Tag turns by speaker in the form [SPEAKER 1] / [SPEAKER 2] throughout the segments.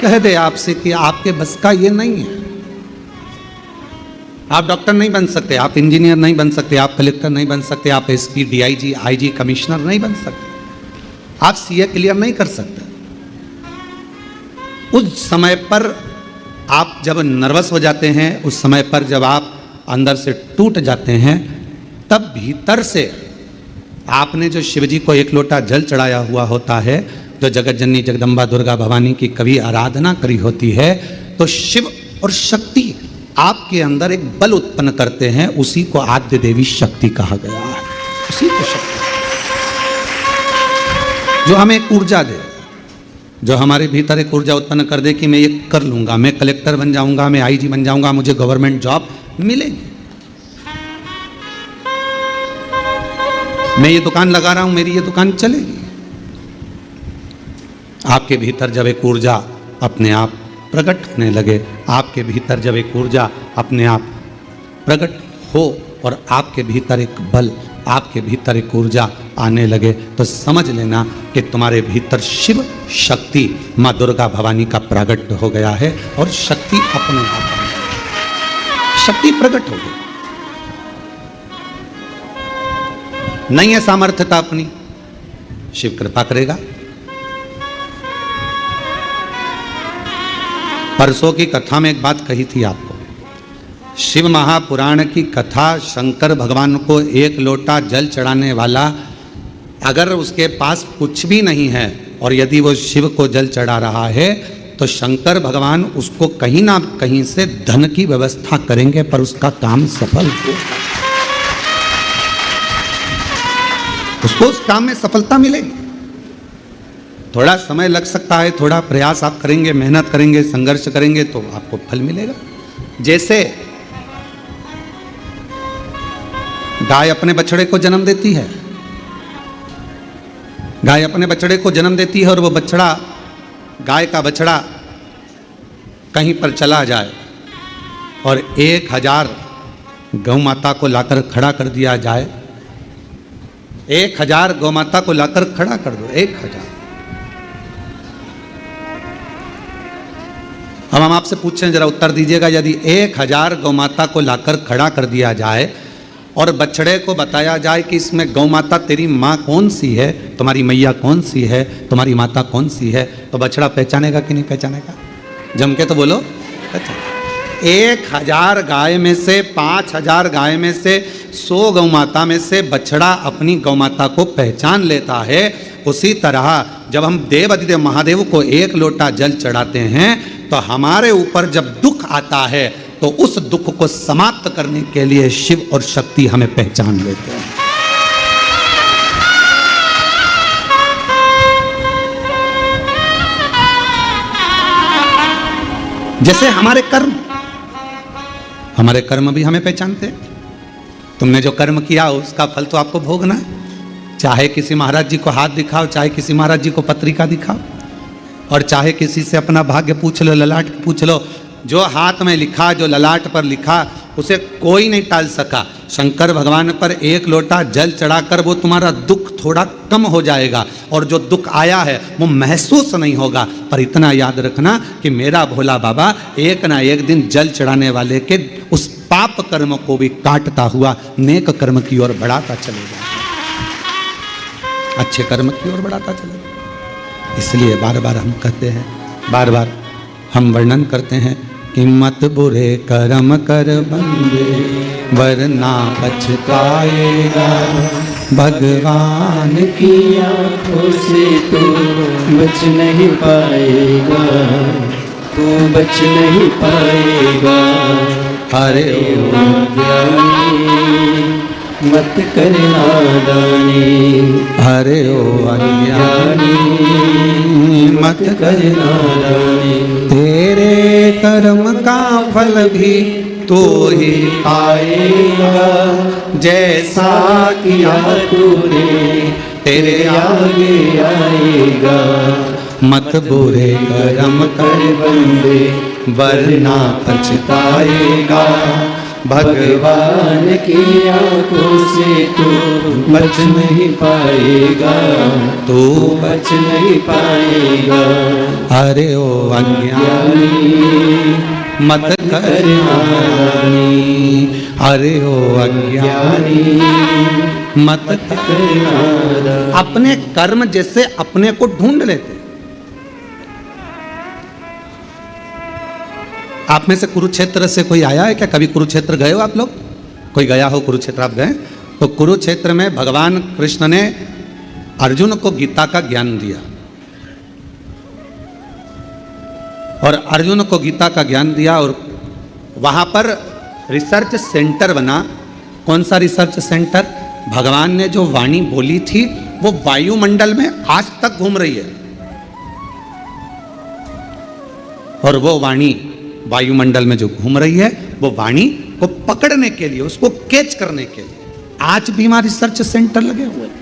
[SPEAKER 1] कह दे आपसे कि आपके बस का ये नहीं है, आप डॉक्टर नहीं बन सकते, आप इंजीनियर नहीं बन सकते, आप कलेक्टर नहीं बन सकते, आप एसपी, डीआईजी, आईजी, कमिश्नर नहीं बन सकते, आप सीए क्लियर नहीं कर सकते। उस समय पर आप जब नर्वस हो जाते हैं, उस समय पर जब आप अंदर से टूट जाते हैं, तब भीतर से आपने जो शिवजी को एक लोटा जल चढ़ाया हुआ होता है, जो जगत जननी जगदम्बा दुर्गा भवानी की कभी आराधना करी होती है, तो शिव और शक्ति आपके अंदर एक बल उत्पन्न करते हैं, उसी को आद्य देवी शक्ति कहा गया है। उसी को शक्ति जो हमें एक ऊर्जा दे, जो हमारे भीतर एक ऊर्जा उत्पन्न कर दे कि मैं ये कर लूंगा, मैं कलेक्टर बन जाऊंगा, मैं आईजी बन जाऊंगा, मुझे गवर्नमेंट जॉब मिलेगी, मैं ये दुकान लगा रहा हूं, मेरी ये दुकान चलेगी। आपके भीतर जब एक ऊर्जा अपने आप प्रकट होने लगे, आपके भीतर जब एक ऊर्जा अपने आप प्रकट हो और आपके भीतर एक बल, आपके भीतर एक ऊर्जा आने लगे, तो समझ लेना कि तुम्हारे भीतर शिव शक्ति माँ दुर्गा भवानी का प्रकट हो गया है और शक्ति अपने आप शक्ति प्रकट हो गई। नहीं है सामर्थ्यता अपनी, शिव कृपा करेगा। परसों की कथा में एक बात कही थी आपको, शिव महापुराण की कथा, शंकर भगवान को एक लोटा जल चढ़ाने वाला अगर उसके पास कुछ भी नहीं है और यदि वो शिव को जल चढ़ा रहा है, तो शंकर भगवान उसको कहीं ना कहीं से धन की व्यवस्था करेंगे, पर उसका काम सफल हो, उसको उस काम में सफलता मिलेगी। थोड़ा समय लग सकता है, थोड़ा प्रयास आप करेंगे, मेहनत करेंगे, संघर्ष करेंगे, तो आपको फल मिलेगा। जैसे गाय अपने बछड़े को जन्म देती है, गाय अपने बछड़े को जन्म देती है और वो बछड़ा, गाय का बछड़ा कहीं पर चला जाए और 1000 गौ माता को लाकर खड़ा कर दिया जाए, 1000 गौ माता को लाकर खड़ा कर दो, 1000। अब हम आपसे पूछें, जरा उत्तर दीजिएगा, यदि 1000 गौ माता को लाकर खड़ा कर दिया जाए और बछड़े को बताया जाए कि इसमें गौ माता तेरी माँ कौन सी है, तुम्हारी मैया कौन सी है, तुम्हारी माता कौन सी है, तो बछड़ा पहचानेगा कि नहीं पहचानेगा? जम के तो बोलो, पहचान। 1000 गाय में से, 5000 गाय में से, 100 गौ माता में से बछड़ा अपनी गौ माता को पहचान लेता है। उसी तरह जब हम देव अधिदेव महादेव को एक लोटा जल चढ़ाते हैं, तो हमारे ऊपर जब दुख आता है, तो उस दुख को समाप्त करने के लिए शिव और शक्ति हमें पहचान लेते हैं। जैसे हमारे कर्म भी हमें पहचानते हैं। तुमने जो कर्म किया उसका फल तो आपको भोगना है। चाहे किसी महाराज जी को हाथ दिखाओ, चाहे किसी महाराज जी को पत्रिका दिखाओ, और चाहे किसी से अपना भाग्य पूछ लो, ललाट पूछ लो, जो हाथ में लिखा, जो ललाट पर लिखा, उसे कोई नहीं टाल सका। शंकर भगवान पर एक लोटा जल चढ़ाकर वो तुम्हारा दुख थोड़ा कम हो जाएगा, और जो दुख आया है वो महसूस नहीं होगा। पर इतना याद रखना कि मेरा भोला बाबा एक ना एक दिन जल चढ़ाने वाले के उस पाप कर्म को भी काटता हुआ नेक कर्म की ओर बढ़ाता चलेगा, अच्छे कर्म की ओर बढ़ाता चलेगा। इसलिए बार बार हम कहते हैं, बार बार हम वर्णन करते हैं कि मत बुरे कर्म कर बंदे वरना पछताएगा, भगवान की आंखों से तू बच नहीं पाएगा, तू बच नहीं पाएगा। हरे ओ ज्ञानी मत कर नादानी, हरे ओ अज्ञानी मत कर नादानी। तेरे कर्म का फल भी तो ही पाएगा, जैसा किया तूने तेरे आगे आएगा। मत बुरे कर्म कर बंदे वरना पछताएगा,
[SPEAKER 2] भगवान की आंखों से तू बच नहीं पाएगा, तू बच नहीं पाएगा।
[SPEAKER 1] अरे ओ अज्ञानी मत कर हानि, अरे ओ अज्ञानी मत कर हानि। अपने कर्म जैसे अपने को ढूंढ लेते। आप में से कुरुक्षेत्र से कोई आया है क्या? कभी कुरुक्षेत्र गए हो आप लोग? कोई गया हो कुरुक्षेत्र? आप गए? तो कुरुक्षेत्र में भगवान कृष्ण ने अर्जुन को गीता का ज्ञान दिया, और अर्जुन को गीता का ज्ञान दिया, और वहां पर रिसर्च सेंटर बना। कौन सा रिसर्च सेंटर? भगवान ने जो वाणी बोली थी वो वायुमंडल में आज तक घूम रही है, और वो वाणी वायुमंडल में जो घूम रही है वो वाणी को पकड़ने के लिए, उसको कैच करने के लिए आज भी वहां रिसर्च सेंटर लगे हुए हैं।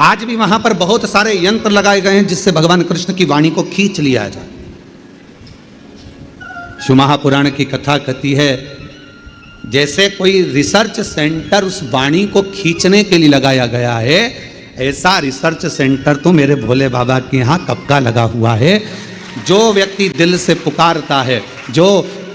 [SPEAKER 1] आज भी वहां पर बहुत सारे यंत्र लगाए गए हैं जिससे भगवान कृष्ण की वाणी को खींच लिया जाए। शिव महापुराण की कथा कहती है, जैसे कोई रिसर्च सेंटर उस वाणी को खींचने के लिए लगाया गया है, ऐसा रिसर्च सेंटर तो मेरे भोले बाबा के यहाँ कब का लगा हुआ है। जो व्यक्ति दिल से पुकारता है, जो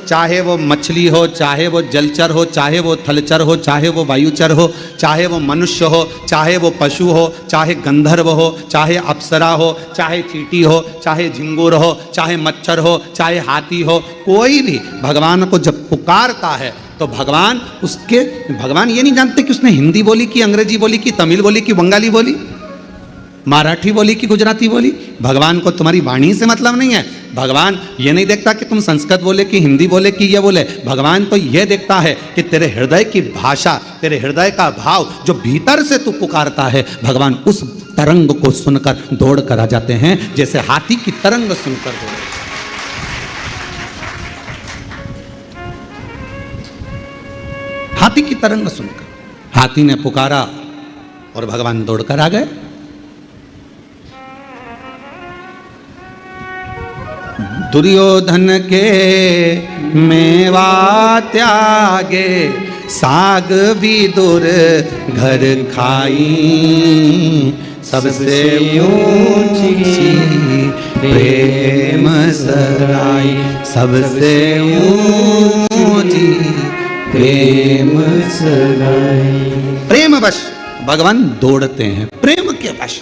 [SPEAKER 1] चाहे वो मछली हो, चाहे वो जलचर हो, चाहे वो थलचर हो, चाहे वो वायुचर हो, चाहे वो मनुष्य हो, चाहे वो पशु हो, चाहे गंधर्व हो, चाहे अप्सरा हो, चाहे चींटी हो, चाहे झिंगुर हो, चाहे मच्छर हो, चाहे हाथी हो, कोई भी भगवान को जब पुकारता है तो भगवान ये नहीं जानते कि उसने हिंदी बोली कि अंग्रेजी बोली कि तमिल बोली कि बंगाली बोली, मराठी बोली कि गुजराती बोली। भगवान को तुम्हारी वाणी से मतलब नहीं है। भगवान ये नहीं देखता कि तुम संस्कृत बोले कि हिंदी बोले कि ये बोले। भगवान तो ये देखता है कि तेरे हृदय की भाषा, तेरे हृदय का भाव जो भीतर से तू पुकारता है, भगवान उस तरंग को सुनकर दौड़ कर आ जाते हैं, जैसे हाथी की तरंग सुनकर दौड़। हाथी की तरंग सुनकर हाथी ने पुकारा और भगवान दौड़कर आ गए। दुर्योधन के मेवा त्यागे, साग विदुर घर खाई, सबसे ऊंची प्रेम सराई, सबसे ऊंची प्रेम सराई। प्रेम वश भगवान दौड़ते हैं, प्रेम के वश।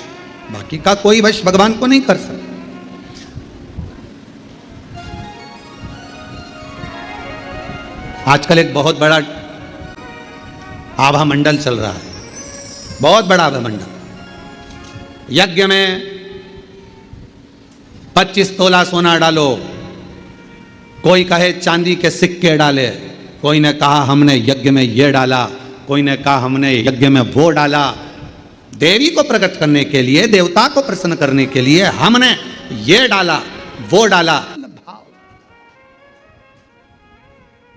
[SPEAKER 1] बाकी का कोई वश भगवान को नहीं कर सकता। आजकल एक बहुत बड़ा आभा मंडल चल रहा है, बहुत बड़ा आभा मंडल। यज्ञ में 25 तोला सोना डालो, कोई कहे चांदी के सिक्के डाले, कोई ने कहा हमने यज्ञ में ये डाला, कोई ने कहा हमने यज्ञ में वो डाला। देवी को प्रकट करने के लिए, देवता को प्रसन्न करने के लिए हमने ये डाला वो डाला।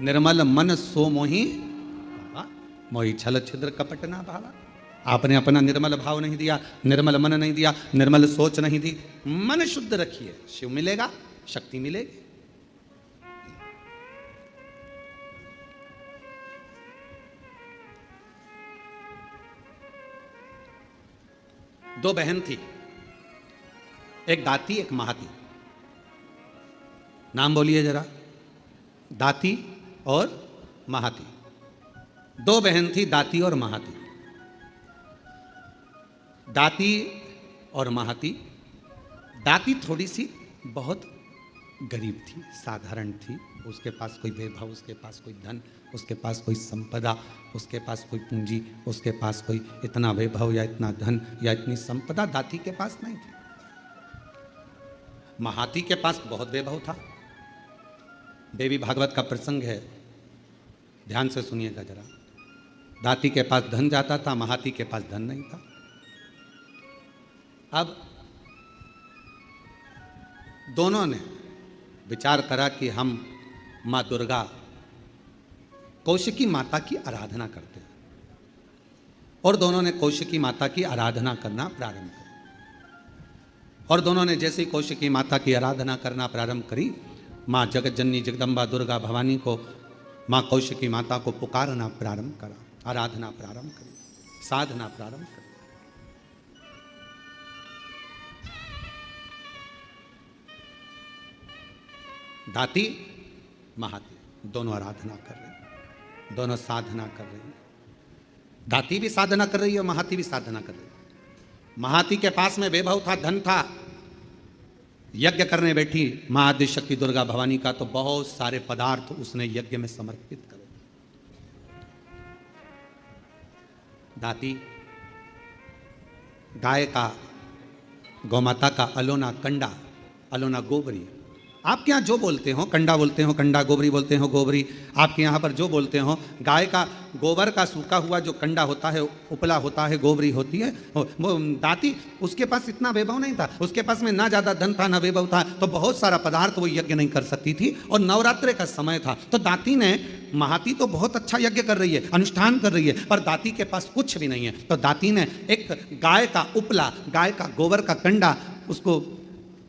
[SPEAKER 1] निर्मल मन सो मोही, मोही छल छिद्र कपट ना भावा। आपने अपना निर्मल भाव नहीं दिया, निर्मल मन नहीं दिया, निर्मल सोच नहीं दी। मन शुद्ध रखिए, शिव मिलेगा, शक्ति मिलेगी। दो बहन थी, एक दाती एक महाती। नाम बोलिए जरा, दाती और महाती। दो बहन थी, दाती और महाती। दाती और महाती। दाती थोड़ी सी बहुत गरीब थी, साधारण थी। उसके पास कोई वैभव, उसके पास कोई धन, उसके पास कोई संपदा, उसके पास कोई पूंजी, उसके पास कोई इतना वैभव या इतना धन या इतनी संपदा दाती के पास नहीं थी। महाती के पास बहुत वैभव था। देवी भागवत का प्रसंग है, ध्यान से सुनिएगा जरा। दाती के पास धन जाता था, महाती के पास धन नहीं था। अब दोनों ने विचार करा कि हम माँ दुर्गा, कौशिकी माता की आराधना करते हैं, और दोनों ने कौशिकी माता की आराधना करना प्रारंभ किया। और दोनों ने जैसे ही कौशिकी माता की आराधना करना प्रारंभ करी, माँ जगत जननी जगदम्बा दुर्गा भवानी को, माँ कौशिकी माता को पुकारना प्रारंभ करा, आराधना प्रारंभ करी, साधना प्रारंभ करी। दाती महाती दोनों आराधना कर रहे हैं, दोनों साधना कर रहे हैं। दाती भी साधना कर रही है, महाती भी साधना कर रही है। महाती के पास में वैभव था, धन था, यज्ञ करने बैठी मां आदि शक्ति दुर्गा भवानी का, तो बहुत सारे पदार्थ उसने यज्ञ में समर्पित करे। दाती गाय का, गौमाता का अलोना कंडा, अलोना गोबरी, आपके यहाँ जो बोलते हो, कंडा बोलते हो कंडा, गोबरी बोलते हो गोबरी, आपके यहाँ पर जो बोलते हो, गाय का गोबर का सूखा हुआ जो कंडा होता है, उपला होता है, गोबरी होती है। वो दाती, उसके पास इतना वैभव नहीं था, उसके पास में ना ज़्यादा धन था ना वैभव था, तो बहुत सारा पदार्थ वो यज्ञ नहीं कर सकती थी, और नवरात्रे का समय था। तो दाती ने, महाती तो बहुत अच्छा यज्ञ कर रही है, अनुष्ठान कर रही है, पर दाती के पास कुछ भी नहीं है। तो दाती ने एक गाय का उपला, गाय का गोबर का कंडा, उसको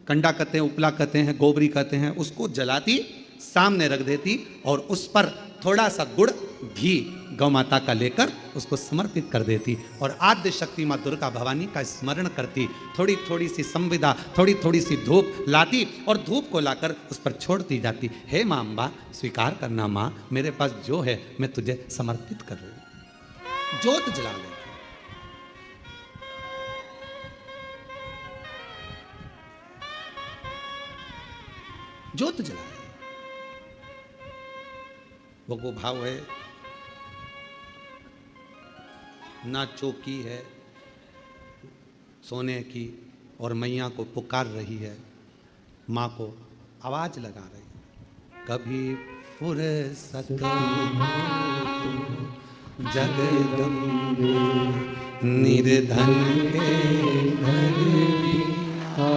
[SPEAKER 1] कंडा कहते हैं, उपला कहते हैं, गोबरी कहते हैं, उसको जलाती, सामने रख देती, और उस पर थोड़ा सा गुड़ घी गौ माता का लेकर उसको समर्पित कर देती, और आद्य शक्ति माँ दुर्गा भवानी का स्मरण करती, थोड़ी थोड़ी सी संविदा, थोड़ी थोड़ी सी धूप लाती, और धूप को लाकर उस पर छोड़ती जाती। हे माँ अम्बा, स्वीकार करना माँ, मेरे पास जो है मैं तुझे समर्पित कर रही हूँ। जोत जला ले, जोत जलाए। वो भाव है, ना चौकी है सोने की, और मैया को पुकार रही है, माँ को आवाज लगा रही है, कभी फुर्सत जगदम्बे निर्धन के घर आ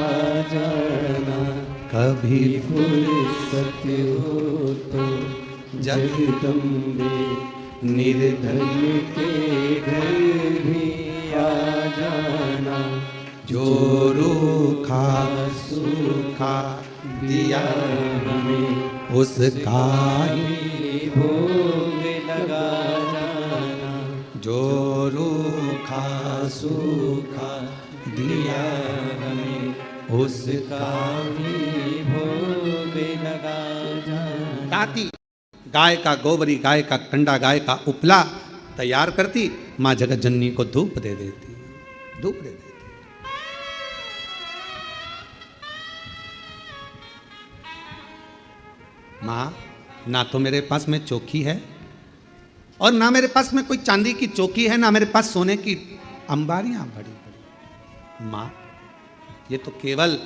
[SPEAKER 1] जाना, कभी फुर्सत हो तो जगदम्बे निर्धन के घर भी आ जाना, जो रूखा सूखा दिया हमें उसका ही भोग लगा जाना, जो रूखा सूखा दिया हमें उसका भी भोग लगा जाना। दाती गाय का गोबरी, गाय का कंडा, गाय का उपला तैयार करती, माँ जगत जननी को धूप दे देती, धूप दे देती। माँ, ना तो मेरे पास में चौकी है, और ना मेरे पास में कोई चांदी की चौकी है, ना मेरे पास सोने की अंबारियां बड़ी बड़ी। माँ, ये तो केवल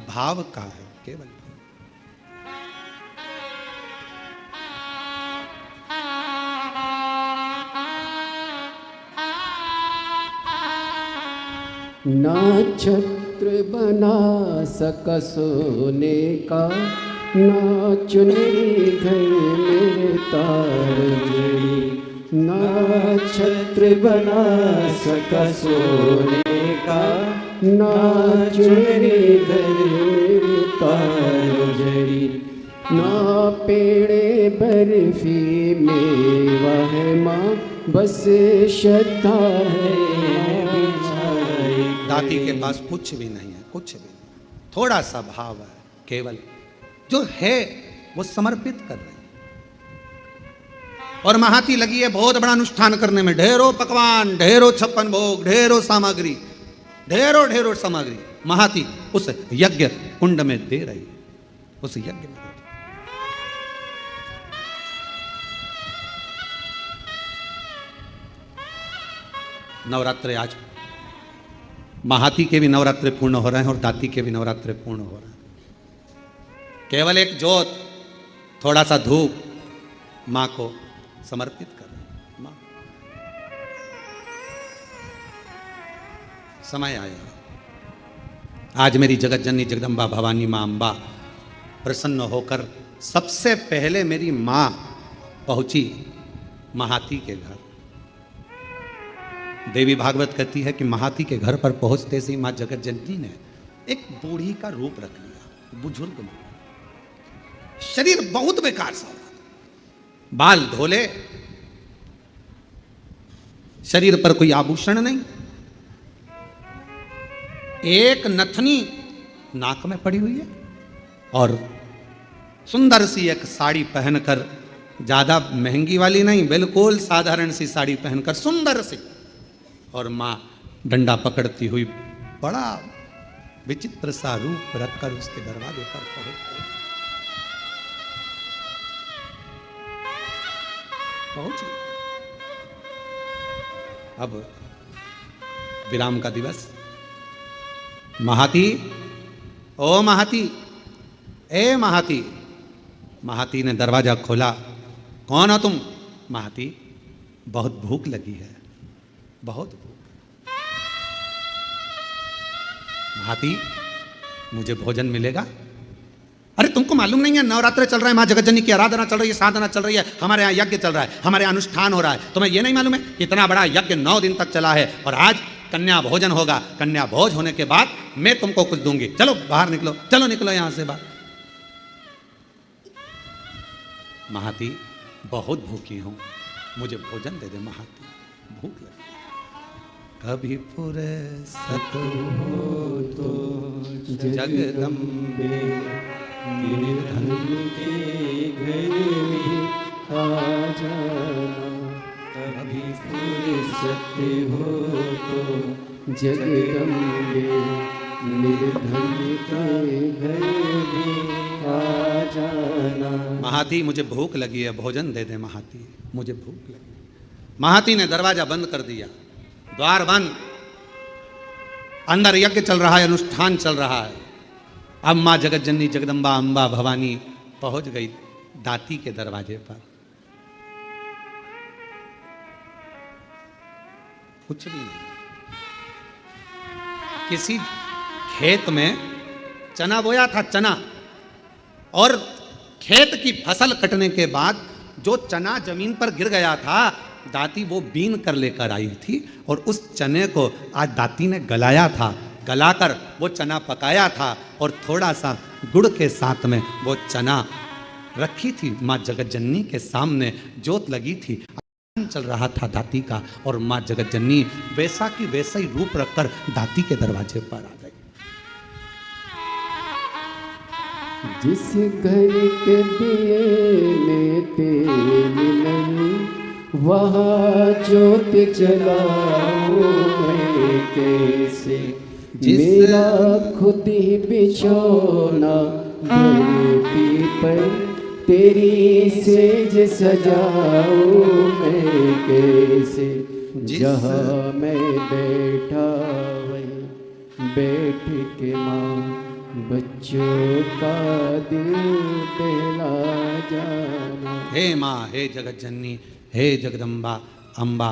[SPEAKER 1] भाव का है, केवल।
[SPEAKER 2] ना छत्र बना सका सोने का, ना चुनरी घर में तार जड़ी, ना छत्र बना सका सोने का, ना चुनरी घर में तार जड़ी, ना पेड़े बर्फी मेवा है माँ, बस श्रद्धा है।
[SPEAKER 1] दाती के पास कुछ भी नहीं है, कुछ भी नहीं, थोड़ा सा भाव है, केवल जो है वो समर्पित कर रहे हैं। और महाती लगी है बहुत बड़ा अनुष्ठान करने में, ढेरों पकवान, ढेरों छप्पन भोग, ढेरों सामग्री, ढेरों ढेरों सामग्री महाती उस यज्ञ कुंड में दे रही, उस यज्ञ में। नवरात्र आज महाती के भी नवरात्रे पूर्ण हो रहे हैं, और दाती के भी नवरात्रे पूर्ण हो रहे हैं। केवल एक जोत, थोड़ा सा धूप माँ को समर्पित करें। माँ, समय आया, आज मेरी जगत जननी जगदम्बा भवानी माँ अम्बा प्रसन्न होकर सबसे पहले मेरी माँ पहुंची महाती के घर। देवी भागवत कहती है कि महाती के घर पर पहुंचते से माँ जगत जननी ने एक बूढ़ी का रूप रख लिया, बुजुर्ग में शरीर बहुत बेकार सा हुआ, बाल धोले, शरीर पर कोई आभूषण नहीं, एक नथनी नाक में पड़ी हुई है और सुंदर सी एक साड़ी पहनकर, ज्यादा महंगी वाली नहीं, बिल्कुल साधारण सी साड़ी पहनकर सुंदर सी, और मां डंडा पकड़ती हुई बड़ा विचित्र सा रूप रखकर उसके दरवाजे पर पहुंची। अब विराम का दिवस, महाती, ओ महाती, ए महाती। महाती ने दरवाजा खोला, कौन हो तुम? महाती, बहुत भूख लगी है, बहुत भूख। महाती, मुझे भोजन मिलेगा? अरे तुमको मालूम नहीं है, नवरात्र चल रहा है, मां जगतजननी की आराधना चल रही है, साधना चल रही है, हमारे यहाँ यज्ञ चल रहा है, हमारे यहाँ अनुष्ठान हो रहा है, तुम्हें ये नहीं मालूम है? इतना बड़ा यज्ञ 9 दिन तक चला है और आज कन्या भोजन होगा। कन्या भोज होने के बाद मैं तुमको कुछ दूंगी, चलो बाहर निकलो, चलो निकलो यहां से बाहर। महाती, बहुत भूखी हूं, मुझे भोजन दे दे महाती, भूख लगी। कभी फुर्सत हो तो जगदम्बे
[SPEAKER 2] निर्धन के घर में आ जाना, कभी फुर्सत हो तो जगदम्बे निर्धन के घर में आ जाना।
[SPEAKER 1] महाती, मुझे भूख लगी है, भोजन दे दे महाती, मुझे भूख लगी। महाती ने दरवाजा बंद कर दिया, द्वार बंद, अंदर यज्ञ चल रहा है, अनुष्ठान चल रहा है। अब मां जगतजननी जगदम्बा अंबा भवानी पहुंच गई दाती के दरवाजे पर। कुछ भी नहीं, किसी खेत में चना बोया था, चना, और खेत की फसल कटने के बाद जो चना जमीन पर गिर गया था, दाती वो बीन कर लेकर आई थी और उस चने को आज दाती ने गलाया था, गलाकर वो चना पकाया था और थोड़ा सा गुड़ के साथ में वो चना रखी थी मां जगतजननी के सामने, जोत लगी थी, चल रहा था दाती का, और मां जगतजननी वैसा की वैसा ही रूप रखकर दाती के दरवाजे पर आ गई।
[SPEAKER 2] जिस घर के दिए में तेल नहीं, वहाँ ज्योत जलाऊं मैं कैसे? मेरा खुद ही बिछौना धरती पर, तेरी सेज सजाऊं मैं कैसे? जहाँ मैं बैठा वहीं बैठ के माँ बच्चों का दिल बहला जाना।
[SPEAKER 1] हे माँ, हे जगतजननी, हे जगदम्बा अम्बा,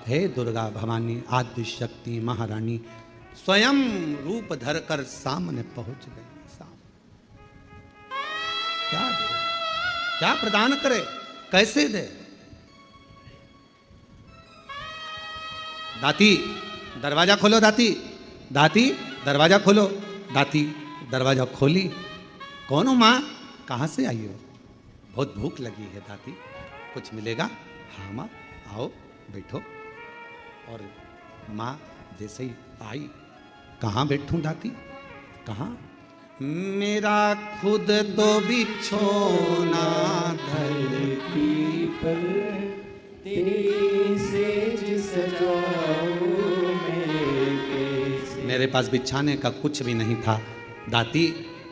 [SPEAKER 1] हे दुर्गा भवानी, आदि शक्ति महारानी स्वयं रूप धरकर सामने पहुंच गई। क्या दे, क्या प्रदान करे, कैसे दे? दाती, दरवाजा खोलो दाती, दाती दरवाजा खोलो। दाती दरवाजा खोली, कौन हो माँ, कहाँ से आई हो? बहुत भूख लगी है दाती, कुछ मिलेगा? हाँ माँ, आओ बैठो। और माँ जैसे ही आई, कहाँ बैठूं दाती, कहाँ? मेरा खुद तो बिछोना धरती
[SPEAKER 2] पर, तेरी सेज सजाऊं मैं कैसे?
[SPEAKER 1] मेरे पास बिछाने का कुछ भी नहीं था। दाती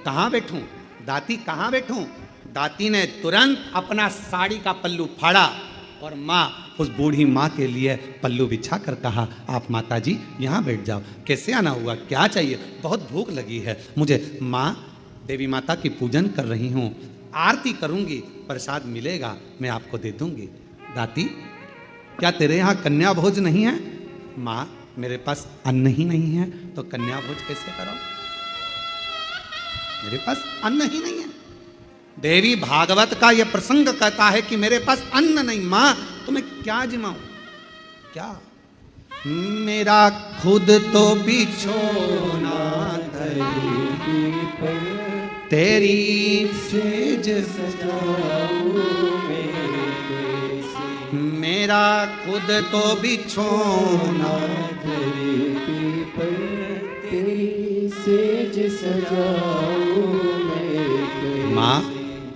[SPEAKER 1] कहाँ बैठूं, दाती कहाँ बैठूं? दाती ने तुरंत अपना साड़ी का पल्लू फाड़ा और माँ, उस बूढ़ी माँ के लिए पल्लू बिछा कर कहा, आप माता जी यहाँ बैठ जाओ। कैसे आना हुआ, क्या चाहिए? बहुत भूख लगी है मुझे। माँ, देवी माता की पूजन कर रही हूँ, आरती करूँगी, प्रसाद मिलेगा मैं आपको दे दूँगी। दाती, क्या तेरे यहाँ कन्या भोज नहीं है? माँ, मेरे पास अन्न ही नहीं है तो कन्या भोज कैसे करो? मेरे पास अन्न ही नहीं है। देवी भागवत का यह प्रसंग कहता है कि मेरे पास अन्न नहीं। मां, तुम्हें क्या जिमाऊं, क्या? मेरा खुद तो बिछोना
[SPEAKER 2] धरती पर
[SPEAKER 1] तेरी
[SPEAKER 2] सेज सजाऊं मेरे कैसे।
[SPEAKER 1] मेरा खुद तो बिछोना
[SPEAKER 2] धरती पर तेरी सेज सजाऊं मैं कैसे।
[SPEAKER 1] माँ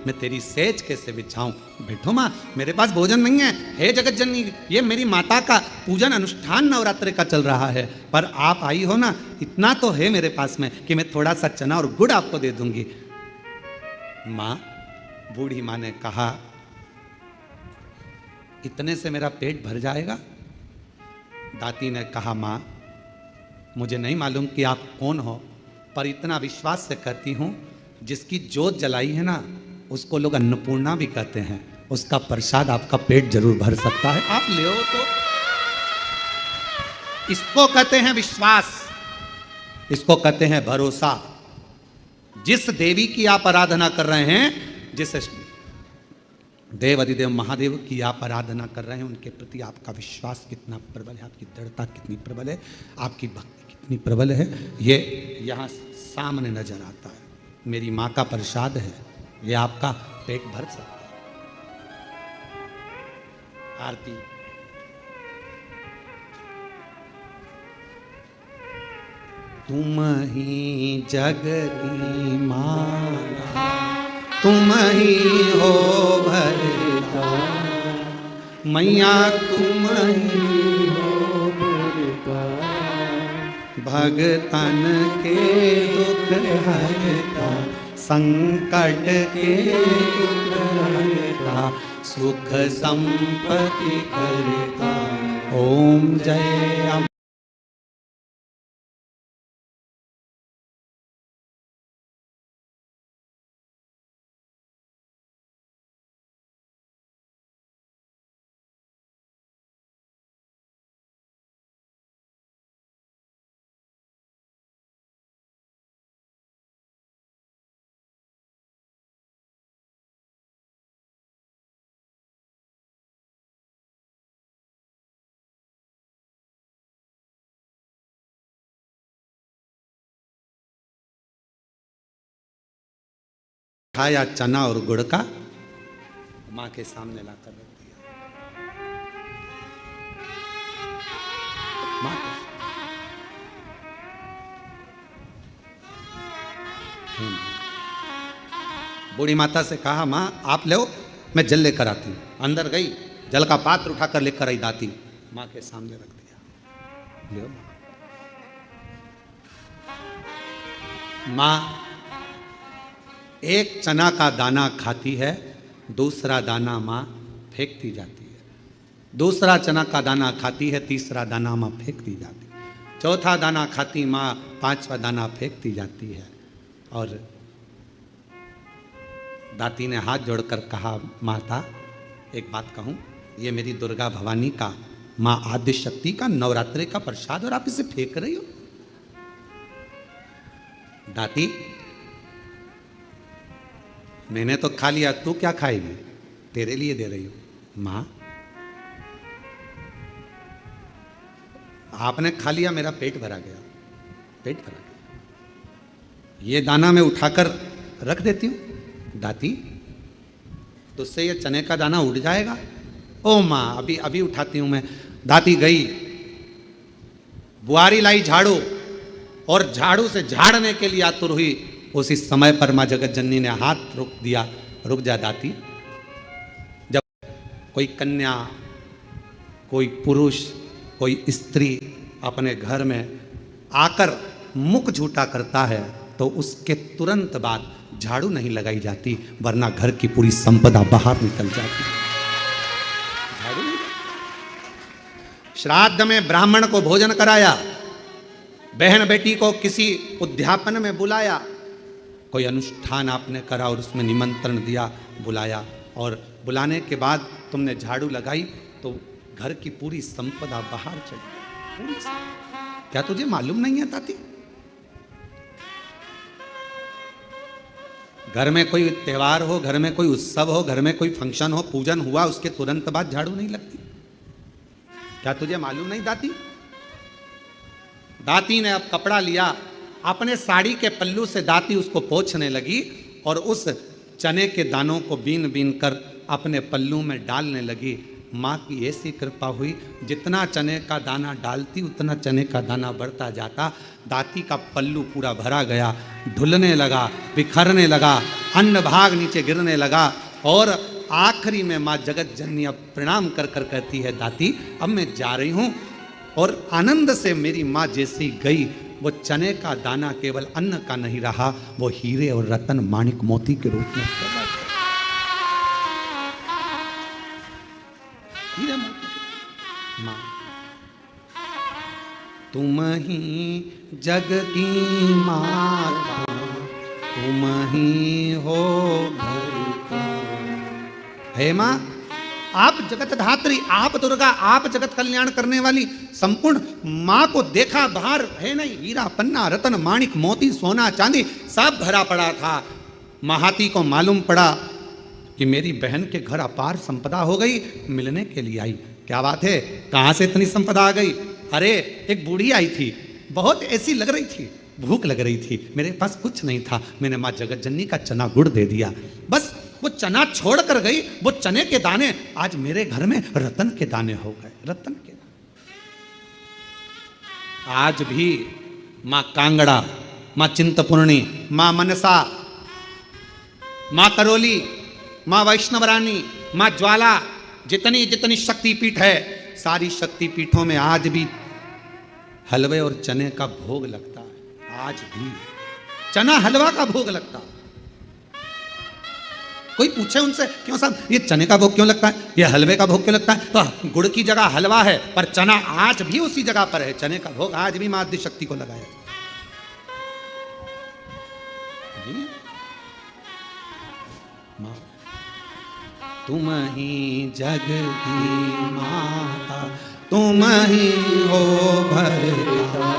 [SPEAKER 1] मैं तेरी सेज कैसे बिछाऊं? बैठो माँ, मेरे पास भोजन नहीं है। हे जगत जननी, ये मेरी माता का पूजन अनुष्ठान नवरात्रि का चल रहा है, पर आप आई हो ना, इतना तो है मेरे पास में कि मैं थोड़ा सा चना और गुड़ आपको दे दूंगी। माँ, बूढ़ी माँ ने कहा, इतने से मेरा पेट भर जाएगा? दाती ने कहा, माँ मुझे नहीं मालूम कि आप कौन हो, पर इतना विश्वास से कहती हूँ, जिसकी जोत जलाई है ना, उसको लोग अन्नपूर्णा भी कहते हैं। उसका प्रसाद आपका पेट जरूर भर सकता है, आप ले तो। इसको कहते हैं विश्वास, इसको कहते हैं भरोसा। जिस देवी की आप आराधना कर रहे हैं, जिस देव अधिदेव महादेव की आप आराधना कर रहे हैं, उनके प्रति आपका विश्वास कितना प्रबल है, आपकी दृढ़ता कितनी प्रबल है, आपकी भक्ति कितनी प्रबल है, ये यहाँ सामने नजर आता है। मेरी माँ का प्रसाद है, ये आपका पेट भर सकता है। आरती। तुम ही जग की माला, तुम ही हो भरता, मैया तुम ही
[SPEAKER 2] हो भरता,
[SPEAKER 1] भगतन के दुख हरता, संकट के दुख हरता, सुख संपत्ति करता। ओम जय अम्बे। खाया चना और गुड़ का, माँ के सामने लाकर रख दिया। माँ बूढ़ी माता से कहा, माँ आप ले, मैं जल लेकर आती हूँ। अंदर गई, जल का पात्र उठाकर लेकर आई दाती, माँ के सामने रख दिया। ले माँ एक चना का दाना खाती है, दूसरा दाना माँ फेंकती जाती है। दूसरा चना का दाना खाती है, तीसरा दाना माँ फेंकती जाती है। चौथा दाना खाती माँ, पांचवा दाना फेंकती जाती है। और दाती ने हाथ जोड़कर कहा, माता एक बात कहूँ, ये मेरी दुर्गा भवानी का, माँ आदि शक्ति का नवरात्रि का प्रसाद, और आप इसे फेंक रही हो। दाती मैंने तो खा लिया, तू क्या खाएगी? तेरे लिए दे रही हूं। मां आपने खा लिया, मेरा पेट भरा गया, पेट भरा गया। ये दाना मैं उठाकर रख देती हूं दाती, तो उससे ये चने का दाना उड़ जाएगा। ओ मां अभी अभी उठाती हूं मैं। दाती गई, बुआरी लाई झाड़ू, और झाड़ू से झाड़ने के लिए आतुर हुई। उसी समय पर माँ जगत जननी ने हाथ रोक दिया, रुक जा दाती। जब कोई कन्या, कोई पुरुष, कोई स्त्री अपने घर में आकर मुख झूठा करता है, तो उसके तुरंत बाद झाड़ू नहीं लगाई जाती, वरना घर की पूरी संपदा बाहर निकल जाती। झाड़ू नहीं। श्राद्ध में ब्राह्मण को भोजन कराया, बहन बेटी को किसी उद्यापन में बुलाया, कोई अनुष्ठान आपने करा और उसमें निमंत्रण दिया, बुलाया, और बुलाने के बाद तुमने झाड़ू लगाई तो घर की पूरी संपदा बाहर चली। क्या तुझे मालूम नहीं है ताती? घर में कोई त्योहार हो, घर में कोई उत्सव हो, घर में कोई फंक्शन हो, पूजन हुआ, उसके तुरंत बाद झाड़ू नहीं लगती। क्या तुझे मालूम नहीं दाती? दाती ने अब कपड़ा लिया अपने साड़ी के पल्लू से दाती उसको पोंछने लगी और उस चने के दानों को बीन बीन कर अपने पल्लू में डालने लगी। माँ की ऐसी कृपा हुई, जितना चने का दाना डालती उतना चने का दाना बढ़ता जाता। दाती का पल्लू पूरा भरा गया, ढुलने लगा, बिखरने लगा, अन्न भाग नीचे गिरने लगा। और आखिरी में माँ जगत जननी अब प्रणाम कर कर कहती है, दाती अब मैं जा रही हूँ। और आनंद से मेरी माँ जैसी गई, वो चने का दाना केवल अन्न का नहीं रहा, वो हीरे और रतन माणिक मोती के रूप में प्रकट हीरे मोती। माँ तुम ही जग की माता, तुम ही हो घर का। हे माँ, आप जगत धात्री, आप दुर्गा, आप जगत कल्याण करने वाली संपूर्ण माँ को देखा, बाहर है नहीं, हीरा पन्ना रतन माणिक मोती सोना चांदी सब भरा पड़ा था। महाती को मालूम पड़ा कि मेरी बहन के घर अपार संपदा हो गई, मिलने के लिए आई। क्या बात है, कहाँ से इतनी संपदा आ गई? अरे एक बूढ़ी आई थी, बहुत ऐसी लग रही थी, भूख लग रही थी, मेरे पास कुछ नहीं था, मैंने माँ जगत जननी का चना गुड़ दे दिया। बस वो चना छोड़ कर गई, वो चने के दाने आज मेरे घर में रतन के दाने हो गए, रतन के दाने। आज भी माँ कांगड़ा, माँ चिंतपूर्णी, माँ मनसा, माँ करोली, माँ वैष्णवरानी, माँ ज्वाला, जितनी जितनी शक्तिपीठ है, सारी शक्तिपीठों में आज भी हलवे और चने का भोग लगता है। आज भी चना हलवा का भोग लगता है। कोई पूछे उनसे, क्यों साहब ये चने का भोग क्यों लगता है, ये हलवे का भोग क्यों लगता है? तो गुड़ की जगह हलवा है, पर चना आज भी उसी जगह पर है। चने का भोग आज भी माँ आदि शक्ति को लगाया। माँ तुम ही जग की माता, तुम ही हो भरता,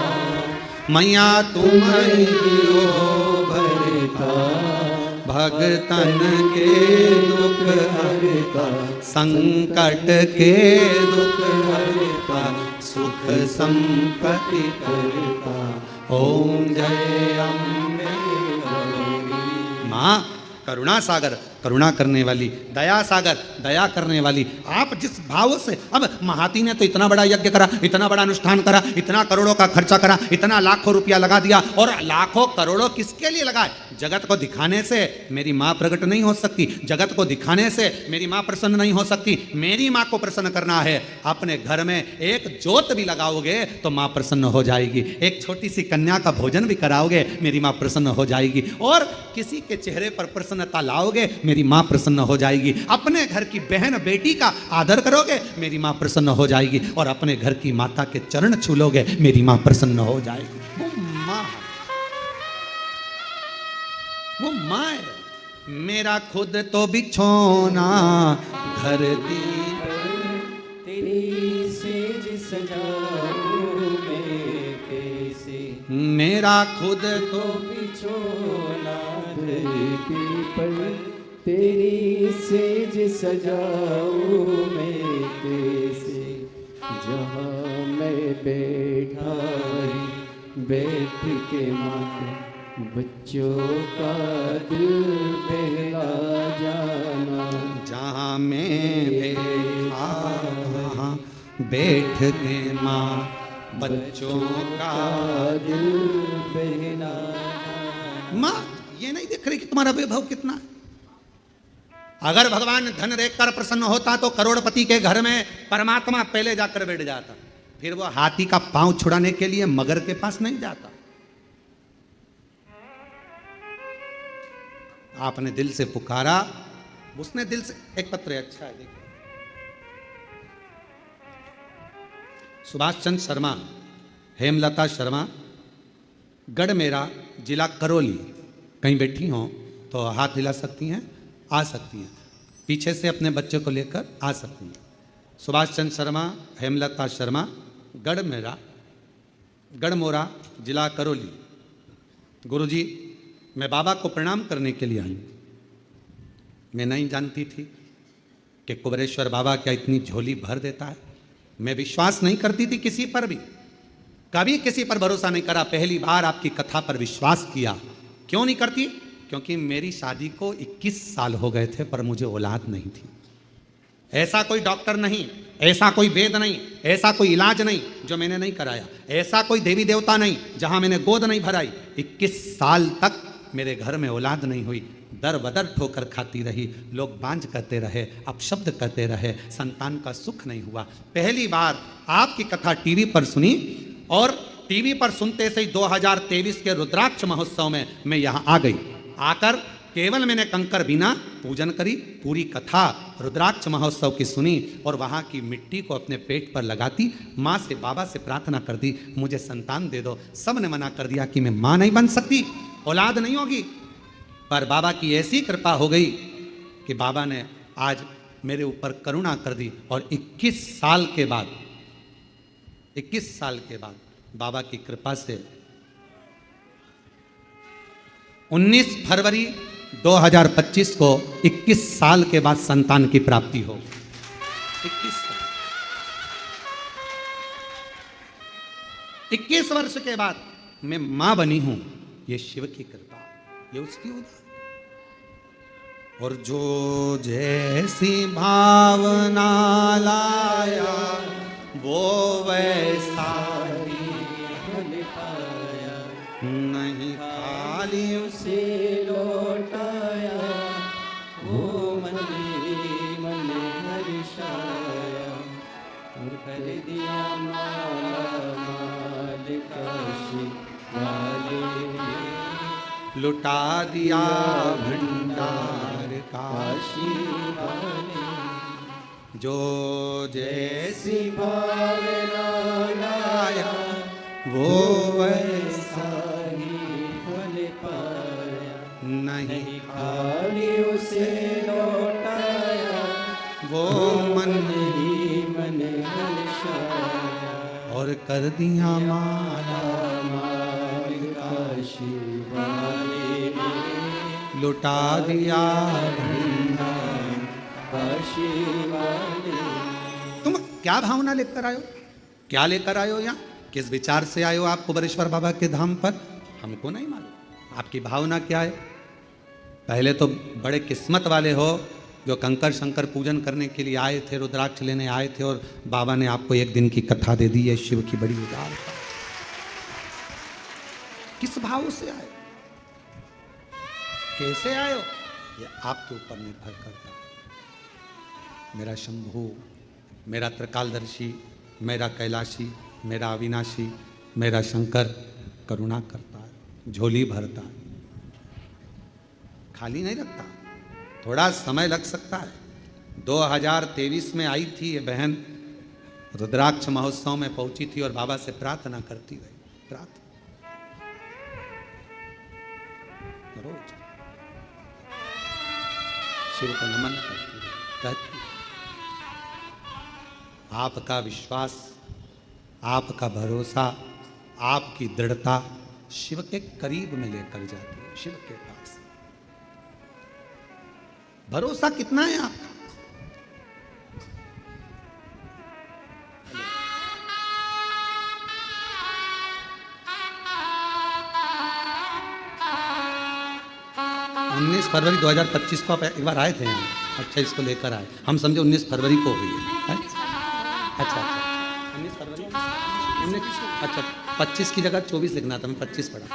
[SPEAKER 1] मैया तुम ही हो भरता, भगतन के दुख हरता, संकट के दुख हरता, सुख संपत्ति करता, ओम जय अम्बे गौरी। माँ करुणा सागर, करुणा करने वाली, दया सागर, दया करने वाली। आप जिस भाव से, अब महाती ने तो इतना बड़ा यज्ञ करा, इतना बड़ा अनुष्ठान करा, इतना करोड़ों का खर्चा करा, इतना लाखों रुपया लगा दिया, और लाखों करोड़ों किसके लिए लगाए? जगत को दिखाने से मेरी माँ प्रकट नहीं हो सकती, जगत को दिखाने से मेरी माँ प्रसन्न नहीं हो सकती। मेरी माँ को प्रसन्न करना है, अपने घर में एक जोत भी लगाओगे तो माँ प्रसन्न हो जाएगी, एक छोटी सी कन्या का भोजन भी कराओगे, मेरी माँ प्रसन्न हो जाएगी, और किसी के चेहरे पर प्रसन्नता लाओगे, मेरी माँ प्रसन्न हो जाएगी। अपने घर की बहन बेटी का आदर करोगे, मेरी माँ प्रसन्न हो जाएगी, और अपने घर की माता के चरण छू लोगे, मेरी माँ प्रसन्न हो जाएगी। वो माँ है। मेरा खुद तो बिछोना धरती
[SPEAKER 2] तेरी सेज सजाऊं मैं कैसे,
[SPEAKER 1] मेरा खुद तो
[SPEAKER 2] बिछोना धरती पर, तेरी सेज सजाऊं मैं कैसे, जहाँ मैं बैठा बैठ के माँ बच्चों का दिल बहला जाना,
[SPEAKER 1] जहाँ मैं बैठ के माँ बच्चों का
[SPEAKER 2] दिल बहला।
[SPEAKER 1] माँ ये नहीं देख रही कि तुम्हारा वैभव कितना है? अगर भगवान धन देखकर प्रसन्न होता तो करोड़पति के घर में परमात्मा पहले जाकर बैठ जाता, फिर वो हाथी का पांव छुड़ाने के लिए मगर के पास नहीं जाता। आपने दिल से पुकारा, उसने दिल से, एक पत्र है, अच्छा है देखिए, सुभाष चंद्र शर्मा, हेमलता शर्मा, गढ़ मेरा, जिला करौली। कहीं बैठी हो तो हाथ हिला सकती हैं, आ सकती हैं, पीछे से अपने बच्चे को लेकर आ सकती हैं। सुभाष चंद्र शर्मा, हेमलता शर्मा, गढ़ मेरा, गढ़ मोरा, जिला करौली। गुरुजी, मैं बाबा को प्रणाम करने के लिए आई। मैं नहीं जानती थी कि कुबरेश्वर बाबा क्या इतनी झोली भर देता है। मैं विश्वास नहीं करती थी किसी पर भी, कभी किसी पर भरोसा नहीं करा, पहली बार आपकी कथा पर विश्वास किया। क्यों नहीं करती? क्योंकि मेरी शादी को 21 साल हो गए थे पर मुझे औलाद नहीं थी। ऐसा कोई डॉक्टर नहीं, ऐसा कोई वेद नहीं, ऐसा कोई इलाज नहीं जो मैंने नहीं कराया, ऐसा कोई देवी देवता नहीं जहां मैंने गोद नहीं भराई। 21 साल तक मेरे घर में औलाद नहीं हुई, दर बदर ठोकर खाती रही, लोग बांझ करते रहे, अपशब्द करते रहे, संतान का सुख नहीं हुआ। पहली बार आपकी कथा टीवी पर सुनी और टीवी पर सुनते से ही 2023 के रुद्राक्ष महोत्सव में मैं यहाँ आ गई। आकर केवल मैंने कंकर बिना पूजन करी, पूरी कथा रुद्राक्ष महोत्सव की सुनी और वहाँ की मिट्टी को अपने पेट पर लगाती, माँ से बाबा से प्रार्थना कर दी, मुझे संतान दे दो। सब ने मना कर दिया कि मैं माँ नहीं बन सकती, औलाद नहीं होगी। पर बाबा की ऐसी कृपा हो गई कि बाबा ने आज मेरे ऊपर करुणा कर दी और 21 साल के बाद बाबा की कृपा से 19 फरवरी 2025 को 21 साल के बाद संतान की प्राप्ति हो। 21 वर्ष के बाद मैं मां बनी हूं। ये शिव की कृपा, ये उसकी उदार। और जो जैसी भावना लाया वो वैसा ही फल पाया, नहीं खाली
[SPEAKER 2] उसे लौटाया, वो मन हर्षाया, और कर दिया माला माल काशी वाले,
[SPEAKER 1] लुटा दिया भंडार
[SPEAKER 2] काशी वाले।
[SPEAKER 1] जो जैसी
[SPEAKER 2] भावना लाया
[SPEAKER 1] वो वैसा
[SPEAKER 2] ही फल पाया,
[SPEAKER 1] नहीं
[SPEAKER 2] खाली उसे लौटाया,
[SPEAKER 1] वो मन
[SPEAKER 2] ही मन हर्षाया,
[SPEAKER 1] और कर दिया माला
[SPEAKER 2] माल काशी वाले,
[SPEAKER 1] लुटा दिया
[SPEAKER 2] भंडार काशी वाले।
[SPEAKER 1] तुम क्या भावना लेकर आयो, क्या लेकर आयो यहाँ, किस विचार से आयो आप कुबेरेश्वर बाबा के धाम पर, हमको नहीं मालूम। आपकी भावना क्या है? पहले तो बड़े किस्मत वाले हो जो कंकर शंकर पूजन करने के लिए आए थे, रुद्राक्ष लेने आए थे और बाबा ने आपको एक दिन की कथा दे दी है। शिव की बड़ी उदार। किस भाव से आए, कैसे आयो, ये आपके ऊपर निर्भर करता है। मेरा शंभू, मेरा त्रिकालदर्शी, मेरा कैलाशी, मेरा अविनाशी, मेरा शंकर करुणा करता है, झोली भरता है, खाली नहीं रखता। थोड़ा समय लग सकता है। 2023 में आई थी ये बहन, रुद्राक्ष महोत्सव में पहुंची थी और बाबा से प्रार्थना करती रही, प्रार्थना रोज शिव को नमन करती रही, कहती आपका विश्वास, आपका भरोसा, आपकी दृढ़ता शिव के करीब में लेकर जाती है, शिव के पास। भरोसा कितना है आपका? उन्नीस फरवरी 2025 को आप एक बार आए थे यहाँ। अच्छा, इसको लेकर आए, हम समझे 19 फरवरी को हुई है। अच्छा 19 फरवरी, 25 की जगह 24 लिखना था, मैं 25 पढ़ा।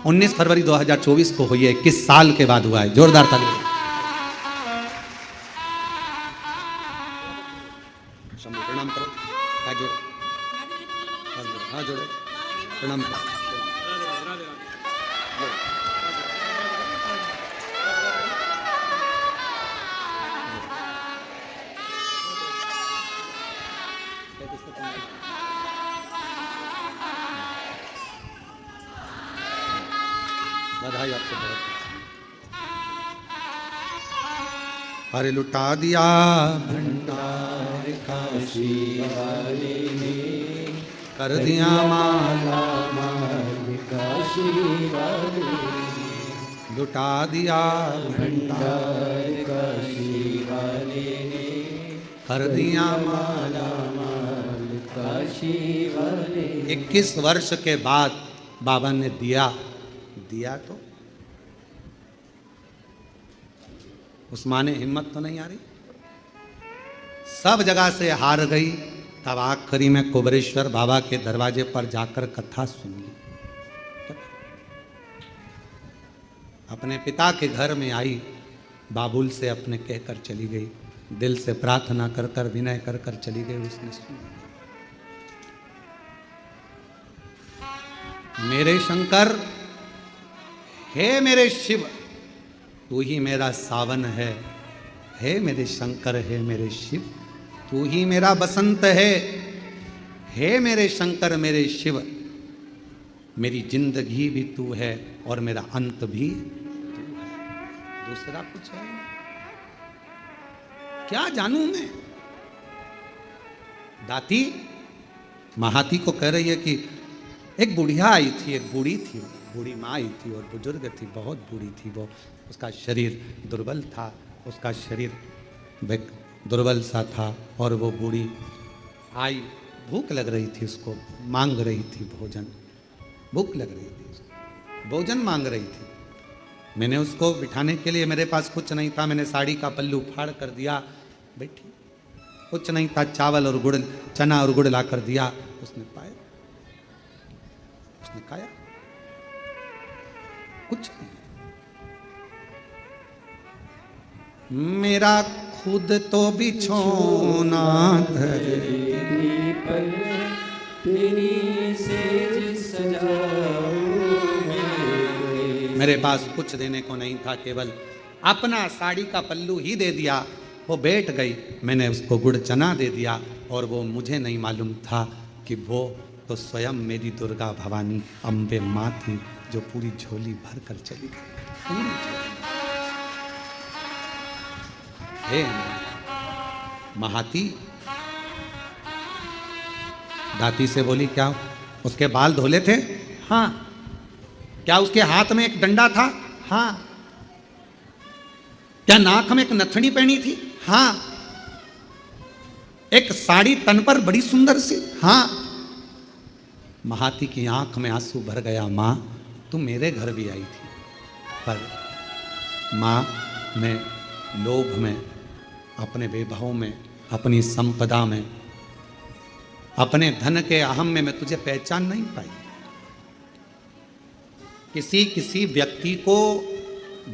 [SPEAKER 1] 19 फरवरी 2024 को हुई है, 21 साल के बाद हुआ है। जोरदार ताली। शंभू प्रणाम करो, हाथ जोड़ो, हाथ जोड़ो, प्रणाम करो। बधाई आपको बहुत। अरे लुटा दिया भंडार
[SPEAKER 2] काशी वाले ने,
[SPEAKER 1] कर दिया माला
[SPEAKER 2] माल काशी वाले,
[SPEAKER 1] लुटा दिया
[SPEAKER 2] भंडार काशी वाले ने,
[SPEAKER 1] कर दिया माला
[SPEAKER 2] माल काशी वाले।
[SPEAKER 1] 21 वर्ष के बाद बाबा ने दिया तो उस माँ ने हिम्मत तो नहीं आ रही, सब जगह से हार गई। तब आखिरी में कुबरेश्वर बाबा के दरवाजे पर जाकर कथा सुन ली। अपने पिता के घर में आई, बाबुल से अपने कहकर चली गई, दिल से प्रार्थना कर कर विनय कर कर चली गई। उसने सुना, मेरे शंकर, हे मेरे शिव, तू ही मेरा सावन है। हे मेरे शंकर, हे मेरे शिव, तू ही मेरा बसंत है। हे मेरे शंकर, मेरे शिव, मेरी जिंदगी भी तू है और मेरा अंत भी तू है, दूसरा कुछ है क्या जानूं मैं। दाती महाती को कह रही है कि एक बुढ़िया आई थी, एक बूढ़ी थी, बूढ़ी माँ आई थी और बुजुर्ग थी, बहुत बूढ़ी थी वो। उसका शरीर दुर्बल था, उसका शरीर दुर्बल सा था और वो बूढ़ी आई, भूख लग रही थी उसको, मांग रही थी भोजन, भूख लग रही थी उसको, भोजन मांग रही थी। मैंने उसको बिठाने के लिए, मेरे पास कुछ नहीं था, मैंने साड़ी का पल्लू फाड़ कर दिया, बैठी, कुछ नहीं था, चावल और गुड़, चना और गुड़ ला कर दिया, उसने पाया, उसने खाया, कुछ नहीं। मेरा खुद तो बिछोना
[SPEAKER 2] धरती पर तेरी सेज सजाओ।
[SPEAKER 1] मेरे पास कुछ देने को नहीं था, केवल अपना साड़ी का पल्लू ही दे दिया। वो बैठ गई, मैंने उसको गुड़ चना दे दिया और वो मुझे नहीं मालूम था कि वो तो स्वयं मेरी दुर्गा भवानी अम्बे माँ थी, जो पूरी झोली भर कर चली गई, पूरी झोली। हे महाती, दाती से बोली, क्या उसके बाल धोले थे? हाँ। क्या उसके हाथ में एक डंडा था? हाँ। क्या नाक में एक नथनी पहनी थी? हाँ। एक साड़ी तन पर बड़ी सुंदर सी? हाँ। महाती की आंख में आंसू भर गया। मां, तुम मेरे घर भी आई थी, पर मां, मैं लोभ में, अपने वैभव में, अपनी संपदा में, अपने धन के अहम में मैं तुझे पहचान नहीं पाई। किसी किसी व्यक्ति को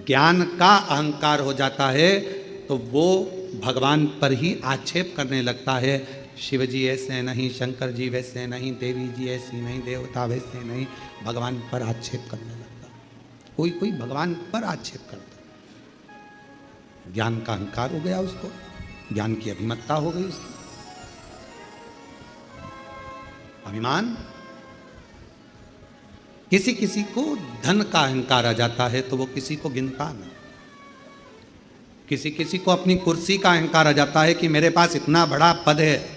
[SPEAKER 1] ज्ञान का अहंकार हो जाता है तो वो भगवान पर ही आक्षेप करने लगता है। शिव जी ऐसे नहीं, शंकर जी वैसे नहीं, देवी जी ऐसी नहीं, देवता वैसे नहीं, भगवान पर आक्षेप करने लगता। कोई कोई भगवान पर आक्षेप करता। ज्ञान का अहंकार हो गया उसको, ज्ञान की अभिमत्ता हो गई उसकी, अभिमान। किसी किसी को धन का अहंकार आ जाता है तो वो किसी को गिनता नहीं। किसी किसी को अपनी कुर्सी का अहंकार आ जाता है कि मेरे पास इतना बड़ा पद है,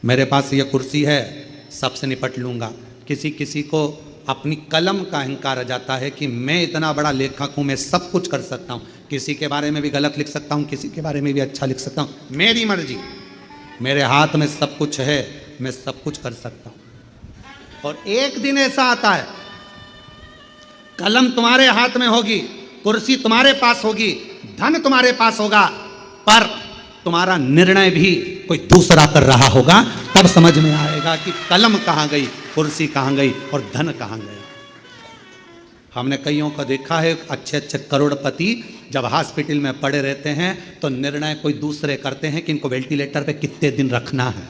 [SPEAKER 1] मेरे पास ये कुर्सी है, सबसे निपट लूंगा। किसी किसी को अपनी कलम का अहंकार आ जाता है कि मैं इतना बड़ा लेखक हूं, मैं सब कुछ कर सकता हूं, किसी के बारे में भी गलत लिख सकता हूं, किसी के बारे में भी अच्छा लिख सकता हूं, मेरी मर्जी, मेरे हाथ में सब कुछ है, मैं सब कुछ कर सकता हूं। और एक दिन ऐसा आता है, कलम तुम्हारे हाथ में होगी, कुर्सी तुम्हारे पास होगी, धन तुम्हारे पास होगा, पर तुम्हारा निर्णय भी कोई दूसरा कर रहा होगा। तब समझ में आएगा कि कलम कहां गई, कुर्सी कहां गई और धन कहां गया। हमने कईयों को देखा है, अच्छे अच्छे करोड़पति जब हॉस्पिटल में पड़े रहते हैं तो निर्णय कोई दूसरे करते हैं कि इनको वेंटिलेटर पे कितने दिन रखना है,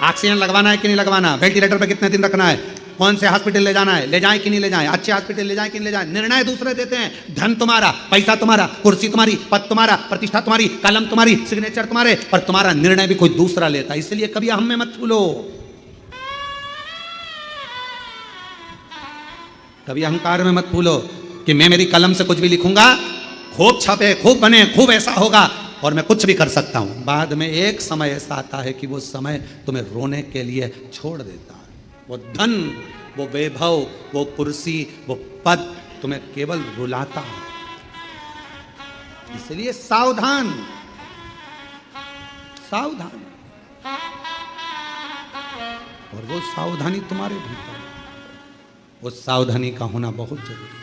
[SPEAKER 1] ऑक्सीजन लगवाना है कि नहीं लगवाना, वेंटिलेटर पे कितने दिन रखना है, कौन से हॉस्पिटल ले जाना है, ले जाएं कि नहीं ले जाएं, अच्छे हॉस्पिटल ले जाएं कि नहीं ले जाएं। निर्णय दूसरे देते हैं। धन तुम्हारा, पैसा तुम्हारा, कुर्सी तुम्हारी, पद तुम्हारा, प्रतिष्ठा तुम्हारी, कलम तुम्हारी, सिग्नेचर तुम्हारे, पर तुम्हारा निर्णय भी कोई दूसरा लेता है। इसलिए कभी हम में मत भूलो, कभी अहंकार में मत भूलो कि मैं मेरी कलम से कुछ भी लिखूंगा, खूब छपे, खूब बने, खूब ऐसा होगा और मैं कुछ भी कर सकता हूं। बाद में एक समय ऐसा आता है कि वो समय तुम्हें रोने के लिए छोड़ देता है। वो धन, वो वैभव, वो कुर्सी, वो पद तुम्हें केवल रुलाता है। इसलिए सावधान, सावधान। और वो सावधानी तुम्हारे भीतर है। उस सावधानी का होना बहुत जरूरी है।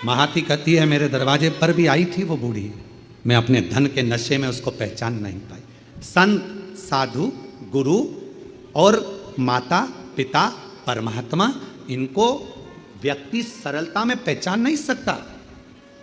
[SPEAKER 1] महाती कहती है मेरे दरवाजे पर भी आई थी वो बूढ़ी, मैं अपने धन के नशे में उसको पहचान नहीं पाई। संत, साधु, गुरु और माता पिता परमात्मा, इनको व्यक्ति सरलता में पहचान नहीं सकता,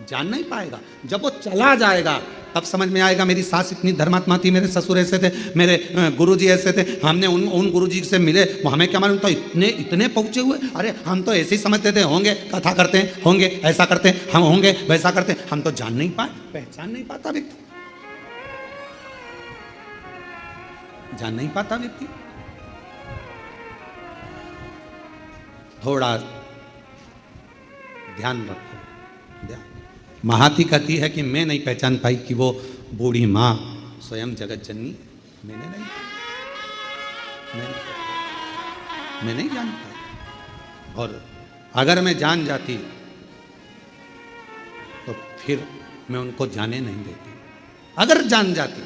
[SPEAKER 1] जान नहीं पाएगा। जब वो चला जाएगा तब समझ में आएगा मेरी सास इतनी धर्मात्मा थी, मेरे ससुर ऐसे थे, मेरे गुरुजी ऐसे थे, हमने उन गुरुजी से मिले, वो हमें क्या मालूम था इतने पहुंचे हुए। अरे हम तो ऐसे ही समझते थे, होंगे कथा करते हैं, होंगे ऐसा करते हैं, हम होंगे वैसा करते हैं। हम तो जान नहीं पाए, पहचान नहीं पाता व्यक्ति, जान नहीं पाता व्यक्ति। थोड़ा ध्यान रखो। महाती कहती है कि मैं नहीं पहचान पाई कि वो बूढ़ी माँ स्वयं जगत जननी, मैं नहीं जान पाई। और अगर मैं जान जाती तो फिर मैं उनको जाने नहीं देती। अगर जान जाती,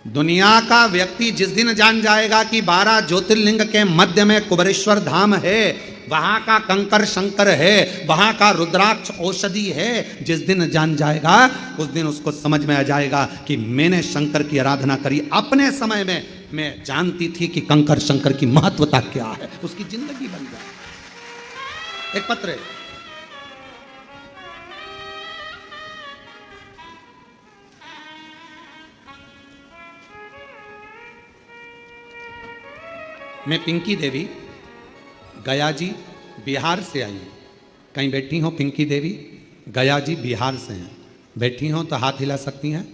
[SPEAKER 1] दुनिया का व्यक्ति जिस दिन जान जाएगा कि 12 ज्योतिर्लिंग के मध्य में कुबेरेश्वर धाम है, वहां का कंकर शंकर है, वहां का रुद्राक्ष औषधि है, जिस दिन जान जाएगा उस दिन उसको समझ में आ जाएगा कि मैंने शंकर की आराधना करी। अपने समय में मैं जानती थी कि कंकर शंकर की महत्वता क्या है, उसकी जिंदगी बन जाए। एक पत्र है, मैं पिंकी देवी गया जी बिहार से आई हूँ। कहीं बैठी हो पिंकी देवी? गया जी बिहार से हैं। बैठी हो तो हाथ हिला सकती हैं,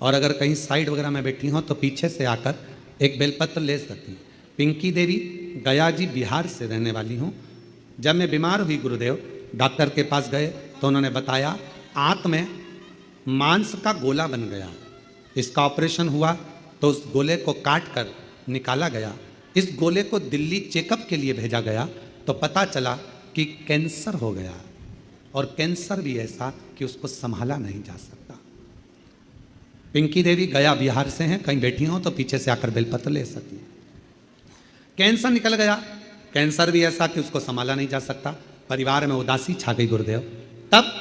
[SPEAKER 1] और अगर कहीं साइड वगैरह में बैठी हो तो पीछे से आकर एक बेलपत्र ले सकती हैं। पिंकी देवी गया जी बिहार से रहने वाली हूँ। जब मैं बीमार हुई गुरुदेव, डॉक्टर के पास गए तो उन्होंने बताया आंत में मांस का गोला बन गया, इसका ऑपरेशन हुआ तो उस गोले को काट कर निकाला गया। इस गोले को दिल्ली चेकअप के लिए भेजा गया तो पता चला कि कैंसर हो गया, और कैंसर भी ऐसा कि उसको संभाला नहीं जा सकता। पिंकी देवी गया बिहार से हैं, कहीं बैठी हो तो पीछे से आकर बेलपत्र ले सकती हैं। कैंसर निकल गया, कैंसर भी ऐसा कि उसको संभाला नहीं जा सकता। परिवार में उदासी छा गई गुरुदेव। तब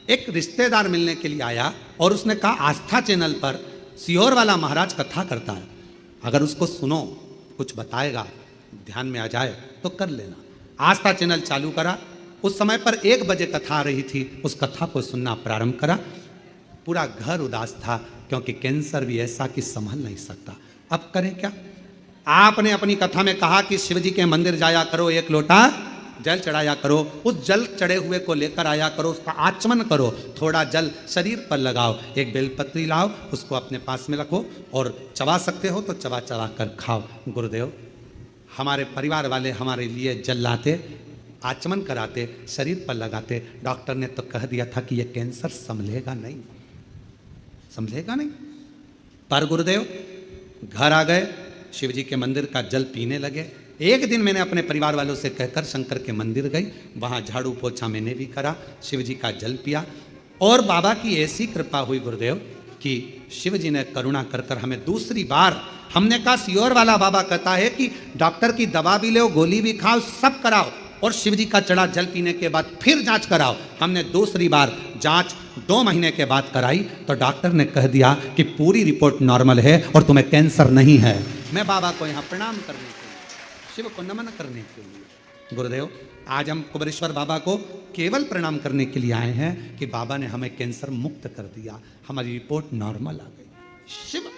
[SPEAKER 1] एक रिश्तेदार मिलने के लिए आया और उसने कहा आस्था चैनल पर सीहोर वाला महाराज कथा करता है, अगर उसको सुनो कुछ बताएगा, ध्यान में आ जाए तो कर लेना। आस्था चैनल चालू करा। उस समय पर 1 बजे कथा आ रही थी, उस कथा को सुनना प्रारंभ करा। पूरा घर उदास था क्योंकि कैंसर भी ऐसा कि संभल नहीं सकता। अब करें क्या? आपने अपनी कथा में कहा कि शिव जी के मंदिर जाया करो, 1 लोटा जल चढ़ाया करो, उस जल चढ़े हुए को लेकर आया करो, उसका आचमन करो, थोड़ा जल शरीर पर लगाओ, एक बेलपत्री लाओ, उसको अपने पास में रखो और चबा सकते हो तो चबा चबा कर खाओ। गुरुदेव हमारे परिवार वाले हमारे लिए जल लाते, आचमन कराते, शरीर पर लगाते। डॉक्टर ने तो कह दिया था कि यह कैंसर संभलेगा नहीं, संभलेगा नहीं। पर गुरुदेव घर आ गए, शिव जी के मंदिर का जल पीने लगे। एक दिन मैंने अपने परिवार वालों से कहकर शंकर के मंदिर गई, वहाँ झाड़ू पोछा मैंने भी करा, शिव जी का जल पिया, और बाबा की ऐसी कृपा हुई गुरुदेव कि शिव जी ने करुणा कर कर हमें दूसरी बार, हमने कहा सीहोर वाला बाबा कहता है कि डॉक्टर की दवा भी लो, गोली भी खाओ, सब कराओ, और शिव जी का चढ़ा जल पीने के बाद फिर जांच कराओ। हमने दूसरी बार जांच 2 महीने के बाद कराई तो डॉक्टर ने कह दिया कि पूरी रिपोर्ट नॉर्मल है और तुम्हें कैंसर नहीं है। मैं बाबा को यहाँ प्रणाम करने के लिए, शिव को नमन करने के लिए, गुरुदेव आज हम कुबेरेश्वर बाबा को केवल प्रणाम करने के लिए आए हैं कि बाबा ने हमें कैंसर मुक्त कर दिया, हमारी रिपोर्ट नॉर्मल आ गई। शिव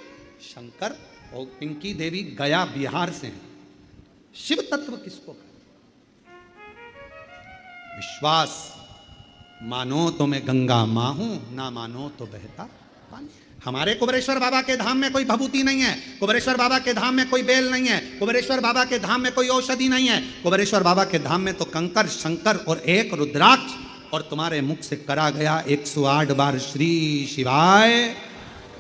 [SPEAKER 1] शंकर और पिंकी देवी गया बिहार से हैं। शिव तत्व किसको? विश्वास मानो तो मैं गंगा मां हूं, ना मानो तो बहता पानी। हमारे कुबेरेश्वर बाबा के धाम में कोई भभूति नहीं है, कुबेरेश्वर बाबा के धाम में कोई बेल नहीं है, कुबेरेश्वर बाबा के धाम में कोई औषधि नहीं है। कुबेरेश्वर बाबा के धाम में तो कंकर शंकर और एक रुद्राक्ष, और तुम्हारे मुख से करा गया 108 बार श्री शिवाय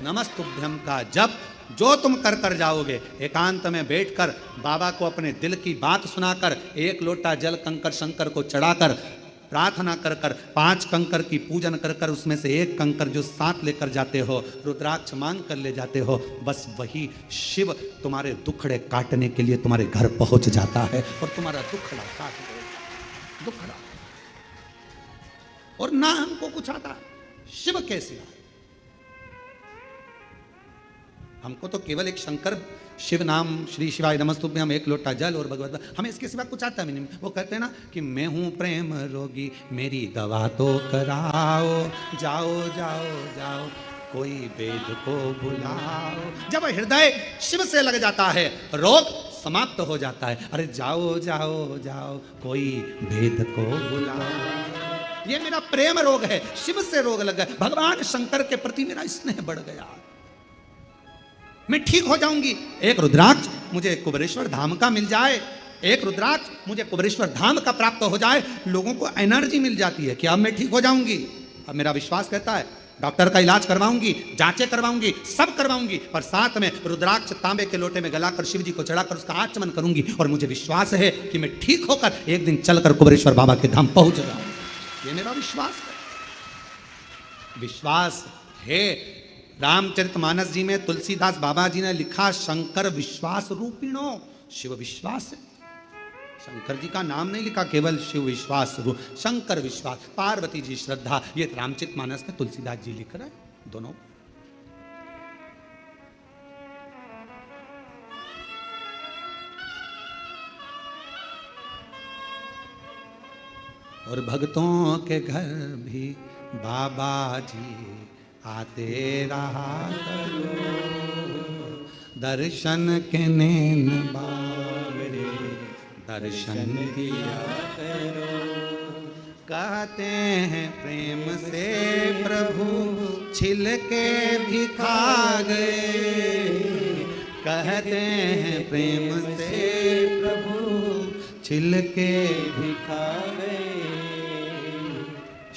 [SPEAKER 1] नमस्तुभ्यम का जप, जो तुम कर कर जाओगे। एकांत में बैठकर बाबा को अपने दिल की बात सुनाकर, 1 लोटा जल कंकर शंकर को चढ़ाकर प्रार्थना कर कर 5 कंकर की पूजन कर कर उसमें से एक कंकर जो साथ लेकर जाते हो, रुद्राक्ष मांग कर ले जाते हो, बस वही शिव तुम्हारे दुखड़े काटने के लिए तुम्हारे घर पहुंच जाता है और तुम्हारा दुखड़ा काट देगा। दुखड़ा। और ना हमको कुछ आता, शिव कैसे आए? हमको तो केवल एक शंकर शिव नाम, श्री शिवाय नमस्तुभ्यम, हम एक लोटा जल और भगवत, हमें इसके सिवा कुछ आता भी नहीं। वो कहते हैं ना कि मैं हूं प्रेम रोगी, मेरी दवा तो कराओ, जाओ जाओ जाओ कोई वेद को बुलाओ। जब हृदय शिव से लग जाता है रोग समाप्त हो जाता है। अरे जाओ जाओ जाओ कोई वेद को बुलाओ। ये मेरा प्रेम रोग है, शिव से रोग लग गया, भगवान शंकर के प्रति मेरा स्नेह बढ़ गया, मैं ठीक हो जाऊंगी। एक रुद्राक्ष मुझे कुबेरेश्वर धाम का मिल जाए, एक रुद्राक्ष मुझे कुबेरेश्वर धाम का प्राप्त हो जाए, लोगों को एनर्जी मिल जाती है कि अब मैं ठीक हो जाऊंगी। अब मेरा विश्वास कहता है डॉक्टर का इलाज करवाऊंगी, जांचें करवाऊंगी, सब करवाऊंगी, पर साथ में रुद्राक्ष तांबे के लोटे में गलाकर शिव जी को चढ़ाकर उसका आचमन करूंगी और मुझे विश्वास है कि मैं ठीक होकर एक दिन चलकर कुबेरेश्वर बाबा के धाम पहुंच जाऊंगा। ये मेरा विश्वास है। विश्वास है। रामचरितमानस जी में तुलसीदास बाबा जी ने लिखा, शंकर विश्वास रूपिणो, शिव विश्वास है। शंकर जी का नाम नहीं लिखा, केवल शिव विश्वास रूप, शंकर विश्वास, पार्वती जी श्रद्धा, ये रामचरितमानस में तुलसीदास जी लिख रहे हैं दोनों। और भक्तों के घर भी बाबा जी आते रहा करो, दर्शन के नैन बावरे दर्शन दिया करो। कहते हैं प्रेम से प्रभु छिल के भी खा गए, कहते हैं प्रेम से प्रभु छिल के भी खा गए।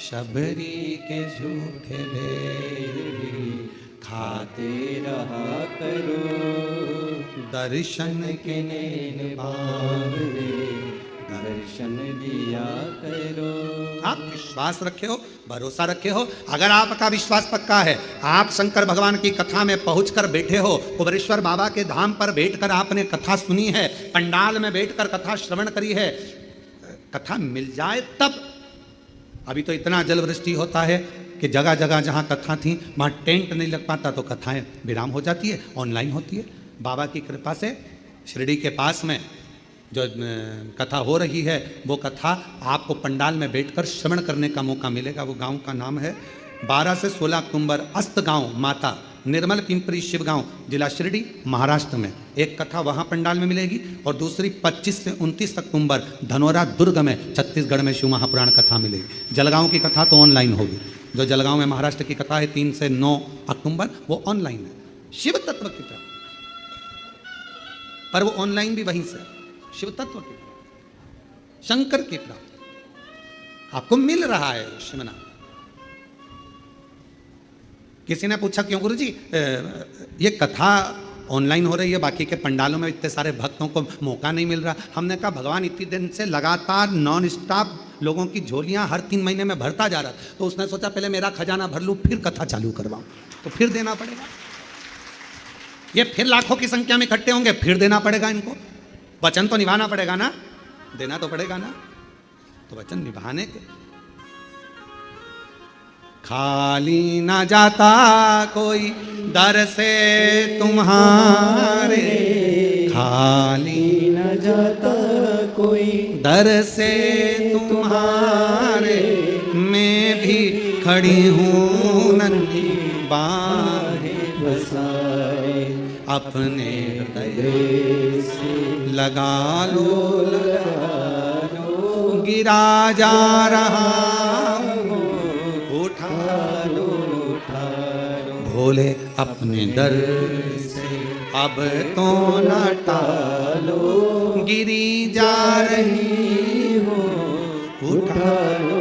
[SPEAKER 1] शबरी के झूठे बेर भी खाते रहा करो, दर्शन के नैन बावरे दर्शन दिया करो। आप विश्वास रखे हो, भरोसा रखे हो। अगर आपका विश्वास पक्का है, आप शंकर भगवान की कथा में पहुंचकर बैठे हो, कुबेरेश्वर बाबा के धाम पर बैठकर आपने कथा सुनी है, पंडाल में बैठकर कथा श्रवण करी है, कथा मिल जाए तब। अभी तो इतना जल वृष्टि होता है कि जगह जगह जहाँ कथा थी वहाँ टेंट नहीं लग पाता, तो कथाएं विराम हो जाती है, ऑनलाइन होती है। बाबा की कृपा से शिरडी के पास में जो कथा हो रही है, वो कथा आपको पंडाल में बैठकर श्रवण करने का मौका मिलेगा। वो गांव का नाम है 12 से 16 अक्टूबर अस्त गांव माता, निर्मल पिंपरी शिव गांव, जिला शिरडी, महाराष्ट्र में। एक कथा वहाँ पंडाल में मिलेगी और दूसरी 25 से 29 अक्टूबर धनोरा दुर्ग में, छत्तीसगढ़ में शिव महापुराण कथा मिलेगी। जलगांव की कथा तो ऑनलाइन होगी। जो जलगांव में महाराष्ट्र की कथा है 3 से 9 अक्टूबर, वो ऑनलाइन है। शिव तत्व की तरफ, पर वो ऑनलाइन भी वहीं से, शिव तत्व की तरफ, शंकर की तरफ आपको मिल रहा है शिवनाम। किसी ने पूछा क्यों गुरुजी ये कथा ऑनलाइन हो रही है, बाकी के पंडालों में इतने सारे भक्तों को मौका नहीं मिल रहा? हमने कहा भगवान इतनी दिन से लगातार नॉन स्टॉप लोगों की झोलियां हर 3 महीने में भरता जा रहा, तो उसने सोचा पहले मेरा खजाना भर लूँ फिर कथा चालू करवाऊं, तो फिर देना पड़ेगा। ये फिर लाखों की संख्या में इकट्ठे होंगे, फिर देना पड़ेगा इनको। वचन तो निभाना पड़ेगा ना, देना तो पड़ेगा ना, तो वचन निभाने के। खाली ना जाता कोई दर से तुम्हारे, खाली न जाता कोई दर से तुम्हारे, मैं भी खड़ी हूँ नन्ही बाहें बसाए, अपने हृदय से लगा लो, गिरा जा रहा भोले अपने दर से, अब तो न टालो, गिरी जा रही हो, उठा लो।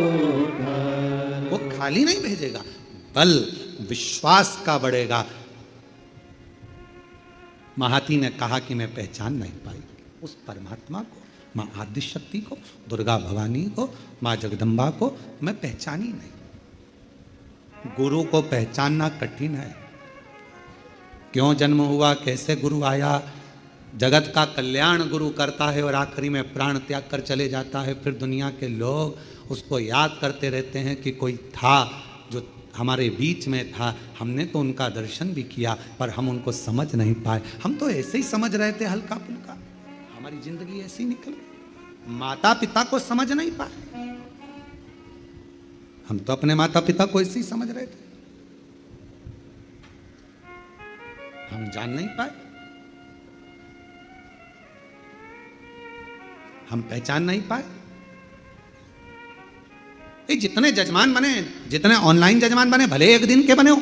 [SPEAKER 1] वो खाली नहीं भेजेगा, बल विश्वास का बढ़ेगा। महाती ने कहा कि मैं पहचान नहीं पाई उस परमात्मा को, माँ आदि शक्ति को, दुर्गा भवानी को, माँ जगदम्बा को मैं पहचानी नहीं। गुरु को पहचानना कठिन है। क्यों जन्म हुआ, कैसे गुरु आया, जगत का कल्याण गुरु करता है और आखिरी में प्राण त्याग कर चले जाता है। फिर दुनिया के लोग उसको याद करते रहते हैं कि कोई था जो हमारे बीच में था, हमने तो उनका दर्शन भी किया पर हम उनको समझ नहीं पाए। हम तो ऐसे ही समझ रहे थे हल्का फुल्का, हमारी जिंदगी ऐसी निकल, माता पिता को समझ नहीं पाए। हम तो अपने माता पिता को ऐसे ही समझ रहे थे, हम जान नहीं पाए, हम पहचान नहीं पाए। ये जितने जजमान बने, जितने ऑनलाइन जजमान बने, भले एक दिन के बने हो,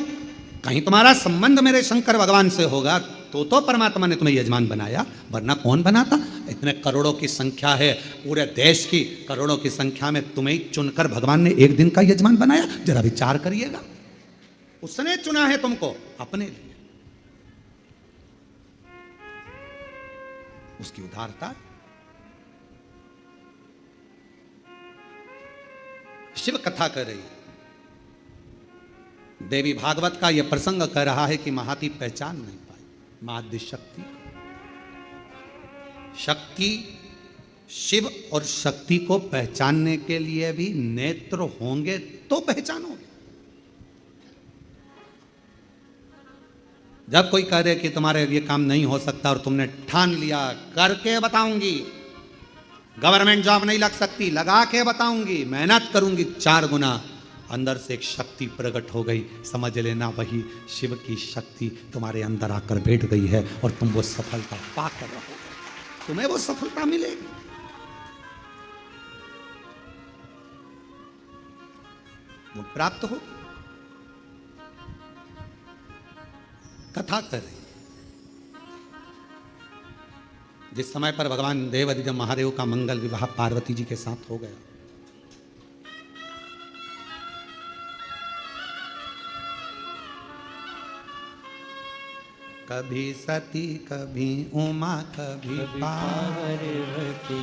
[SPEAKER 1] कहीं तुम्हारा संबंध मेरे शंकर भगवान से होगा तो परमात्मा ने तुम्हें यजमान बनाया, वरना कौन बनाता। इतने करोड़ों की संख्या है, पूरे देश की करोड़ों की संख्या में तुम्हें चुनकर भगवान ने एक दिन का यजमान बनाया। जरा विचार करिएगा, उसने चुना है तुमको अपने लिए, उसकी उदारता। शिव कथा कर रही है, देवी भागवत का यह प्रसंग कह रहा है कि महाती पहचान नहीं पाई माध्य शक्ति। शक्ति, शिव और शक्ति को पहचानने के लिए भी नेत्र होंगे तो पहचानोगे। जब कोई कह दे कि तुम्हारे ये काम नहीं हो सकता और तुमने ठान लिया करके बताऊंगी, गवर्नमेंट जॉब नहीं लग सकती, लगा के बताऊंगी, मेहनत करूंगी 4 गुना, अंदर से एक शक्ति प्रकट हो गई, समझ लेना वही शिव की शक्ति तुम्हारे अंदर आकर बैठ गई है और तुम वो सफलता पाकर रहोगे, तुम्हें वो सफलता मिलेगी। वो प्राप्त हो। कथा कर रही, जिस समय पर भगवान देवादिदेव महादेव का मंगल विवाह पार्वती जी के साथ हो गया, कभी सती कभी उमा कभी
[SPEAKER 2] पार्वती,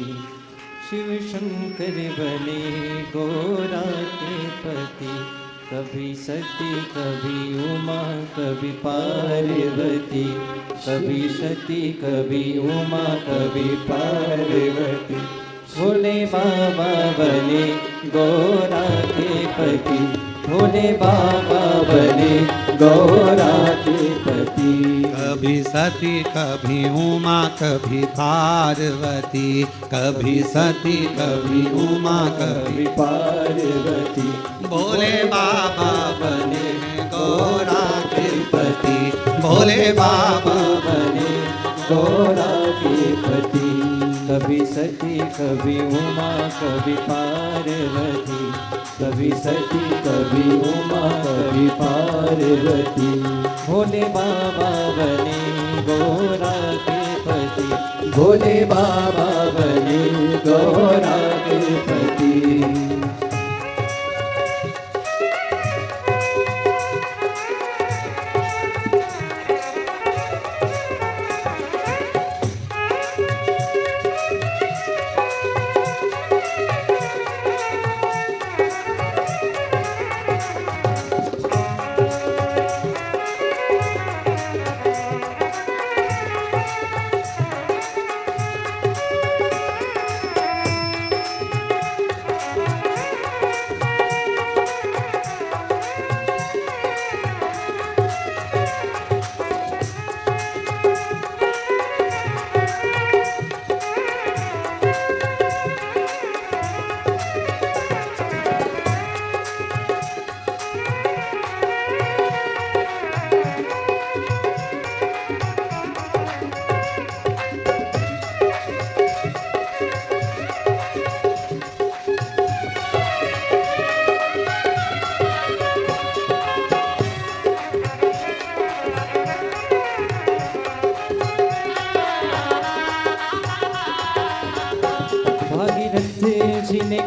[SPEAKER 2] शिव शंकर बने गोरा के पति। कभी सती कभी उमा कभी पार्वती, कभी सती कभी उमा कभी पार्वती। भोले बाबा बने गोरा के पति, भोले बाबा बने गौरा के पति।
[SPEAKER 1] कभी सती कभी उमा कभी पार्वती, कभी सती कभी उमा कभी
[SPEAKER 2] पार्वती।
[SPEAKER 1] भोले बाबा बने गौरा के पति, भोले बाबा
[SPEAKER 2] बने गौरा के पति। कभी सती कभी उमा कभी पार्वती, कभी सती कभी उमा कभी पार्वती। भोले बाबा बने गौरा के पति, भोले बाबा बने गौरा के पति।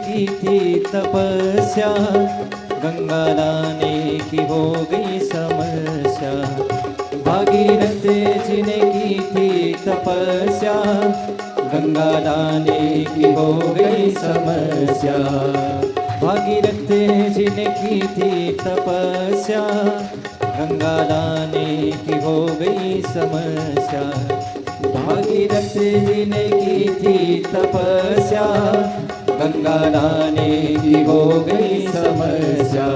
[SPEAKER 2] की थी तपस्या, गंगा लाने की हो गई समस्या। भागीरथ जी ने की थी तपस्या, गंगा लाने की हो गई समस्या। भागीरथ जी ने की थी तपस्या, गंगा लाने की हो गई समस्या। भागीरथ जी ने की थी तपस्या, गंगा लाने की हो गई समस्या।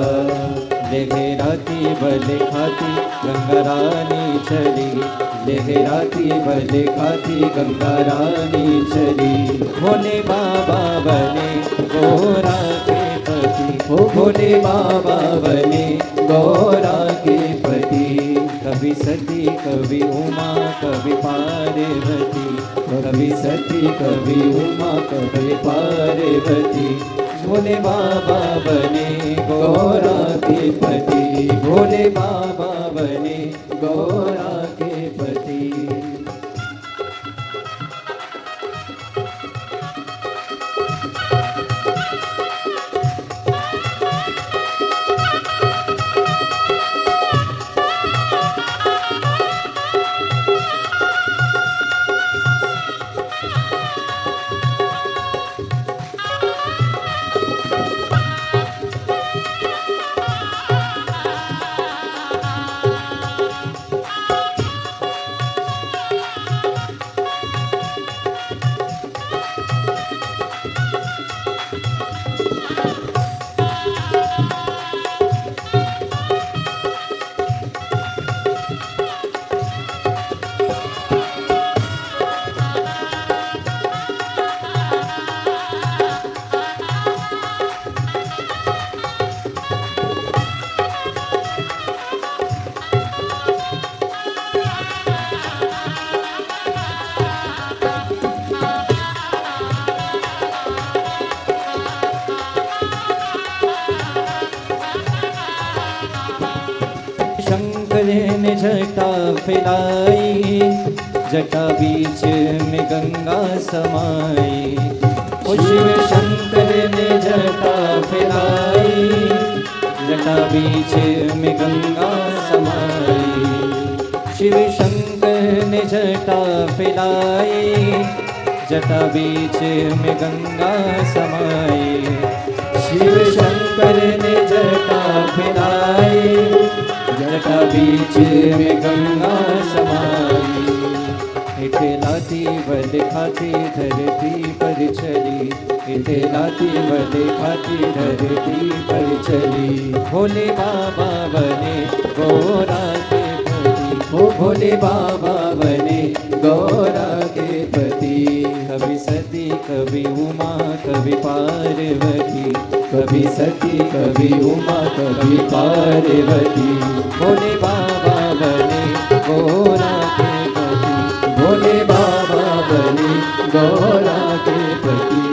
[SPEAKER 2] लहराती बल खाती गंगा रानी चली, लहराती बल खाती गंगा रानी चली। भोले बाबा बने गोरा के पति, ओ भोले बाबा बने गोरा के पति। कभी सती कभी उमा कभी पार्वती, कभी सती कभी उमा कभी पार्वती। भोले बाबा बने गौरा के पति, भोले बाबा बने गौरा के पति। ने जटा फैलाई, जटा बीच में गंगा समाई। शिव शंकर ने जटा फैलाई, जटा बीच में गंगा समाई। शिव शंकर ने जटा फैलाई, जटा बीच में गंगा समाई। शिव शंकर ने जटा फैलाई, जटा बीच में गंगा समाई। लाती बल खाती धरती पर चली, लाती बल खाती धरती पर चली। भोले बाबा बने गौरा के पति, ओ भोले बाबा बने गौरा के पति। कभी सती कभी उमा कभी पार्वती, कभी सती कभी उमा कभी पार्वती। भोले बाबा बने गौरा के पति, भोले बाबा बने गौरा के पति।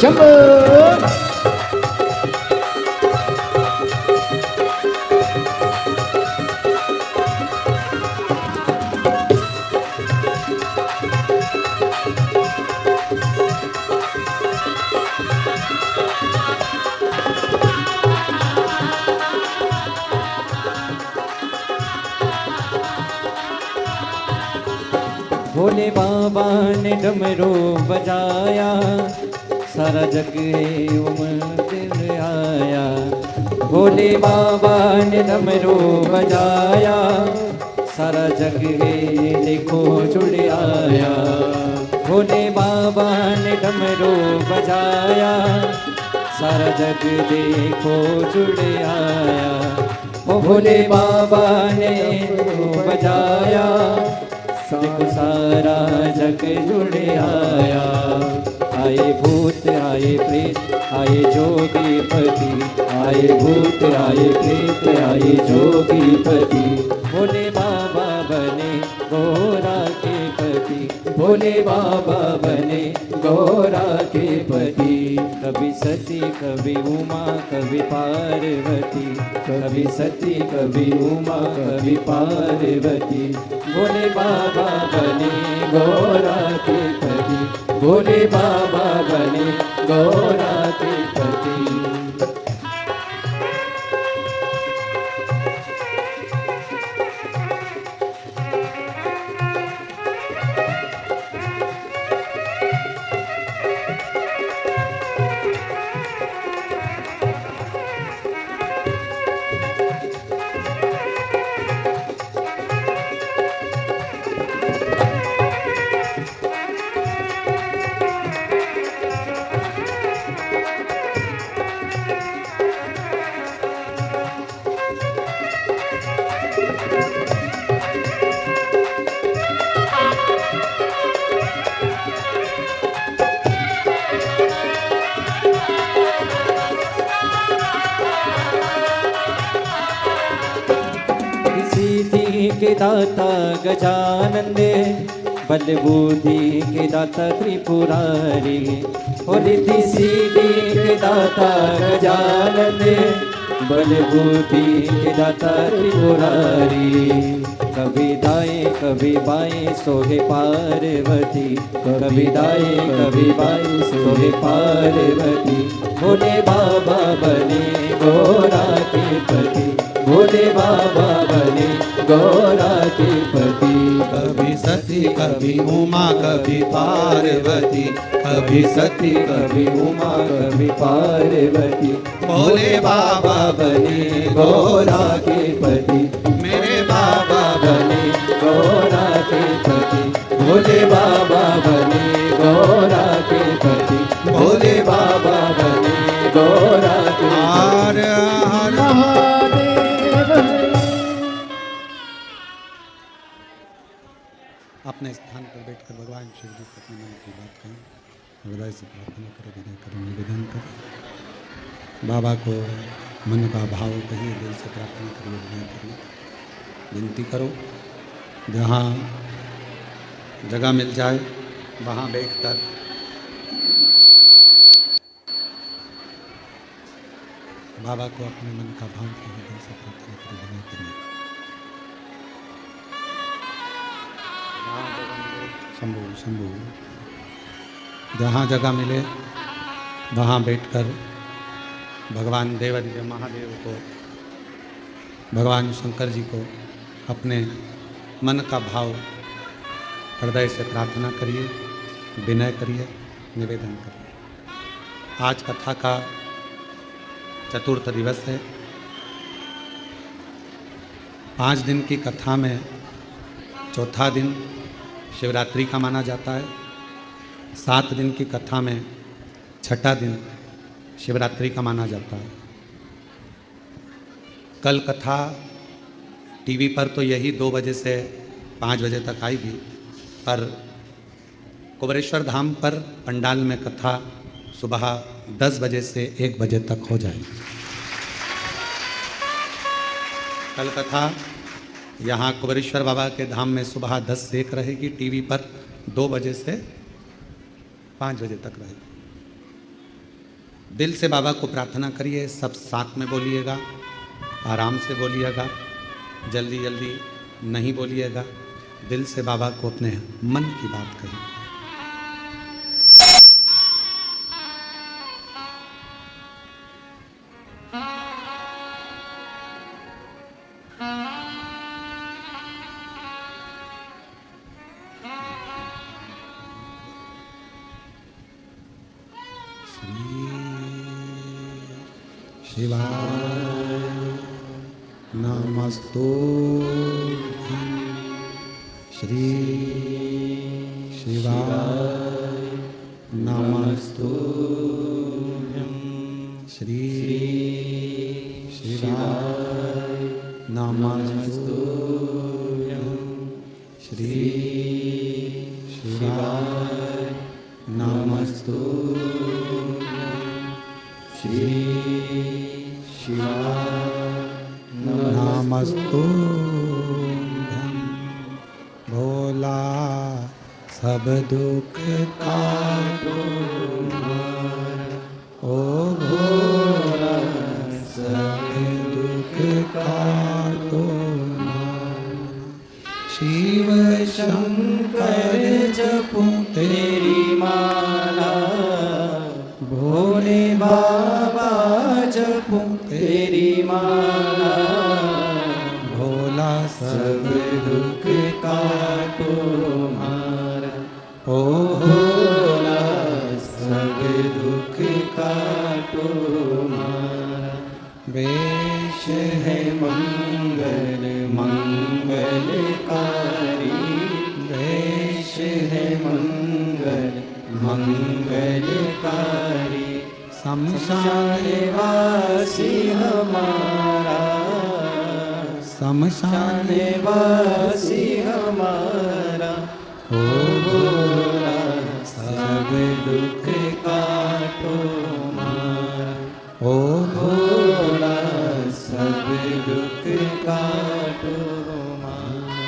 [SPEAKER 2] शंभो भोले बाबा ने डमरू बजाया, सारा जग उमड़ आया। भोले बाबा ने डमरू बजाया, सारा जग देखो जुड़ आया। भोले बाबा ने डमरू बजाया, सारा जग देखो जुड़ आया। ओ भोले बाबा ने बजाया, देखो सारा जग जुड़ आया। आए भूत आए प्रेत आए जोगी पति, आए भूत आए प्रेत आए जोगी पति। भोले बाबा बने गोरा के पति, भोले बाबा बने गौरा के पति। कभी सती कभी उमा कभी पार्वती, कभी सती कभी उमा कभी पार्वती। भोले बाबा बने गौरा के पति, भोले बाबा बने गौरा के पति। के दाता गजानन दे, बल बुद्धि के दाता त्रिपुरारी। और रिद्धि सिद्धि के दाता गजानन दे, बल बुद्धि के दाता त्रिपुरारी। कभी दाएं कभी बाएं सोहे पार्वती, कभी दाएं कभी बाएं सोहे पार्वती। भोले बाबा बने गौरा के पति, भोले बाबा बने गौरा के पति।
[SPEAKER 1] कभी सती कभी उमा कभी पार्वती, कभी सती
[SPEAKER 2] कभी उमा कभी पार्वती।
[SPEAKER 1] भोले बाबा
[SPEAKER 2] बने गौरा के पति,
[SPEAKER 1] मेरे बाबा
[SPEAKER 2] बने गौरा के पति। भोले बाबा बने गौरा के पति, भोले बाबा बने गौरा के
[SPEAKER 1] हर हर
[SPEAKER 2] महादेव।
[SPEAKER 1] अपने स्थान पर बैठकर भगवान शिव जी से अपने मन की बात करें, हृदय से प्रार्थना करें, विनय करें, निवेदन करें। बाबा को मन का भाव कहिए, दिल से प्रार्थना करिए, विनय करिए, विनती करो। जहाँ जगह मिल जाए वहाँ बैठकर बाबा को अपने मन का भाव कहिए, दिल से प्रार्थना करिए, विनय करिए। शंभू शंभू, जहाँ जगह मिले वहाँ बैठकर भगवान देवादिदेव महादेव को, भगवान शंकर जी को अपने मन का भाव हृदय से प्रार्थना करिए, विनय करिए, निवेदन करिए। आज कथा का चतुर्थ दिवस है। 5 दिन की कथा में चौथा दिन शिवरात्रि का माना जाता है। 7 दिन की कथा में छठा दिन शिवरात्रि का माना जाता है। कल कथा टीवी पर तो यही 2 बजे से 5 बजे तक आएगी, पर कुबेरेश्वर धाम पर पंडाल में कथा सुबह 10 बजे से 1 बजे तक हो जाएगी। कल कथा यहाँ कुबेरेश्वर बाबा के धाम में सुबह 10 से 1 रहेगी, टीवी पर 2 बजे से 5 बजे तक रहेगी। दिल से बाबा को प्रार्थना करिए, सब साथ में बोलिएगा, आराम से बोलिएगा, जल्दी जल्दी नहीं बोलिएगा। दिल से बाबा को अपने मन की बात कहिए। शिवाय नमस्तुभ्यं, श्री शिवाय नमस्तुभ्यं, श्री शिवाय नमस्तुभ्यं, श्री शिवाय नमस्तुभ्यं, श्री नमस्तुभ्यं। भोला सब दुख काटो हमारा, ओ भोला सब दुख काटो हमारा। शिव शंकर जपूं तेरी माला, भोले बाबा जपूं तेरी माला, भोला सब दुख काटो हमारा, ओ भोला सब दुख काटो हमारा। वेश है मंगल मंगलकारी, वेश है मंगल मंगलकारी, शमशान वासी हमारा, शमशान वासी हमारा, ओ भोला सब दुख काटो हमारा, ओ भोला सब दुख काटो हमारा।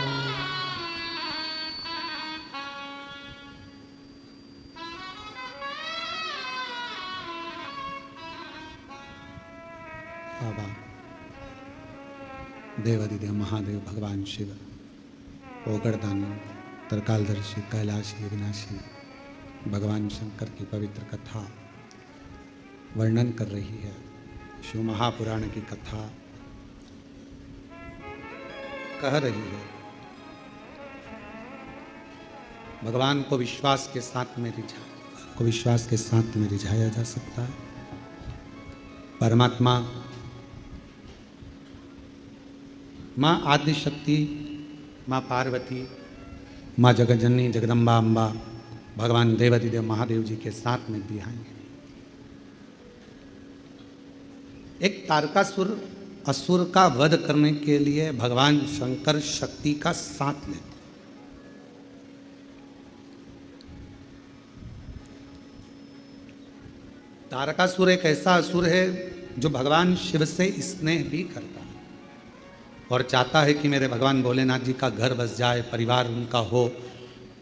[SPEAKER 1] बाबा देवादिदेव महादेव भगवान शिव, ओगड़दानी, तरकालदर्शी, कैलाशी, अविनाशी भगवान शंकर की पवित्र कथा वर्णन कर रही है। शिव महापुराण की कथा कह रही है भगवान को विश्वास के साथ में रिझाया जा सकता है। परमात्मा माँ आदिशक्ति, माँ पार्वती, माँ जगज्जननी जगदम्बा अम्बा भगवान देवादिदेव महादेव जी के साथ में भी आएंगे। एक तारकासुर असुर का वध करने के लिए भगवान शंकर शक्ति का साथ लेते। तारकासुर एक ऐसा असुर है जो भगवान शिव से स्नेह भी करता है और चाहता है कि मेरे भगवान भोलेनाथ जी का घर बस जाए, परिवार उनका हो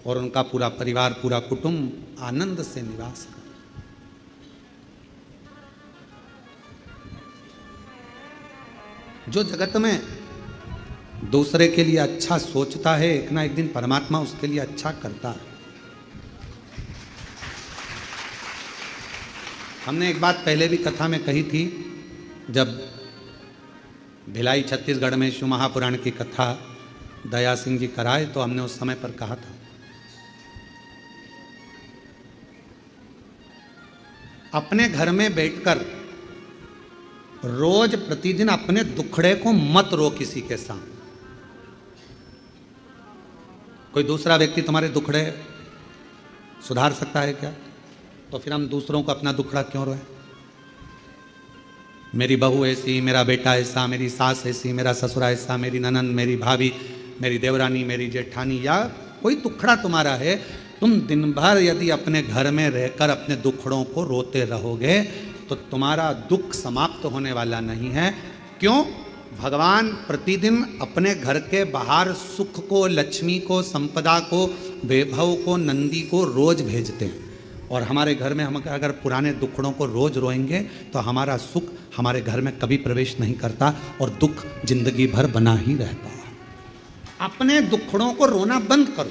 [SPEAKER 1] और उनका पूरा परिवार, पूरा कुटुंब आनंद से निवास करे। जो जगत में दूसरे के लिए अच्छा सोचता है, एक ना एक दिन परमात्मा उसके लिए अच्छा करता है। हमने एक बात पहले भी कथा में कही थी, जब भिलाई छत्तीसगढ़ में शिव महापुराण की कथा दया सिंह जी कराए तो हमने उस समय पर कहा था अपने घर में बैठकर रोज प्रतिदिन अपने दुखड़े को मत रो किसी के सामने। कोई दूसरा व्यक्ति तुम्हारे दुखड़े सुधार सकता है क्या? तो फिर हम दूसरों को अपना दुखड़ा क्यों रोए? मेरी बहू ऐसी, मेरा बेटा ऐसा, मेरी सास ऐसी, मेरा ससुरा ऐसा, मेरी ननंद, मेरी भाभी, मेरी देवरानी, मेरी जेठानी, या कोई दुखड़ा तुम्हारा है, तुम दिन भर यदि अपने घर में रहकर अपने दुखड़ों को रोते रहोगे तो तुम्हारा दुख समाप्त होने वाला नहीं है। क्यों? भगवान प्रतिदिन अपने घर के बाहर सुख को, लक्ष्मी को, संपदा को, वैभव को, नंदी को रोज भेजते हैं। और हमारे घर में हम अगर पुराने दुखड़ों को रोज रोएंगे तो हमारा सुख हमारे घर में कभी प्रवेश नहीं करता और दुख जिंदगी भर बना ही रहता है। अपने दुखड़ों को रोना बंद करो,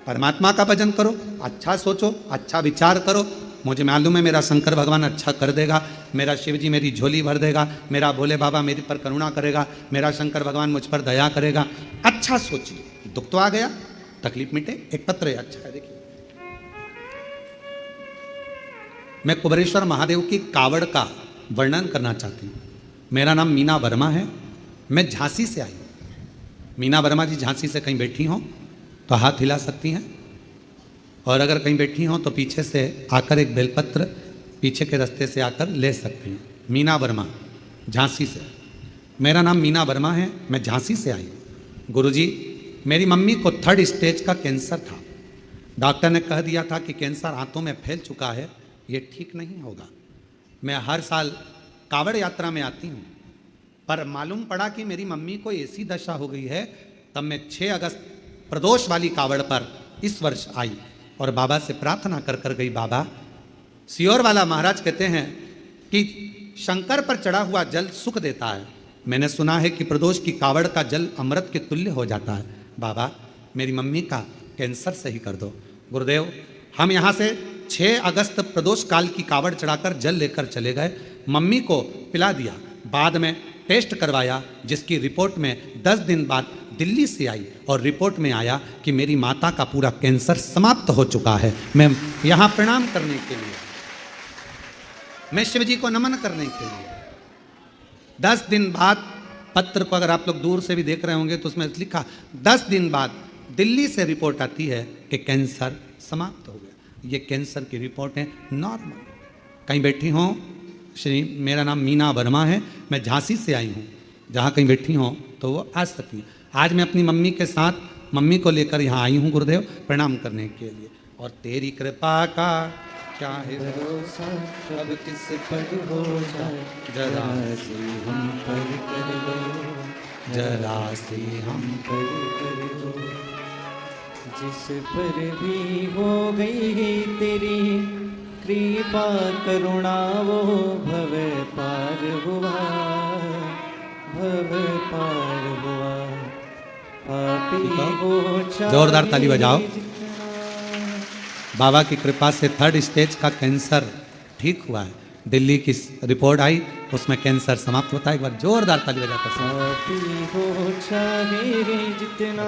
[SPEAKER 1] परमात्मा का भजन करो, अच्छा सोचो, अच्छा विचार करो। मुझे मालूम है मेरा शंकर भगवान अच्छा कर देगा, मेरा शिव जी मेरी झोली भर देगा, मेरा भोले बाबा मेरे पर करुणा करेगा, मेरा शंकर भगवान मुझ पर दया करेगा। अच्छा सोचिए। दुख तो आ गया, तकलीफ मिटे, एक पत्र है, अच्छा है। देखिए, मैं कुबेरेश्वर महादेव की कावड़ का वर्णन करना चाहती हूँ। मेरा नाम मीना वर्मा है, मैं झांसी से आई हूँ। मीना वर्मा जी झांसी से कहीं बैठी हों तो हाथ हिला सकती हैं, और अगर कहीं बैठी हों तो पीछे से आकर एक बेलपत्र पीछे के रास्ते से आकर ले सकती हैं। मीना वर्मा, झांसी से। मेरा नाम मीना वर्मा है, मैं झांसी से आई हूँ। गुरुजी, मेरी मम्मी को 3rd स्टेज का कैंसर था। डॉक्टर ने कह दिया था कि कैंसर आंतों में फैल चुका है, ये ठीक नहीं होगा। मैं हर साल कावड़ यात्रा में आती हूँ, पर मालूम पड़ा कि मेरी मम्मी को ऐसी दशा हो गई है। तब मैं 6 अगस्त प्रदोष वाली कावड़ पर इस वर्ष आई और बाबा से प्रार्थना कर कर गई। बाबा, सियोर वाला महाराज कहते हैं कि शंकर पर चढ़ा हुआ जल सुख देता है। मैंने सुना है कि प्रदोष की कावड़ का जल अमृत के तुल्य हो जाता है। बाबा, मेरी मम्मी का कैंसर सही कर दो। गुरुदेव, हम यहाँ से 6 अगस्त प्रदोष काल की कावड़ चढ़ाकर जल लेकर चले गए। मम्मी को पिला दिया, बाद में टेस्ट करवाया, जिसकी रिपोर्ट में 10 दिन बाद दिल्ली से आई और रिपोर्ट में आया कि मेरी माता का पूरा कैंसर समाप्त हो चुका है। मैं यहाँ प्रणाम करने के लिए, मैं शिव जी को नमन करने के लिए 10 दिन बाद, पत्र को अगर आप लोग दूर से भी देख रहे होंगे तो उसमें लिखा 10 दिन बाद दिल्ली से रिपोर्ट आती है कि कैंसर समाप्त हो गया। ये कैंसर की रिपोर्ट है नॉर्मल। कहीं बैठी हों, श्री, मेरा नाम मीना वर्मा है, मैं झांसी से आई हूँ, जहाँ कहीं बैठी हों तो वो आ सकती हैं। आज मैं अपनी मम्मी के साथ मम्मी को लेकर यहाँ आई हूँ गुरुदेव प्रणाम करने के लिए। और तेरी कृपा का क्या है
[SPEAKER 2] भरोसा, अब किस पर हो जाए,
[SPEAKER 1] जरा
[SPEAKER 2] से हम पर कर लो,
[SPEAKER 1] जरा से हम
[SPEAKER 2] पर कर दो। जिस पर भी हो गई तेरी कृपा करुणा, वो भव पार हुआ, भव पार हुआ। पापी हो चाहे
[SPEAKER 1] जोरदार ताली बजाओ। बाबा की कृपा से 3rd स्टेज का कैंसर ठीक हुआ है। दिल्ली की रिपोर्ट आई, उसमें कैंसर समाप्त होता है। एक बार जोरदार ताली बजाकर
[SPEAKER 2] पापी हो चाहे जितना,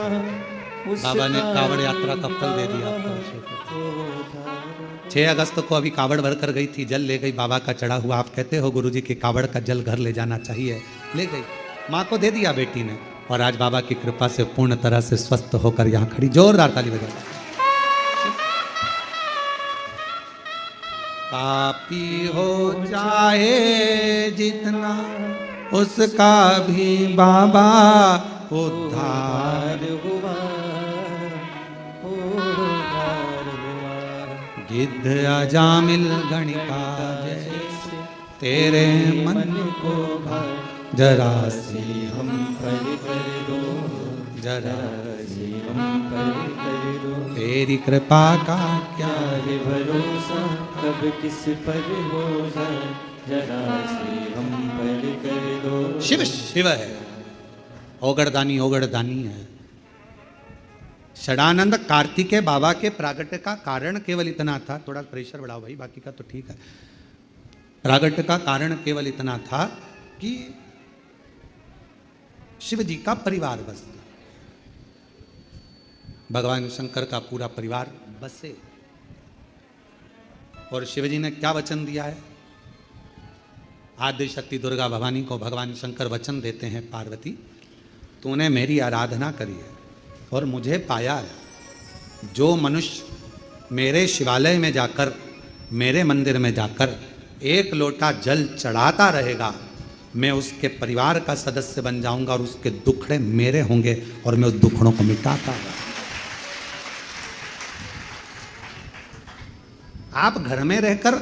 [SPEAKER 1] बाबा ने कावड़ यात्रा का फल दे दिया। 6 अगस्त को अभी कावड़ भर कर गई थी, जल ले गई बाबा का चढ़ा हुआ। आप कहते हो गुरुजी की कावड़ का जल घर ले जाना चाहिए, ले गई, माँ को दे दिया बेटी ने, और आज बाबा की कृपा से पूर्ण तरह से स्वस्थ होकर यहाँ खड़ी। जोरदार ताली बजा। पापी हो चाहे जितना, उसका भी बाबा उद्धार
[SPEAKER 2] हुआ, उद्धार हुआ।
[SPEAKER 1] गिद्ध अजामिल गणिका जैसे तेरे मन को भाए, जरा सी हम
[SPEAKER 2] पर कर दो,
[SPEAKER 1] जरा
[SPEAKER 2] जी हम पर कर दो।
[SPEAKER 1] तेरी कृपा का क्या
[SPEAKER 2] है भरोसा, कब किस पर हो जाए, जरा से हम पर कर दो।
[SPEAKER 1] शिव शिव है, ओगड़दानी ओगड़दानी है। षडानंद कार्तिकेय बाबा के प्रागट्य का कारण केवल इतना था, थोड़ा प्रेशर बढ़ाओ भाई, बाकी का तो ठीक है। प्रागट्य का कारण केवल इतना था कि शिव जी का परिवार बस, भगवान शंकर का पूरा परिवार बसे। और शिव जी ने क्या वचन दिया है? आदि शक्ति दुर्गा भवानी को भगवान शंकर वचन देते हैं, पार्वती तूने मेरी आराधना करी है और मुझे पाया है। जो मनुष्य मेरे शिवालय में जाकर, मेरे मंदिर में जाकर 1 लोटा जल चढ़ाता रहेगा, मैं उसके परिवार का सदस्य बन जाऊंगा और उसके दुखड़े मेरे होंगे और मैं उस दुखड़ों को मिटाता रहूंगा। आप घर में रहकर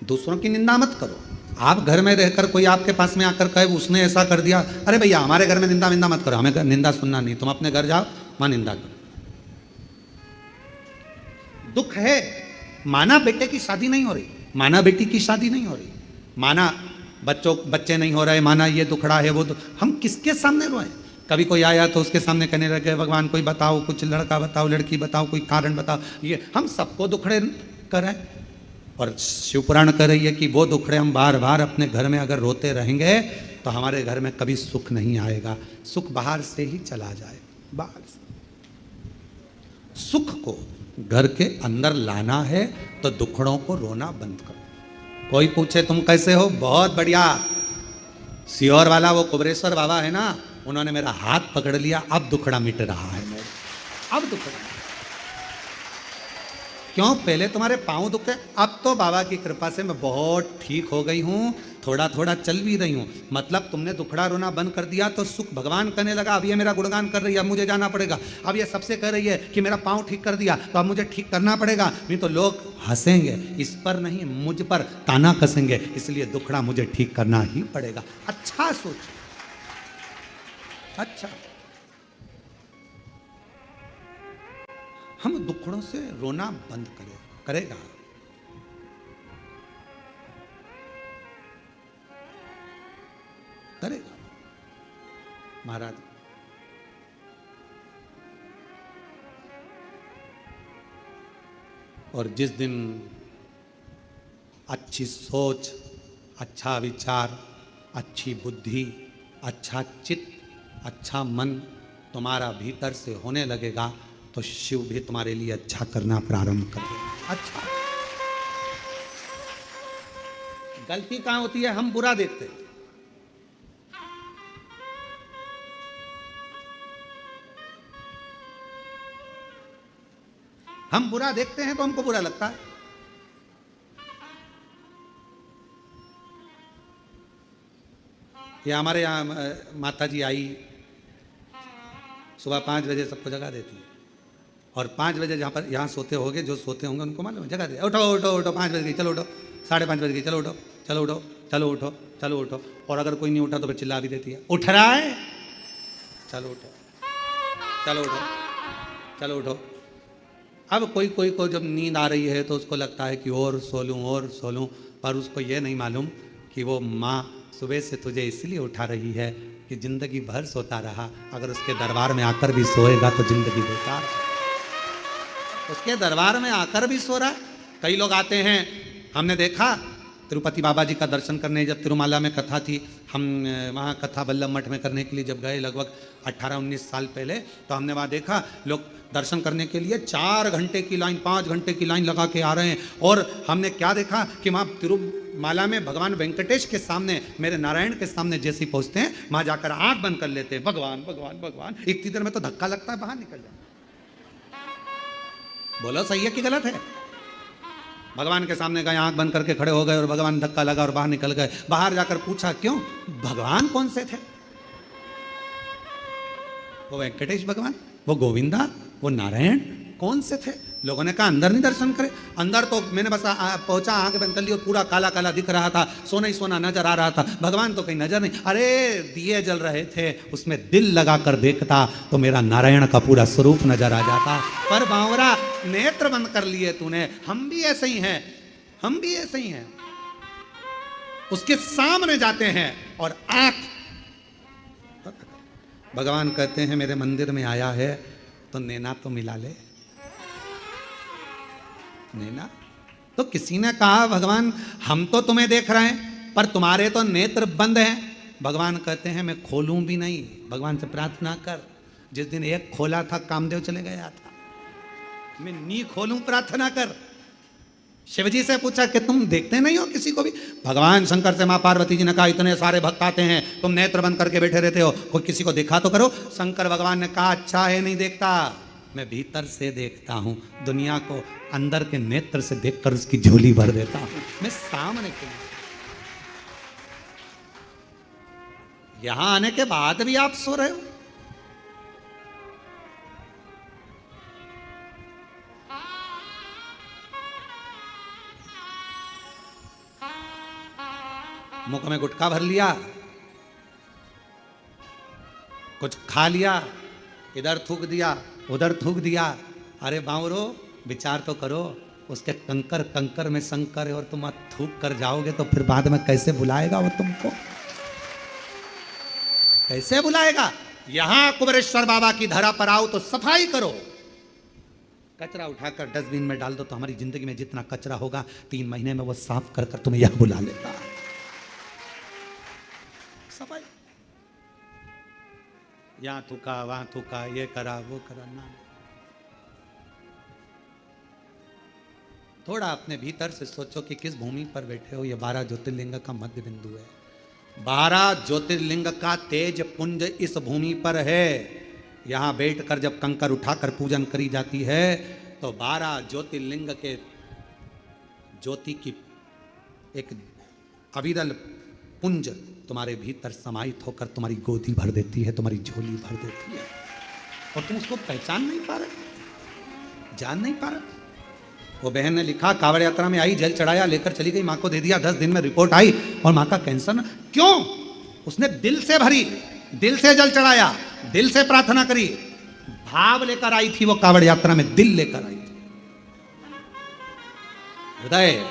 [SPEAKER 1] दूसरों की निंदा मत करो। आप घर में रहकर कोई आपके पास में आकर कहे उसने ऐसा कर दिया, अरे भैया हमारे घर में निंदा विंदा मत करो, हमें निंदा सुनना नहीं, तुम अपने घर जाओ, वहां निंदा करो। दुख है, माना बेटे की शादी नहीं हो रही, माना बेटी की शादी नहीं हो रही, माना बच्चे नहीं हो रहे, माना ये दुखड़ा है वो, हम किसके सामने रोए? कभी कोई आया तो उसके सामने कहने लगे भगवान कोई बताओ, कुछ लड़का बताओ, लड़की बताओ, कोई कारण बताओ। ये हम सबको दुखड़े करें। और शिवपुराण कह रही है कि वो दुखड़े हम बार बार अपने घर में अगर रोते रहेंगे तो हमारे घर में कभी सुख नहीं आएगा, सुख बाहर से ही चला जाए। बाहर से सुख को घर के अंदर लाना है तो दुखड़ों को रोना बंद करो। कोई पूछे तुम कैसे हो, बहुत बढ़िया। सियोर वाला वो कुबरेश्वर बाबा है ना, उन्होंने मेरा हाथ पकड़ लिया, अब दुखड़ा मिट रहा है मेरा, अब दुखड़ा। क्यों? पहले तुम्हारे पाँव दुखे, अब तो बाबा की कृपा से मैं बहुत ठीक हो गई हूँ, थोड़ा थोड़ा चल भी रही हूँ। मतलब तुमने दुखड़ा रोना बंद कर दिया तो सुख भगवान करने लगा। अब ये मेरा गुणगान कर रही है, अब मुझे जाना पड़ेगा। अब ये सबसे कह रही है कि मेरा पाँव ठीक कर दिया तो अब मुझे ठीक करना पड़ेगा, नहीं तो लोग हंसेंगे, इस पर नहीं मुझ पर ताना कसेंगे, इसलिए दुखड़ा मुझे ठीक करना ही पड़ेगा। अच्छा सोच, अच्छा हम दुखड़ों से रोना बंद करेगा। करेगा महाराज। और जिस दिन अच्छी सोच, अच्छा विचार, अच्छी बुद्धि, अच्छा चित्त, अच्छा मन तुम्हारा भीतर से होने लगेगा तो शिव भी तुम्हारे लिए अच्छा करना प्रारंभ कर देगा। अच्छा, गलती कहाँ होती है? हम बुरा देखते हैं। हम बुरा देखते हैं तो हमको बुरा लगता है। ये हमारे यहाँ माता जी आई, सुबह 5 बजे सबको जगा देती है, और 5 बजे जहाँ पर यहाँ सोते होंगे, जो सोते होंगे उनको मालूम है, जगा दे, उठो उठो उठो, 5 बज गई, चलो उठो, 5:30 बज गई, चलो उठो, चलो उठो, चलो उठो, चलो उठो। और अगर कोई नहीं उठा तो फिर चिल्ला भी देती है, उठ रहा है, चलो उठो, चलो उठो, चलो उठो। अब कोई को जब नींद आ रही है तो उसको लगता है कि और सो लूँ, पर उसको ये नहीं मालूम कि वो माँ सुबह से तुझे इसलिए उठा रही है कि जिंदगी भर सोता रहा, अगर उसके दरबार में आकर भी सोएगा तो जिंदगी बेकार। उसके दरबार में आकर भी सो रहा। कई लोग आते हैं, हमने देखा तिरुपति बाबा जी का दर्शन करने, जब तिरुमाला में कथा थी, हम वहाँ कथा बल्लभ मठ में करने के लिए जब गए लगभग 18-19 साल पहले, तो हमने वहाँ देखा लोग दर्शन करने के लिए 4 घंटे की लाइन, 5 घंटे की लाइन लगा के आ रहे हैं। और हमने क्या देखा कि वहाँ तिरुमाला में भगवान वेंकटेश के सामने, मेरे नारायण के सामने जैसे ही पहुँचते हैं, वहाँ जाकर आँख बंद कर लेते हैं, भगवान भगवान भगवान। इतनी देर में तो धक्का लगता है, बाहर निकल जाए। बोलो सही है कि गलत है? भगवान के सामने गए, आंख बंद करके खड़े हो गए और भगवान धक्का लगा और बाहर निकल गए। बाहर जाकर पूछा क्यों? भगवान कौन से थे? वो वेंकटेश भगवान, वो गोविंदा, वो नारायण कौन से थे? लोगों ने कहा अंदर नहीं दर्शन करे। अंदर तो मैंने बस पहुंचा, आंख बंद कर ली और पूरा काला काला दिख रहा था, सोना ही सोना नजर आ रहा था, भगवान तो कहीं नजर नहीं। अरे दिए जल रहे थे, उसमें दिल लगा कर देखता तो मेरा नारायण का पूरा स्वरूप नजर आ जाता। पर बावरा नेत्र बंद कर लिए तूने। हम भी ऐसे ही हैं, हम भी ऐसे ही हैं। उसके सामने जाते हैं और आंख, भगवान कहते हैं मेरे मंदिर में आया है तो नैना तो मिला ले। नैना तो किसी ने कहा भगवान हम तो तुम्हें देख रहे हैं पर तुम्हारे तो नेत्र बंद हैं। भगवान कहते हैं मैं खोलूं भी नहीं। भगवान से प्रार्थना कर। जिस दिन एक खोला था कामदेव चले गया था, मैं नहीं खोलूं, प्रार्थना कर। शिवजी से पूछा कि तुम देखते नहीं हो किसी को भी? भगवान शंकर से मां पार्वती जी ने कहा इतने सारे भक्त आते हैं, तुम नेत्र बंद करके बैठे रहते हो, कोई किसी को देखा तो करो। शंकर भगवान ने कहा अच्छा है नहीं देखता, मैं भीतर से देखता हूं, दुनिया को अंदर के नेत्र से देखकर उसकी झोली भर देता हूं, मैं सामने क्यों? यहां आने के बाद भी आप सो रहे हो। मुख में गुटखा भर लिया, कुछ खा लिया, इधर थूक दिया, उधर थूक दिया। अरे बावरो विचार तो करो, उसके कंकर कंकर में शंकर है और तुम थूक कर जाओगे तो फिर बाद में कैसे बुलाएगा वो तुमको? कैसे बुलाएगा? यहां कुबेरेश्वर बाबा की धरा पर आओ तो सफाई करो। कचरा उठाकर डस्टबिन में डाल दो तो हमारी जिंदगी में जितना कचरा होगा 3 महीने में वो साफ कर तुम्हें यह बुला लेता है। सफाई, यहां थूका वहां थूका, ये करा वो करा ना। थोड़ा अपने भीतर से सोचो कि किस भूमि पर बैठे हो। ये 12 ज्योतिर्लिंग का मध्य बिंदु है। 12 ज्योतिर्लिंग का तेज पुंज इस भूमि पर है। यहाँ बैठकर जब कंकर उठाकर पूजन करी जाती है तो 12 ज्योतिर्लिंग के ज्योति की एक अविरल पुंज तुम्हारे भीतर समाहित होकर तुम्हारी गोदी भर देती है, तुम्हारी झोली भर देती है, और तुम उसको पहचान नहीं पा रहे, जान नहीं पा रहे। वो बहन ने लिखा कांवड़ यात्रा में आई, जल चढ़ाया, लेकर चली गई, माँ को दे दिया, 10 दिन में रिपोर्ट आई और माँ का कैंसर ना। क्यों? उसने दिल से भरी, दिल से जल चढ़ाया, दिल से प्रार्थना करी, भाव लेकर आई थी वो कावड़ यात्रा में, दिल लेकर आई थी, हृदय।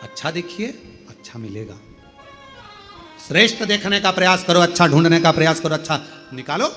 [SPEAKER 1] अच्छा देखिए, अच्छा मिलेगा। श्रेष्ठ देखने का प्रयास करो, अच्छा ढूंढने का प्रयास करो, अच्छा निकालो।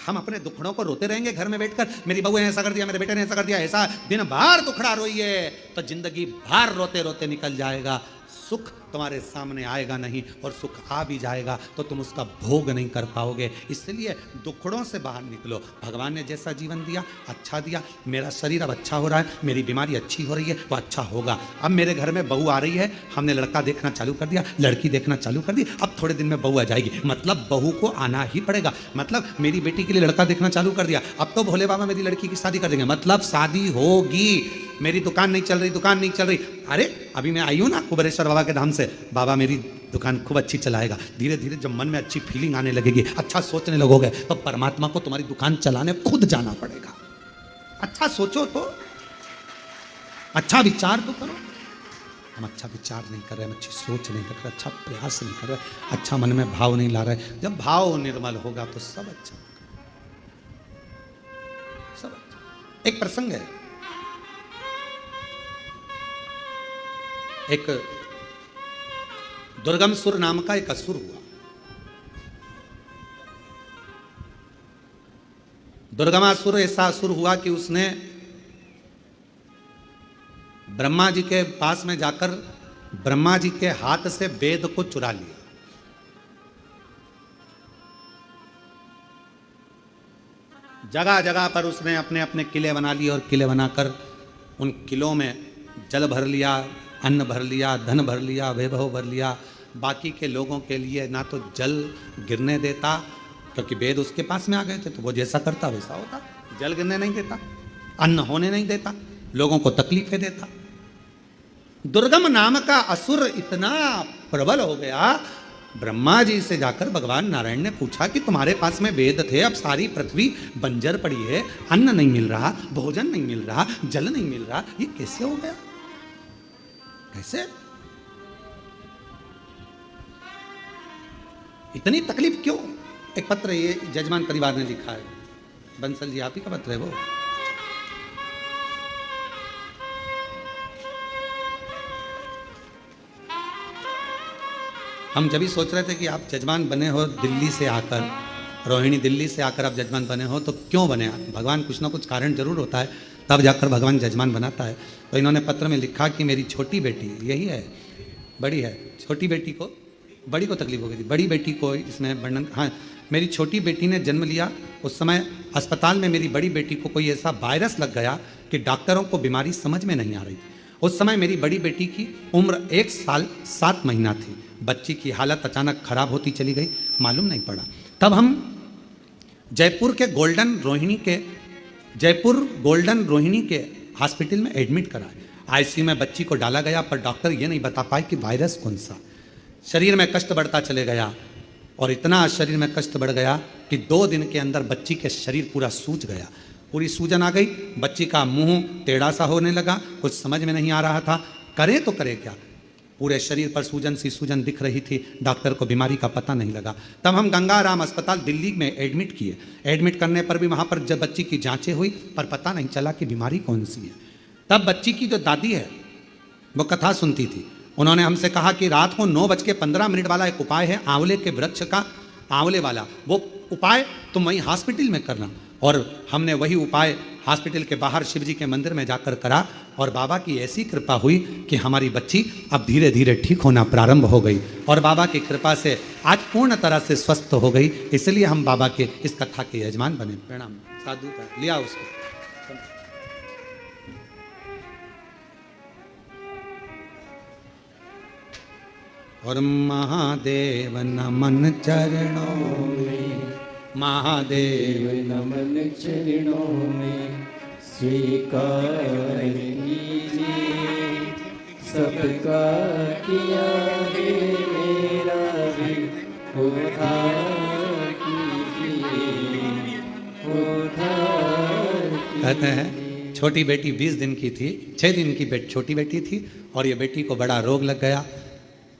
[SPEAKER 1] हम अपने दुखड़ों को रोते रहेंगे घर में बैठकर, मेरी बहू ने ऐसा कर दिया, मेरे बेटे ने ऐसा कर दिया, ऐसा दिन भर दुखड़ा रोइए तो जिंदगी भर रोते रोते निकल जाएगा। सुख तुम्हारे सामने आएगा नहीं, और सुख आ भी जाएगा तो तुम उसका भोग नहीं कर पाओगे। इसलिए दुखड़ों से बाहर निकलो। भगवान ने जैसा जीवन दिया, अच्छा दिया। मेरा शरीर अब अच्छा हो रहा है, मेरी बीमारी अच्छी हो रही है तो अच्छा होगा। अब मेरे घर में बहू आ रही है, हमने लड़का देखना चालू कर दिया, लड़की देखना चालू कर दी, अब थोड़े दिन में बहू आ जाएगी, मतलब बहू को आना ही पड़ेगा। मतलब मेरी बेटी के लिए लड़का देखना चालू कर दिया, अब तो भोले बाबा मेरी लड़की की शादी कर देंगे, मतलब शादी होगी। मेरी दुकान नहीं चल रही, दुकान नहीं चल रही, अरे अभी मैं आई हूँ ना कुबेरेश्वर बाबा के धाम से, बाबा मेरी दुकान खूब अच्छी चलाएगा। धीरे धीरे जब मन में अच्छी फीलिंग आने लगेगी, अच्छा सोचने लगोगे, तो परमात्मा को तुम्हारी दुकान चलाने खुद जाना पड़ेगा। अच्छा सोचो तो, अच्छा विचार तो करो। हम अच्छा विचार नहीं कर रहे, हम अच्छी सोच नहीं कर रहे, अच्छा प्रयास नहीं कर रहे, अच्छा मन में भाव नहीं ला रहे। जब भाव निर्मल होगा तो सब अच्छा होगा, सब अच्छा। एक प्रसंग है, एक दुर्गम सुर नाम का एक असुर हुआ। दुर्गमासुर ऐसा असुर हुआ कि उसने ब्रह्मा जी के पास में जाकर ब्रह्मा जी के हाथ से वेद को चुरा लिया। जगह जगह पर उसने अपने अपने किले बना लिए, और किले बनाकर उन किलों में जल भर लिया, अन्न भर लिया, धन भर लिया, वैभव भर लिया। बाकी के लोगों के लिए ना तो जल गिरने देता, क्योंकि वेद उसके पास में आ गए थे, तो वो जैसा करता वैसा होता। जल गिरने नहीं देता, अन्न होने नहीं देता, लोगों को तकलीफें देता। दुर्गम नाम का असुर इतना प्रबल हो गया, ब्रह्मा जी से जाकर भगवान नारायण ने पूछा कि तुम्हारे पास में वेद थे, अब सारी पृथ्वी बंजर पड़ी है, अन्न नहीं मिल रहा, भोजन नहीं मिल रहा, जल नहीं मिल रहा, ये कैसे हो गया? कैसे? इतनी तकलीफ क्यों? एक पत्र ये जजमान परिवार ने लिखा है, बंसल जी आप ही का पत्र है वो। हम जब भी सोच रहे थे कि आप जजमान बने हो दिल्ली से आकर, रोहिणी दिल्ली से आकर आप जजमान बने हो, तो क्यों बने? भगवान कुछ ना कुछ कारण जरूर होता है, तब जाकर भगवान जजमान बनाता है। तो इन्होंने पत्र में लिखा कि मेरी छोटी बेटी, यही है, बड़ी है, छोटी बेटी को, बड़ी को तकलीफ हो गई थी, बड़ी बेटी को इसमें वर्णन, हाँ, मेरी छोटी बेटी ने जन्म लिया, उस समय अस्पताल में मेरी बड़ी बेटी को कोई ऐसा वायरस लग गया कि डॉक्टरों को बीमारी समझ में नहीं आ रही थी। उस समय मेरी बड़ी बेटी की उम्र 1 साल 7 महीना थी। बच्ची की हालत अचानक खराब होती चली गई, मालूम नहीं पड़ा। तब हम जयपुर गोल्डन रोहिणी के हॉस्पिटल में एडमिट कराए। आईसीयू में बच्ची को डाला गया, पर डॉक्टर ये नहीं बता पाए कि वायरस कौन सा। शरीर में कष्ट बढ़ता चले गया, और इतना शरीर में कष्ट बढ़ गया कि 2 दिन के अंदर बच्ची के शरीर पूरा सूज गया, पूरी सूजन आ गई। बच्ची का मुंह टेढ़ा सा होने लगा, कुछ समझ में नहीं आ रहा था, करे तो करे क्या। पूरे शरीर पर सूजन सी सूजन दिख रही थी, डॉक्टर को बीमारी का पता नहीं लगा। तब हम गंगाराम अस्पताल दिल्ली में एडमिट किए। एडमिट करने पर भी वहाँ पर जब बच्ची की जांचें हुई, पर पता नहीं चला कि बीमारी कौन सी है। तब बच्ची की जो दादी है वो कथा सुनती थी, उन्होंने हमसे कहा कि रात को 9:15 वाला एक उपाय है, आंवले के वृक्ष का, आंवले वाला, वो उपाय तुम वहीं हॉस्पिटल में करना। और हमने वही उपाय हॉस्पिटल के बाहर शिव जी के मंदिर में जाकर करा, और बाबा की ऐसी कृपा हुई कि हमारी बच्ची अब धीरे धीरे ठीक होना प्रारंभ हो गई, और बाबा की कृपा से आज पूर्ण तरह से स्वस्थ हो गई। इसलिए हम बाबा के इस कथा के यजमान बने। प्रणाम। साधु का लिया उसको। और महादेव नमन चरणों में, महादेव
[SPEAKER 2] नमन चरणों में, स्वीकार कीजिए सबका किया है मेरा भी उद्धार कीजिए, उद्धार कीजिए।
[SPEAKER 1] कहते हैं छोटी बेटी 20 दिन की थी, 6 दिन की छोटी बेटी थी, और ये बेटी को बड़ा रोग लग गया।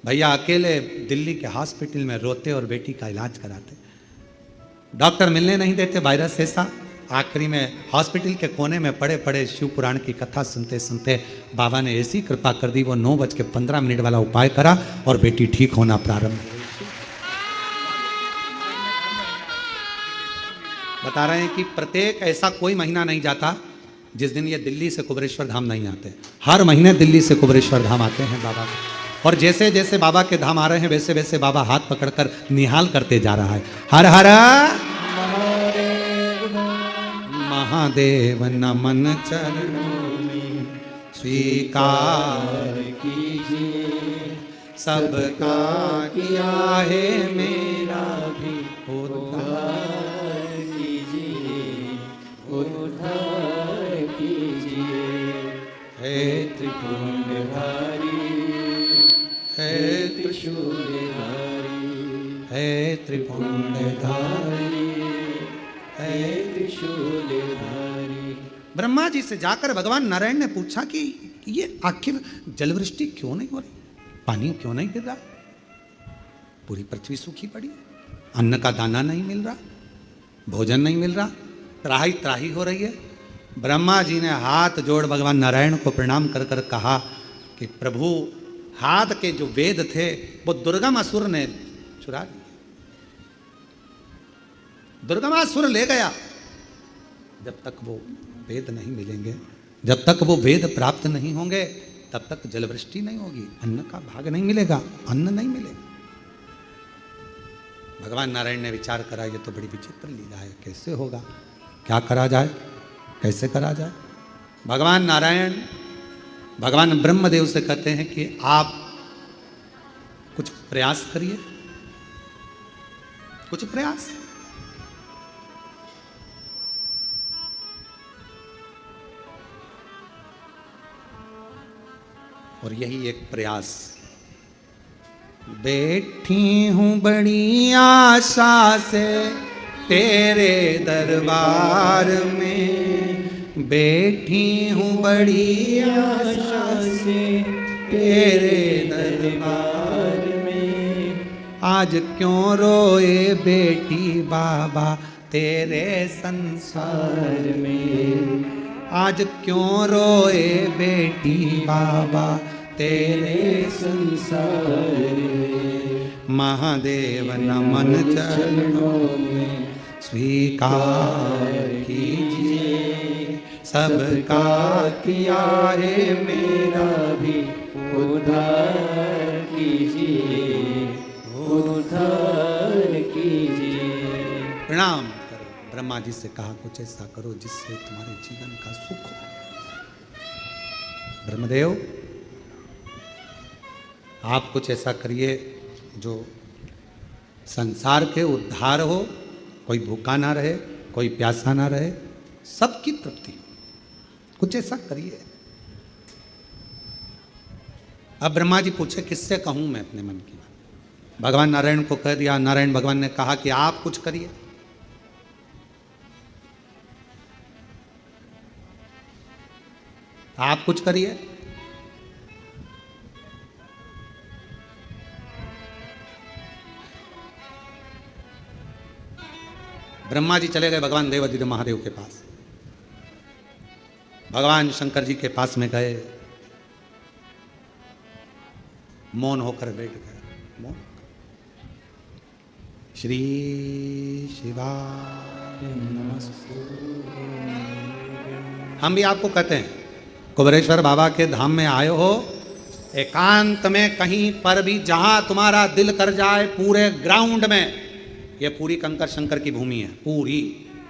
[SPEAKER 1] भैया अकेले दिल्ली के हॉस्पिटल में रोते और बेटी का इलाज कराते। डॉक्टर मिलने नहीं देते, वायरस ऐसा। आखिरी में हॉस्पिटल के कोने में पड़े पड़े शिव पुराण की कथा सुनते सुनते बाबा ने ऐसी कृपा कर दी, वो 9:15 वाला उपाय करा और बेटी ठीक होना प्रारंभ हुई। बता रहे हैं कि प्रत्येक ऐसा कोई महीना नहीं जाता जिस दिन ये दिल्ली से कुबेरेश्वर धाम नहीं आते। हर महीने दिल्ली से कुबेरेश्वर धाम आते हैं बाबा, और जैसे जैसे बाबा के धाम आ रहे हैं वैसे वैसे बाबा हाथ पकड़कर निहाल करते जा रहा है। हर हर महादेव नमन चरणों में स्वीकार कीजिए, सबका किया है मेरा भी उद्धार कीजिए,
[SPEAKER 2] उद्धार कीजिए।
[SPEAKER 1] हे
[SPEAKER 2] त्रिपुंडधारी,
[SPEAKER 1] हे
[SPEAKER 2] त्रिशूलधारी,
[SPEAKER 1] हे त्रिपुंडधारी,
[SPEAKER 2] हे त्रिशूलधारी।
[SPEAKER 1] ब्रह्मा जी से जाकर भगवान नारायण ने पूछा कि ये आखिर जलवृष्टि क्यों नहीं हो रही, पानी क्यों नहीं गिर रहा, पूरी पृथ्वी सूखी पड़ी, अन्न का दाना नहीं मिल रहा, भोजन नहीं मिल रहा, त्राही त्राही हो रही है। ब्रह्मा जी ने हाथ जोड़ भगवान नारायण को प्रणाम कर कर कहा कि प्रभु, हाथ के जो वेद थे वो दुर्गमासुर ने चुरा लिए, दुर्गमासुर ले गया। जब तक वो वेद नहीं मिलेंगे, जब तक वो वेद प्राप्त नहीं होंगे, तब तक जलवृष्टि नहीं होगी, अन्न का भाग नहीं मिलेगा, अन्न नहीं मिलेगा। भगवान नारायण ने विचार करा, ये तो बड़ी विचित्र लीला है, कैसे होगा, क्या करा जाए, कैसे करा जाए। भगवान नारायण भगवान ब्रह्मदेव से कहते हैं कि आप कुछ प्रयास करिए, कुछ प्रयास। और यही एक प्रयास। बैठी हूँ बड़ी आशा से तेरे दरबार में, बैठी हूँ बड़ी आशा से तेरे दरबार में, आज क्यों रोए बेटी बाबा तेरे संसार में, आज क्यों रोए बेटी बाबा तेरे संसार में। महादेव नमन चरणों में स्वीकार कीजिए, सबका किया है मेरा भी
[SPEAKER 2] उद्धार कीजिए, उद्धार कीजिए।
[SPEAKER 1] प्रणाम करो। ब्रह्मा जी से कहा कुछ ऐसा करो जिससे तुम्हारे जीवन का सुख हो। ब्रह्मदेव, आप कुछ ऐसा करिए जो संसार के उद्धार हो, कोई भूखा ना रहे, कोई प्यासा ना रहे, सबकी तृप्ति हो, कुछ ऐसा करिए। अब ब्रह्मा जी पूछे किससे कहूं मैं अपने मन की बात। भगवान नारायण को कह दिया। नारायण भगवान ने कहा कि आप कुछ करिए। आप कुछ करिए। ब्रह्मा जी चले गए भगवान देवादिदेव महादेव के पास। भगवान शंकर जी के पास में गए, मौन होकर बैठ गए। मौन। श्री शिवाय नमस्तुभ्यं। हम भी आपको कहते हैं, कुबेरेश्वर बाबा के धाम में आए हो, एकांत में कहीं पर भी जहां तुम्हारा दिल कर जाए, पूरे ग्राउंड में, ये पूरी कंकर शंकर की भूमि है, पूरी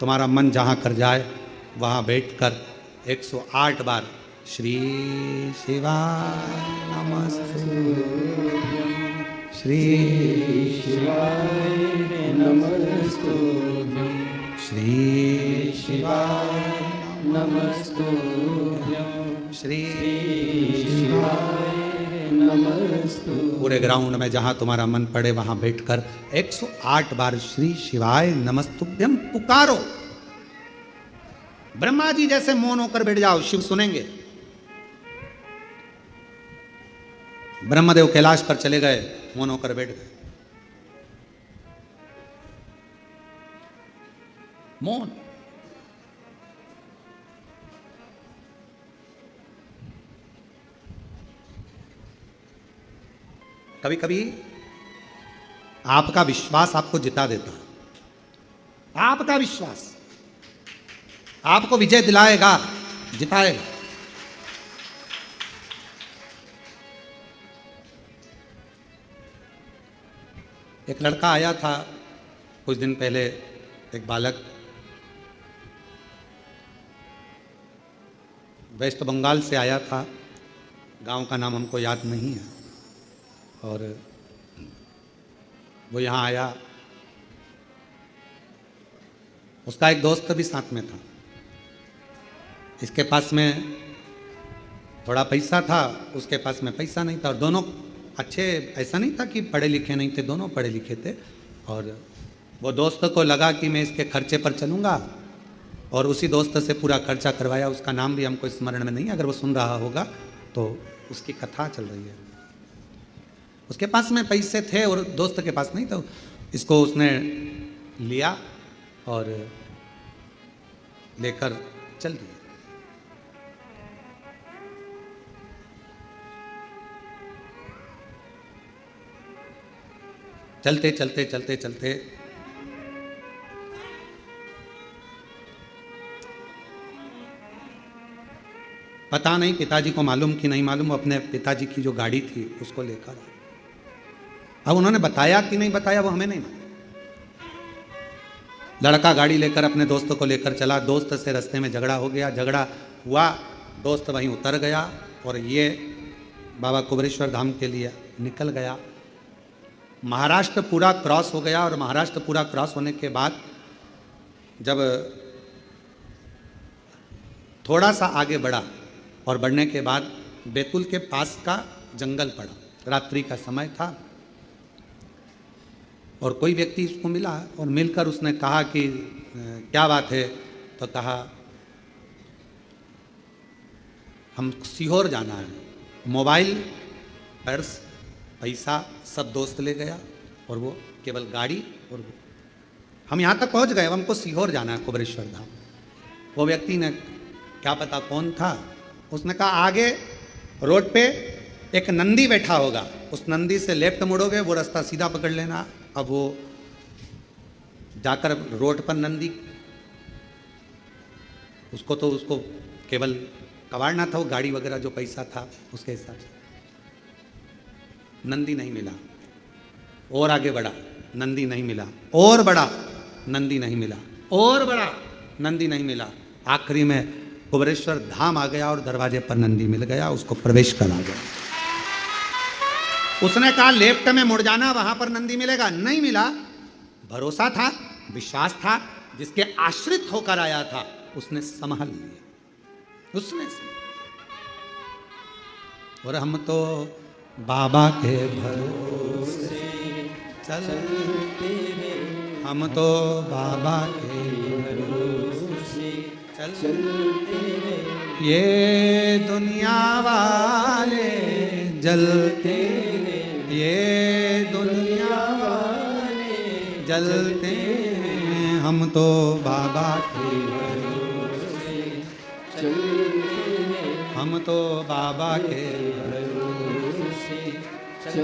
[SPEAKER 1] तुम्हारा मन जहां कर जाए वहां बैठकर 108 बार श्री शिवाय नमस्तुभ्यं, श्री
[SPEAKER 2] शिवाय नमस्तुभ्यं,
[SPEAKER 1] श्री
[SPEAKER 2] शिवाय नमस्तुभ्यं,
[SPEAKER 1] श्री
[SPEAKER 2] शिवाय नमस्तुभ्यं।
[SPEAKER 1] पूरे ग्राउंड में जहां तुम्हारा मन पड़े वहां बैठकर 108 बार श्री शिवाय नमस्तुभ्यं पुकारो। ब्रह्मा जी जैसे मौन होकर बैठ जाओ, शिव सुनेंगे। ब्रह्मदेव कैलाश पर चले गए, मौन होकर बैठ गए। मौन। कभी कभी आपका विश्वास आपको जिता देता है। आपका विश्वास आपको विजय दिलाएगा, जिताएगा। एक लड़का आया था कुछ दिन पहले, एक बालक, वेस्ट बंगाल से आया था। गांव का नाम हमको याद नहीं है। और वो यहाँ आया, उसका एक दोस्त भी साथ में था। इसके पास में थोड़ा पैसा था, उसके पास में पैसा नहीं था। और दोनों अच्छे, ऐसा नहीं था कि पढ़े लिखे नहीं थे, दोनों पढ़े लिखे थे। और वो दोस्त को लगा कि मैं इसके खर्चे पर चलूँगा, और उसी दोस्त से पूरा खर्चा करवाया। उसका नाम भी हमको स्मरण में नहीं, अगर वो सुन रहा होगा तो उसकी कथा चल रही है। उसके पास में पैसे थे और दोस्त के पास नहीं, तो इसको उसने लिया और लेकर चल दिया। चलते चलते चलते चलते पता नहीं पिताजी को मालूम कि नहीं मालूम, अपने पिताजी की जो गाड़ी थी उसको लेकर आए। अब उन्होंने बताया कि नहीं बताया वो हमें नहीं मालूम। लड़का गाड़ी लेकर अपने दोस्त को लेकर चला। दोस्त से रास्ते में झगड़ा हो गया, झगड़ा हुआ, दोस्त वहीं उतर गया और ये बाबा कुबेरेश्वर धाम के लिए निकल गया। महाराष्ट्र पूरा क्रॉस हो गया। और महाराष्ट्र पूरा क्रॉस होने के बाद जब थोड़ा सा आगे बढ़ा, और बढ़ने के बाद बैतूल के पास का जंगल पड़ा, रात्रि का समय था। और कोई व्यक्ति उसको मिला और मिलकर उसने कहा कि क्या बात है? तो कहा हम सीहोर जाना है। मोबाइल, पर्स, पैसा सब दोस्त ले गया और वो केवल गाड़ी। और वो हम यहाँ तक पहुँच गए, हमको सीहोर जाना है, कुबेरेश्वर धाम। वो व्यक्ति ने, क्या पता कौन था, उसने कहा आगे रोड पे एक नंदी बैठा होगा, उस नंदी से लेफ्ट मुड़ोगे, वो रास्ता सीधा पकड़ लेना। अब वो जाकर रोड पर नंदी, उसको केवल कबाड़ना था, वो गाड़ी वगैरह जो पैसा था उसके हिसाब से। नंदी नहीं मिला। और आगे बढ़ा, नंदी नहीं मिला। और बढ़ा, नंदी नहीं मिला। और बढ़ा, नंदी नहीं मिला। आखिरी में कुबेरेश्वर धाम आ गया और दरवाजे पर नंदी मिल गया, उसको प्रवेश करा गया। उसने कहा लेफ्ट में मुड़ जाना, वहां पर नंदी मिलेगा। नहीं मिला। भरोसा था, विश्वास था, जिसके आश्रित होकर आया था उसने संभाल लिया, उसने। और हम तो बाबा के भरोसे चलते हैं, हम तो बाबा के भरोसे चलते हैं। ये दुनिया वाले जलते हैं, ये दुनिया वाले जलते हैं, हम तो बाबा के भरोसे चलते हैं, हम तो बाबा के भरोसे चलते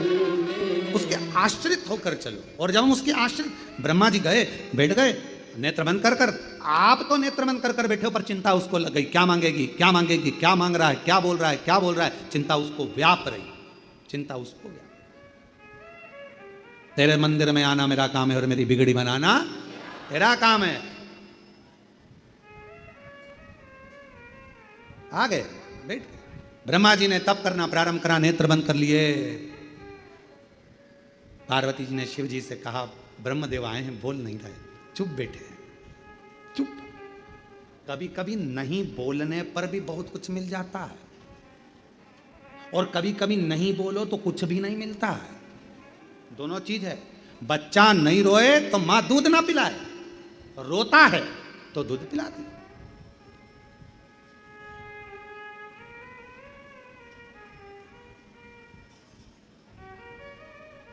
[SPEAKER 1] हैं। उसके आश्रित होकर चलो। और जब हम उसके आश्रित, ब्रह्मा जी गए, बैठ गए, नेत्र बंद कर कर। आप तो नेत्र बंद कर कर बैठे हो, पर चिंता उसको लग गई, क्या मांगेगी, क्या मांगेगी, क्या मांग रहा है, क्या बोल रहा है, क्या बोल रहा है। चिंता उसको व्याप रही, चिंता उसको व्याप। तेरे मंदिर में आना मेरा काम है और मेरी बिगड़ी बनाना तेरा काम है। आ गए, बैठ गए। ब्रह्मा जी ने तप करना प्रारंभ करा, नेत्र बंद कर लिए। पार्वती जी ने शिव जी से कहा ब्रह्मदेव आए हैं, बोल नहीं रहे, चुप बैठे हैं, चुप। कभी कभी नहीं बोलने पर भी बहुत कुछ मिल जाता है, और कभी कभी नहीं बोलो तो कुछ भी नहीं मिलता है। दोनों चीज है। बच्चा नहीं रोए तो मां दूध ना पिलाए, रोता है तो दूध पिलाती।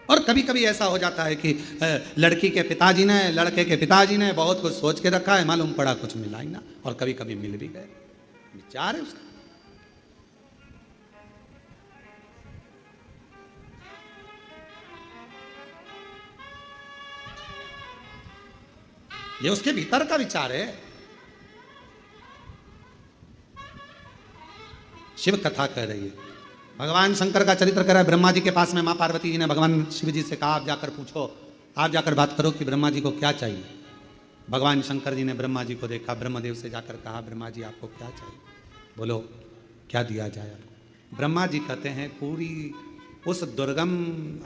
[SPEAKER 1] और कभी कभी ऐसा हो जाता है कि लड़की के पिताजी ने, लड़के के पिताजी ने बहुत कुछ सोच के रखा है, मालूम पड़ा कुछ मिला ही ना, और कभी कभी मिल भी गए। विचार है उसका। ये उसके भीतर का विचार है। शिव कथा कह रही है, भगवान शंकर का चरित्र कह रहा है। ब्रह्मा जी के पास में मां पार्वती जी ने भगवान शिव जी से कहा, आप जाकर पूछो, आप जाकर बात करो कि ब्रह्मा जी को क्या चाहिए। भगवान शंकर जी ने ब्रह्मा जी को देखा, ब्रह्मदेव से जाकर कहा, ब्रह्मा जी आपको क्या चाहिए, बोलो क्या दिया जाए आपको। ब्रह्मा जी कहते हैं, पूरी उस दुर्गम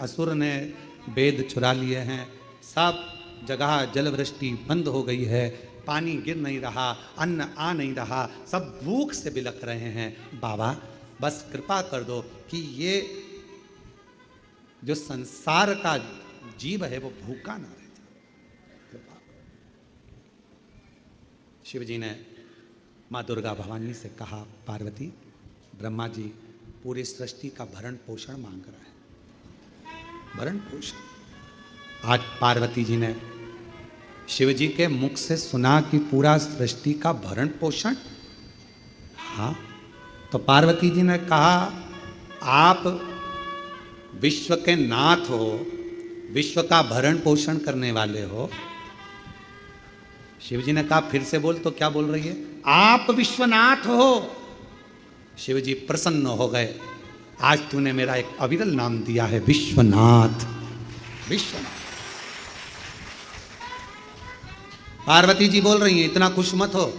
[SPEAKER 1] असुर ने वेद चुरा लिए हैं, सब जगह जलवृष्टि बंद हो गई है, पानी गिर नहीं रहा, अन्न आ नहीं रहा, सब भूख से बिलख रहे हैं। बाबा बस कृपा कर दो कि ये जो संसार का जीव है वो भूखा ना रह जाए। कृपा। शिव जी ने माँ दुर्गा भवानी से कहा, पार्वती ब्रह्मा जी पूरी सृष्टि का भरण पोषण मांग रहा है, भरण पोषण। आज पार्वती जी ने शिव जी के मुख से सुना कि पूरा सृष्टि का भरण पोषण। हाँ, तो पार्वती जी ने कहा, आप विश्व के नाथ हो, विश्व का भरण पोषण करने वाले हो। शिव जी ने कहा, फिर से बोल। तो क्या बोल रही है, आप विश्वनाथ हो। शिव जी प्रसन्न हो गए, आज तूने मेरा एक अविरल नाम दिया है, विश्वनाथ। विश्वनाथ। पार्वती जी बोल रही हैं, इतना खुश मत हो,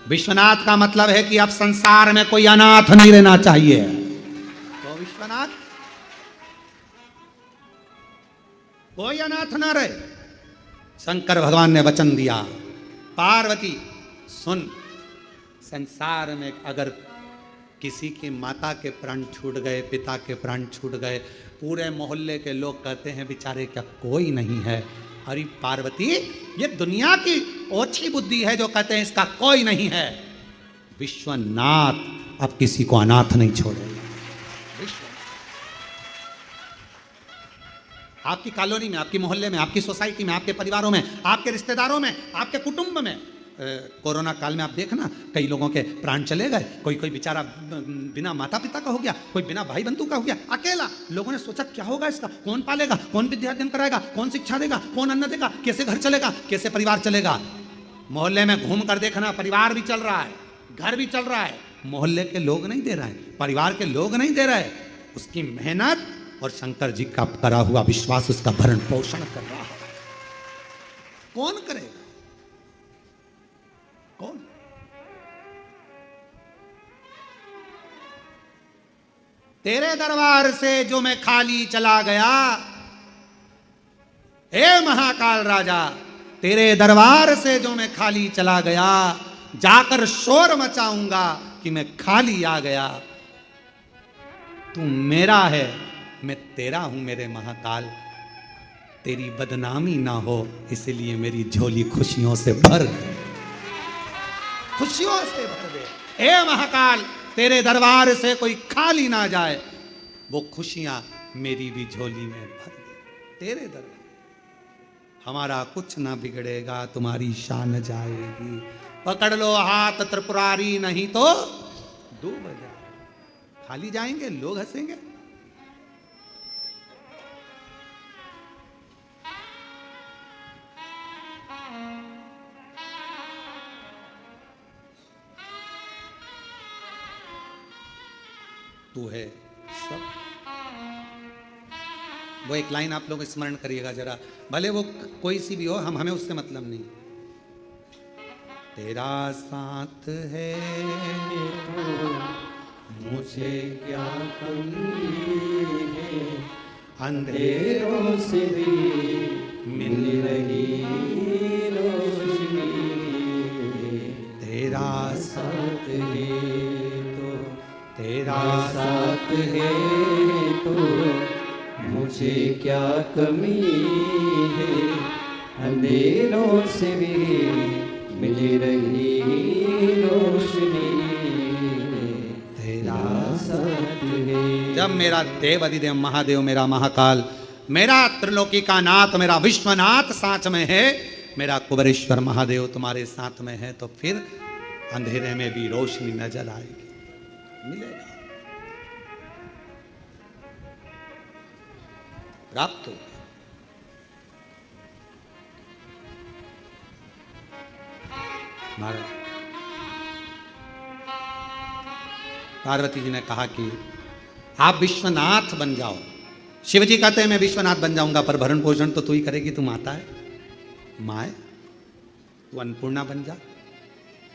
[SPEAKER 1] विश्वनाथ का मतलब है कि अब संसार में कोई अनाथ नहीं रहना चाहिए। तो विश्वनाथ, कोई अनाथ ना रहे। शंकर भगवान ने वचन दिया, पार्वती सुन, संसार में अगर किसी की माता के प्राण छूट गए, पिता के प्राण छूट गए, पूरे मोहल्ले के लोग कहते हैं बेचारे क्या कोई नहीं है। अरे पार्वती, ये दुनिया की ओछी बुद्धि है जो कहते हैं इसका कोई नहीं है। विश्वनाथ अब किसी को अनाथ नहीं छोड़ेगा। आपकी कॉलोनी में, आपकी मोहल्ले में, आपकी सोसाइटी में, आपके परिवारों में, आपके रिश्तेदारों में, आपके कुटुंब में, कोरोना काल में आप देखना कई लोगों के प्राण चले गए। कोई कोई बेचारा बिना माता पिता का हो गया, कोई बिना भाई बंधु का हो गया, अकेला। लोगों ने सोचा क्या होगा इसका, कौन पालेगा, कौन विद्याध्ययन कराएगा, कौन शिक्षा देगा, कौन अन्न देगा, कैसे घर चलेगा, कैसे परिवार चलेगा। मोहल्ले में घूम कर देखना, परिवार भी चल रहा है, घर भी चल रहा है, मोहल्ले के लोग नहीं दे रहे हैं, परिवार के लोग नहीं दे रहे। उसकी मेहनत और शंकर जी का करा हुआ विश्वास उसका भरण पोषण कर रहा है। कौन करेगा, कौन? तेरे दरबार से जो मैं खाली चला गया, हे महाकाल राजा, तेरे दरबार से जो मैं खाली चला गया, जाकर शोर मचाऊंगा कि मैं खाली आ गया। तू मेरा है, मैं तेरा हूं मेरे महाकाल, तेरी बदनामी ना हो इसलिए मेरी झोली खुशियों से भर दे, खुशियों से भर दे। हे महाकाल, तेरे दरबार से कोई खाली ना जाए, वो खुशियां मेरी भी झोली में भर दे। तेरे दरबार हमारा कुछ ना बिगड़ेगा, तुम्हारी शान जाएगी। पकड़ लो हाथ त्रिपुरारी, नहीं तो डूब जाए। खाली जाएंगे, लोग हंसेंगे। तू है सब। वो एक लाइन आप लोग स्मरण करिएगा जरा, भले वो कोई सी भी हो, हमें उससे मतलब नहीं। तेरा साथ है
[SPEAKER 2] मुझे क्या कमी है,
[SPEAKER 1] अंधेरों से भी
[SPEAKER 2] मिल रही रोशनी।
[SPEAKER 1] तेरा
[SPEAKER 2] साथ है तो,
[SPEAKER 1] तेरा
[SPEAKER 2] साथ है तो मुझे क्या कमी है, अंधेरों से भी मिल रही रोशनी। तेरा साथ है।
[SPEAKER 1] जब मेरा देव अधिदेव महादेव, मेरा महाकाल मेरा त्रिलोकी का नाथ, मेरा विश्वनाथ साथ में है, मेरा कुबेरेश्वर महादेव तुम्हारे साथ में है, तो फिर अंधेरे में भी रोशनी नजर आएगी, मिलेगा, प्राप्त होगा। महाराज पार्वती जी ने कहा कि आप विश्वनाथ बन जाओ। शिव जी कहते हैं मैं विश्वनाथ बन जाऊंगा, पर भरण पोषण तो तू ही करेगी, तू माता है, माँ है, तू अन्नपूर्णा बन जा।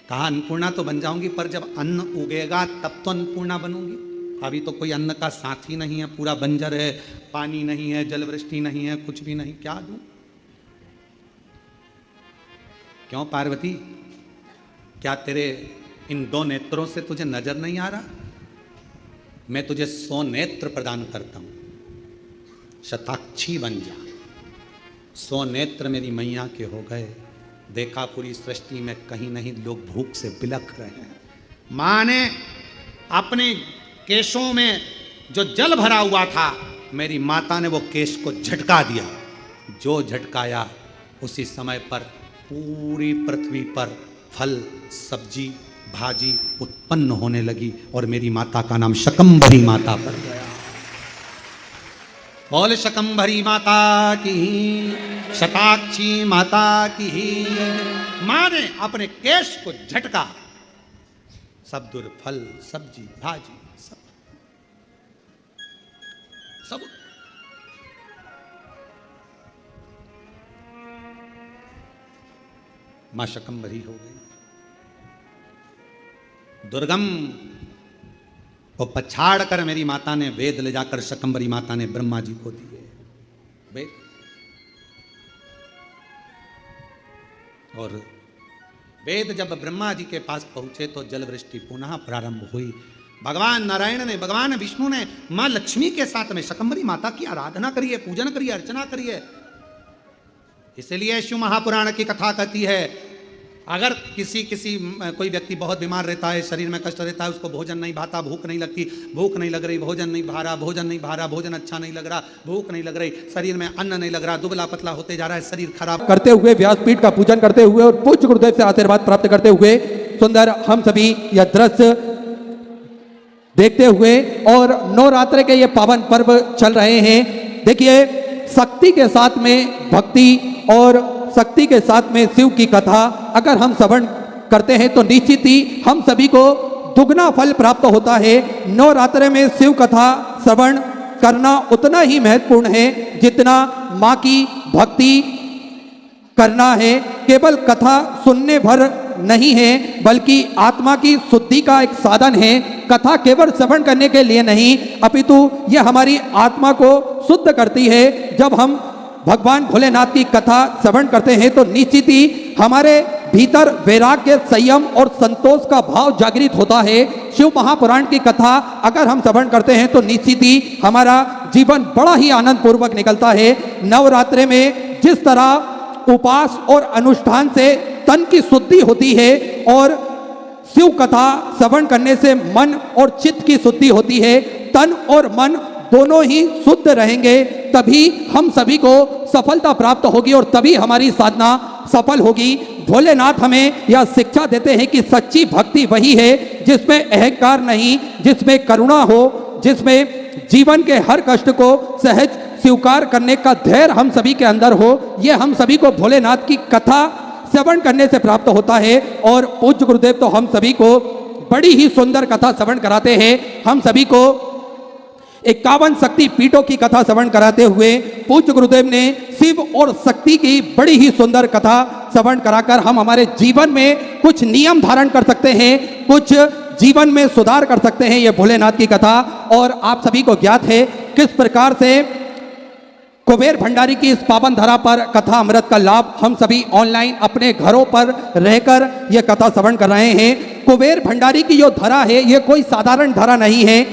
[SPEAKER 1] कहा अन्नपूर्णा तो बन जाऊंगी, पर जब अन्न उगेगा तब तो अन्नपूर्णा बनूंगी। अभी तो कोई अन्न का साथी नहीं है, पूरा बंजर है, पानी नहीं है, जल वृष्टि नहीं है, कुछ भी नहीं, क्या दूं? क्यों पार्वती, क्या तेरे इन दो नेत्रों से तुझे नजर नहीं आ रहा? मैं तुझे 100 नेत्र प्रदान करता हूं, शताक्षी बन जा। 100 नेत्र मेरी मैया के हो गए, देखा पूरी सृष्टि में कहीं नहीं लोग भूख से बिलख रहे हैं। मां ने अपने केशों में जो जल भरा हुआ था, मेरी माता ने वो केश को झटका दिया। जो झटकाया उसी समय पर पूरी पृथ्वी पर फल, सब्जी, भाजी उत्पन्न होने लगी और मेरी माता का नाम शकंभरी माता पड़ गया। बोल शकंभरी माता की, शताक्षी माता की। मां ने अपने केश को झटका, सब दूर फल, सब्जी, भाजी सब मां शकंभरी हो गई। दुर्गम को पछाड़ कर मेरी माता ने वेद ले जाकर शकंभरी माता ने ब्रह्मा जी को दिए वेद। और वेद जब ब्रह्मा जी के पास पहुंचे तो जल वृष्टि पुनः प्रारंभ हुई। भगवान नारायण ने, भगवान विष्णु ने मां लक्ष्मी के साथ में शकंभरी माता की आराधना करिए, पूजन करिए, अर्चना करिए। इसलिए शिव महापुराण की कथा कहती है, अगर कोई व्यक्ति बहुत बीमार रहता है, शरीर में कष्ट रहता है, उसको भोजन नहीं भाता, भूख नहीं लगती, भूख नहीं लग रही, भोजन नहीं भा रहा, भोजन नहीं भा रहा, भोजन अच्छा नहीं लग रहा, भूख नहीं लग रही, शरीर में अन्न नहीं लग रहा, दुबला पतला होते जा रहा है, शरीर खराब
[SPEAKER 2] करते हुए, व्यासपीठ का पूजन करते हुए और पूज्य गुरुदेव से आशीर्वाद प्राप्त करते हुए सुंदर हम सभी यह दृश्य देखते हुए और नवरात्र के ये पावन पर्व चल रहे हैं। देखिए, शक्ति के साथ में भक्ति और शक्ति के साथ में शिव की कथा अगर हम श्रवण करते हैं तो निश्चित ही हम सभी को दुगना फल प्राप्त होता है। नवरात्र में शिव कथा श्रवण करना उतना ही महत्वपूर्ण है जितना माँ की भक्ति करना है। केवल कथा सुनने भर नहीं है, बल्कि आत्मा की शुद्धि का एक साधन है। कथा केवल श्रवण करने के लिए नहीं, अपितु यह हमारी आत्मा को शुद्ध करती है। जब हम भगवान भोलेनाथ की कथा श्रवण करते हैं तो निश्चित ही हमारे भीतर वैराग्य, संयम और संतोष का भाव जागृत होता है। शिव महापुराण की कथा अगर हम श्रवण करते हैं तो निश्चित ही हमारा जीवन बड़ा ही आनंद पूर्वक निकलता है। नवरात्रि में जिस तरह उपास और अनुष्ठान से तन की शुद्धि होती है और शिव कथा श्रवण करने से मन और चित्त की शुद्धि होती है, तन और मन दोनों ही शुद्ध रहेंगे, तभी हम सभी को सफलता प्राप्त होगी और तभी हमारी साधना सफल होगी। भोलेनाथ हमें यह शिक्षा देते हैं कि सच्ची भक्ति वही है जिसमें अहंकार नहीं, जिसमें करुणा हो, जिसमें जीवन के हर कष्ट को सहज स्वीकार करने का धैर्य हम सभी के अंदर हो। यह हम सभी को भोलेनाथ की कथा श्रवण करने से प्राप्त होता है। और पूज्य गुरुदेव तो हम सभी को बड़ी ही सुंदर कथा श्रवण कराते हैं। हम सभी को 51 शक्ति पीठों की कथा श्रवण कराते हुए पूज्य गुरुदेव ने शिव और शक्ति की बड़ी ही सुंदर कथा श्रवण कराकर हम हमारे जीवन में कुछ नियम धारण कर सकते हैं, कुछ जीवन में सुधार कर सकते हैं। ये भोलेनाथ की कथा, और आप सभी को ज्ञात है किस प्रकार से कुबेर भंडारी की इस पावन धरा पर कथा अमृत का लाभ हम सभी ऑनलाइन अपने घरों पर रहकर यह कथा श्रवण कर रहे हैं। कुबेर भंडारी की जो धरा है ये कोई साधारण धरा नहीं है।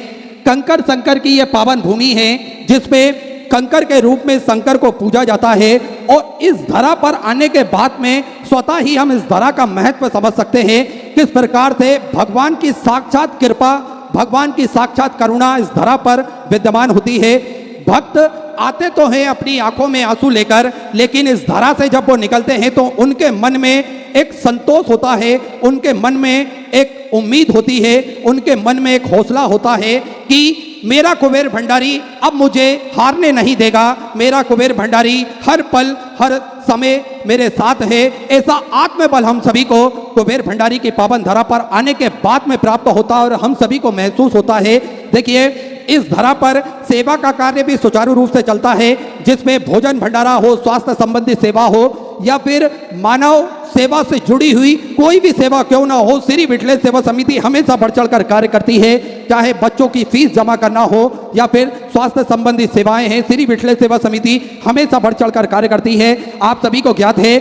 [SPEAKER 2] कंकर शंकर की यह पावन भूमि है जिसमें कंकर के रूप में शंकर को पूजा जाता है। और इस धरा पर आने के बाद में स्वतः ही हम इस धरा का महत्व समझ सकते हैं, किस प्रकार से भगवान की साक्षात कृपा, भगवान की साक्षात करुणा इस धरा पर विद्यमान होती है। भक्त आते तो हैं अपनी आंखों में आंसू लेकर, लेकिन इस धरा से जब वो निकलते हैं तो उनके मन में एक संतोष होता है, उनके मन में एक उम्मीद होती है, उनके मन में एक हौसला होता है कि मेरा कुबेर भंडारी अब मुझे हारने नहीं देगा, मेरा कुबेर भंडारी हर पल हर समय मेरे साथ है। ऐसा आत्मबल हम सभी को कुबेर भंडारी की पावन धरा पर आने के बाद में प्राप्त होता है और हम सभी को महसूस होता है। देखिए, इस धरा पर सेवा का कार्य भी सुचारू रूप से चलता है, जिसमें भोजन भंडारा हो, स्वास्थ्य संबंधी सेवा हो या फिर मानव सेवा से जुड़ी हुई कोई भी सेवा क्यों ना हो, श्री विठलेश सेवा समिति हमेशा बढ़ चढ़ कर कार्य करती है। चाहे बच्चों की फीस जमा करना हो या फिर स्वास्थ्य संबंधी सेवाएं हैं, श्री विठलेश सेवा समिति हमेशा बढ़ चढ़ कर कार्य करती है। आप सभी को ज्ञात है,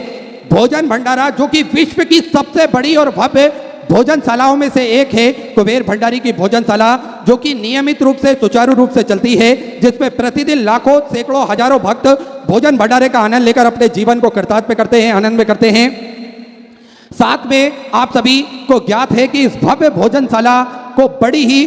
[SPEAKER 2] भोजन भंडारा जो कि विश्व की सबसे बड़ी और भव्य भोजनशालाओं में से एक है, कुबेर भंडारी की भोजनशाला, जो कि नियमित रूप से सुचारू रूप से चलती है, जिसमें प्रतिदिन लाखों सैकड़ों हजारों भक्त भोजन भंडारे का आनंद लेकर अपने जीवन को कृतार्थ करते हैं, आनंद में करते हैं। साथ में आप सभी को ज्ञात है कि इस भव्य भोजनशाला को बड़ी ही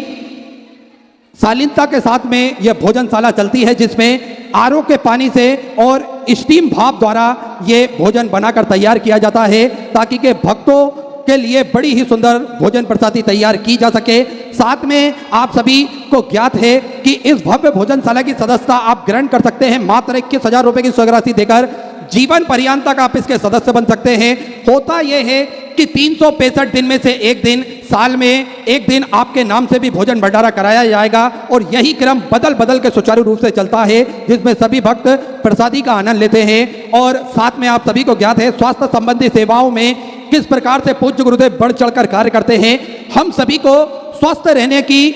[SPEAKER 2] शालीनता के साथ में यह भोजनशाला चलती है, जिसमें आरओ के पानी से और स्टीम भाप द्वारा ये भोजन बनाकर तैयार किया जाता है, ताकि के भक्तों के लिए बड़ी ही सुंदर भोजन प्रसादी तैयार की जा सके। साथ में आप सभी को ज्ञात है कि इस भव्य भोजनशाला की सदस्यता आप ग्रहण कर सकते हैं मात्र 21,000 रुपए की स्वर्ग राशि देकर। जीवन पर्यंत तक आप इसके सदस्य बन सकते हैं। होता यह है कि 365 दिन में से एक दिन, साल में एक दिन आपके नाम से भी भोजन भंडारा कराया जाएगा और यही क्रम बदल बदल के सुचारू रूप से चलता है, जिसमें सभी भक्त प्रसादी का आनंद लेते हैं। और साथ में आप सभी को ज्ञात है, स्वास्थ्य संबंधी सेवाओं में किस प्रकार से पूज्य गुरुदेव बढ़ चढ़कर कार्य करते हैं। हम सभी को स्वस्थ रहने की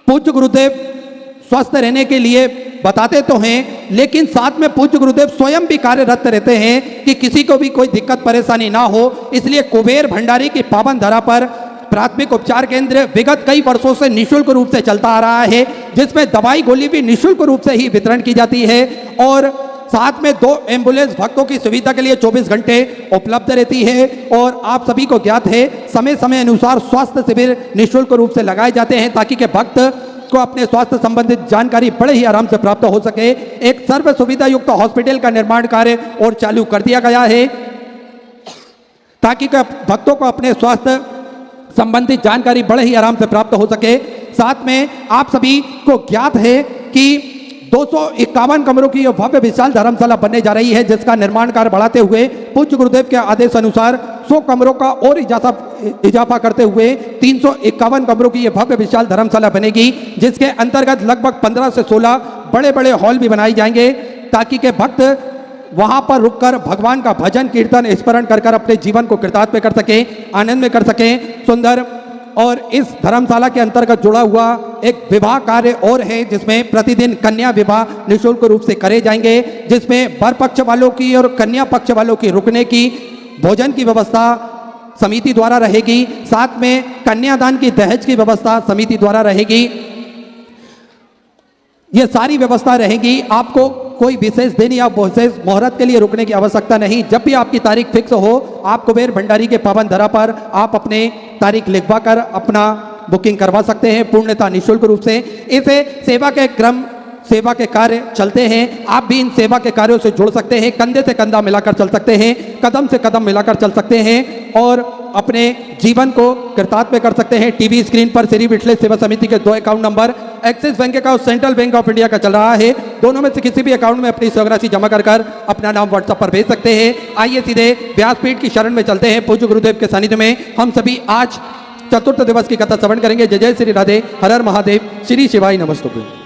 [SPEAKER 2] पूज्य गुरुदेव स्वस्थ रहने के लिए बताते तो हैं, लेकिन साथ में पूज्य गुरुदेव स्वयं भी कार्यरत रहते हैं कि किसी को भी कोई दिक्कत परेशानी ना हो। इसलिए कुबेर भंडारी की पावन धरा पर प्राथमिक उपचार केंद्र विगत कई वर्षों से निःशुल्क रूप से चलता आ रहा है, जिसमें दवाई गोली भी निःशुल्क रूप से ही वितरण की जाती है और साथ में 2 एम्बुलेंस भक्तों की सुविधा के लिए 24 घंटे उपलब्ध रहती है। और आप सभी को ज्ञात है, समय समय अनुसार स्वास्थ्य शिविर निःशुल्क रूप से लगाए जाते हैं, ताकि के भक्त को अपने स्वास्थ्य संबंधित जानकारी बड़े ही आराम से प्राप्त हो सके। एक सर्व सुविधा युक्त हॉस्पिटल का निर्माण कार्य और चालू कर दिया गया है, ताकि भक्तों को अपने स्वास्थ्य संबंधित जानकारी बड़े ही आराम से प्राप्त हो सके। साथ में आप सभी को ज्ञात है कि 251 कमरों की यह भव्य विशाल धर्मशाला बनने जा रही है, जिसका निर्माण कार्य बढ़ाते हुए पूज्य गुरुदेव के आदेश अनुसार 100 कमरों का और इजाफा करते हुए 351 कमरों की यह भव्य विशाल धर्मशाला बनेगी, जिसके अंतर्गत लगभग 15 से 16 बड़े बड़े हॉल भी बनाए जाएंगे, ताकि के भक्त वहां पर रुककर भगवान का भजन कीर्तन स्मरण कर अपने जीवन को कृतार्थ कर सके, आनंद में कर सके। सुंदर और इस धर्मशाला के अंतर्गत जुड़ा हुआ एक विवाह कार्य और है, जिसमें प्रतिदिन कन्या विवाह निःशुल्क रूप से करे जाएंगे, जिसमें वर पक्ष वालों की और कन्या पक्ष वालों की रुकने की, भोजन की व्यवस्था समिति द्वारा रहेगी। साथ में कन्यादान की दहेज की व्यवस्था समिति द्वारा रहेगी। ये सारी व्यवस्था रहेगी। आपको कोई विशेष दिन या विशेष मुहूर्त के लिए रुकने की आवश्यकता नहीं। जब भी आपकी तारीख फिक्स हो, आप कुबेर भंडारी के पावन धरा पर आप अपने तारीख लिखवा कर अपना बुकिंग करवा सकते हैं पूर्णतः निःशुल्क रूप से। इसे सेवा के कार्य चलते हैं, आप भी इन सेवा के कार्यों से जुड़ सकते हैं, कंधे से कंधा मिलाकर चल सकते हैं, कदम से कदम मिलाकर चल सकते हैं और अपने जीवन को कृतार्थ में कर सकते हैं। टीवी स्क्रीन पर श्री विठलेश सेवा समिति के 2 अकाउंट नंबर एक्सिस बैंक का और सेंट्रल बैंक ऑफ इंडिया का चल रहा है। दोनों में से किसी भी अकाउंट में अपनी स्वर्ग राशि जमा कर अपना नाम व्हाट्सएप पर भेज सकते हैं। आइए सीधे व्यासपीठ की शरण में चलते हैं। पूज्य गुरुदेव के सानिध्य में हम सभी आज चतुर्थ दिवस की कथा श्रवण करेंगे। जय जय श्री राधे, हर हर महादेव, श्री शिवाय नमस्तुभ्यं।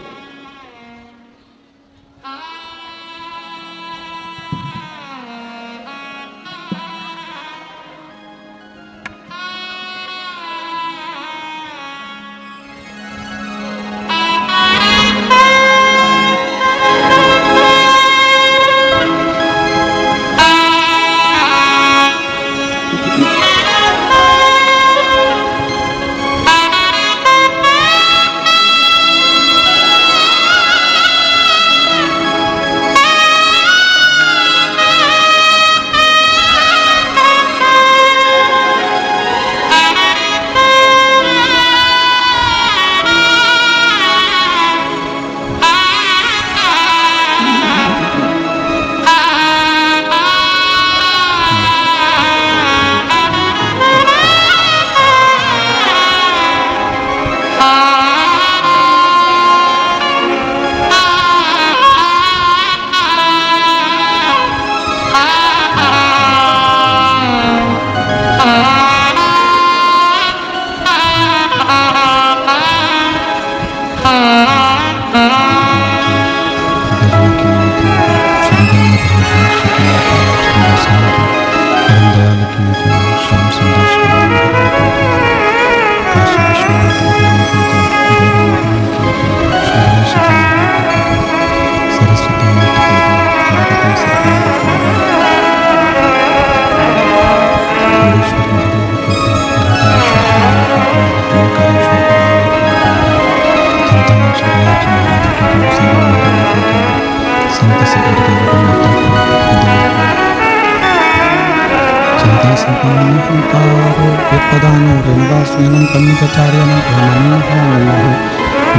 [SPEAKER 1] सकामहंतारो यत्पदानो रेणुवास्वेनं कन्निचार्याणां ब्रह्मणि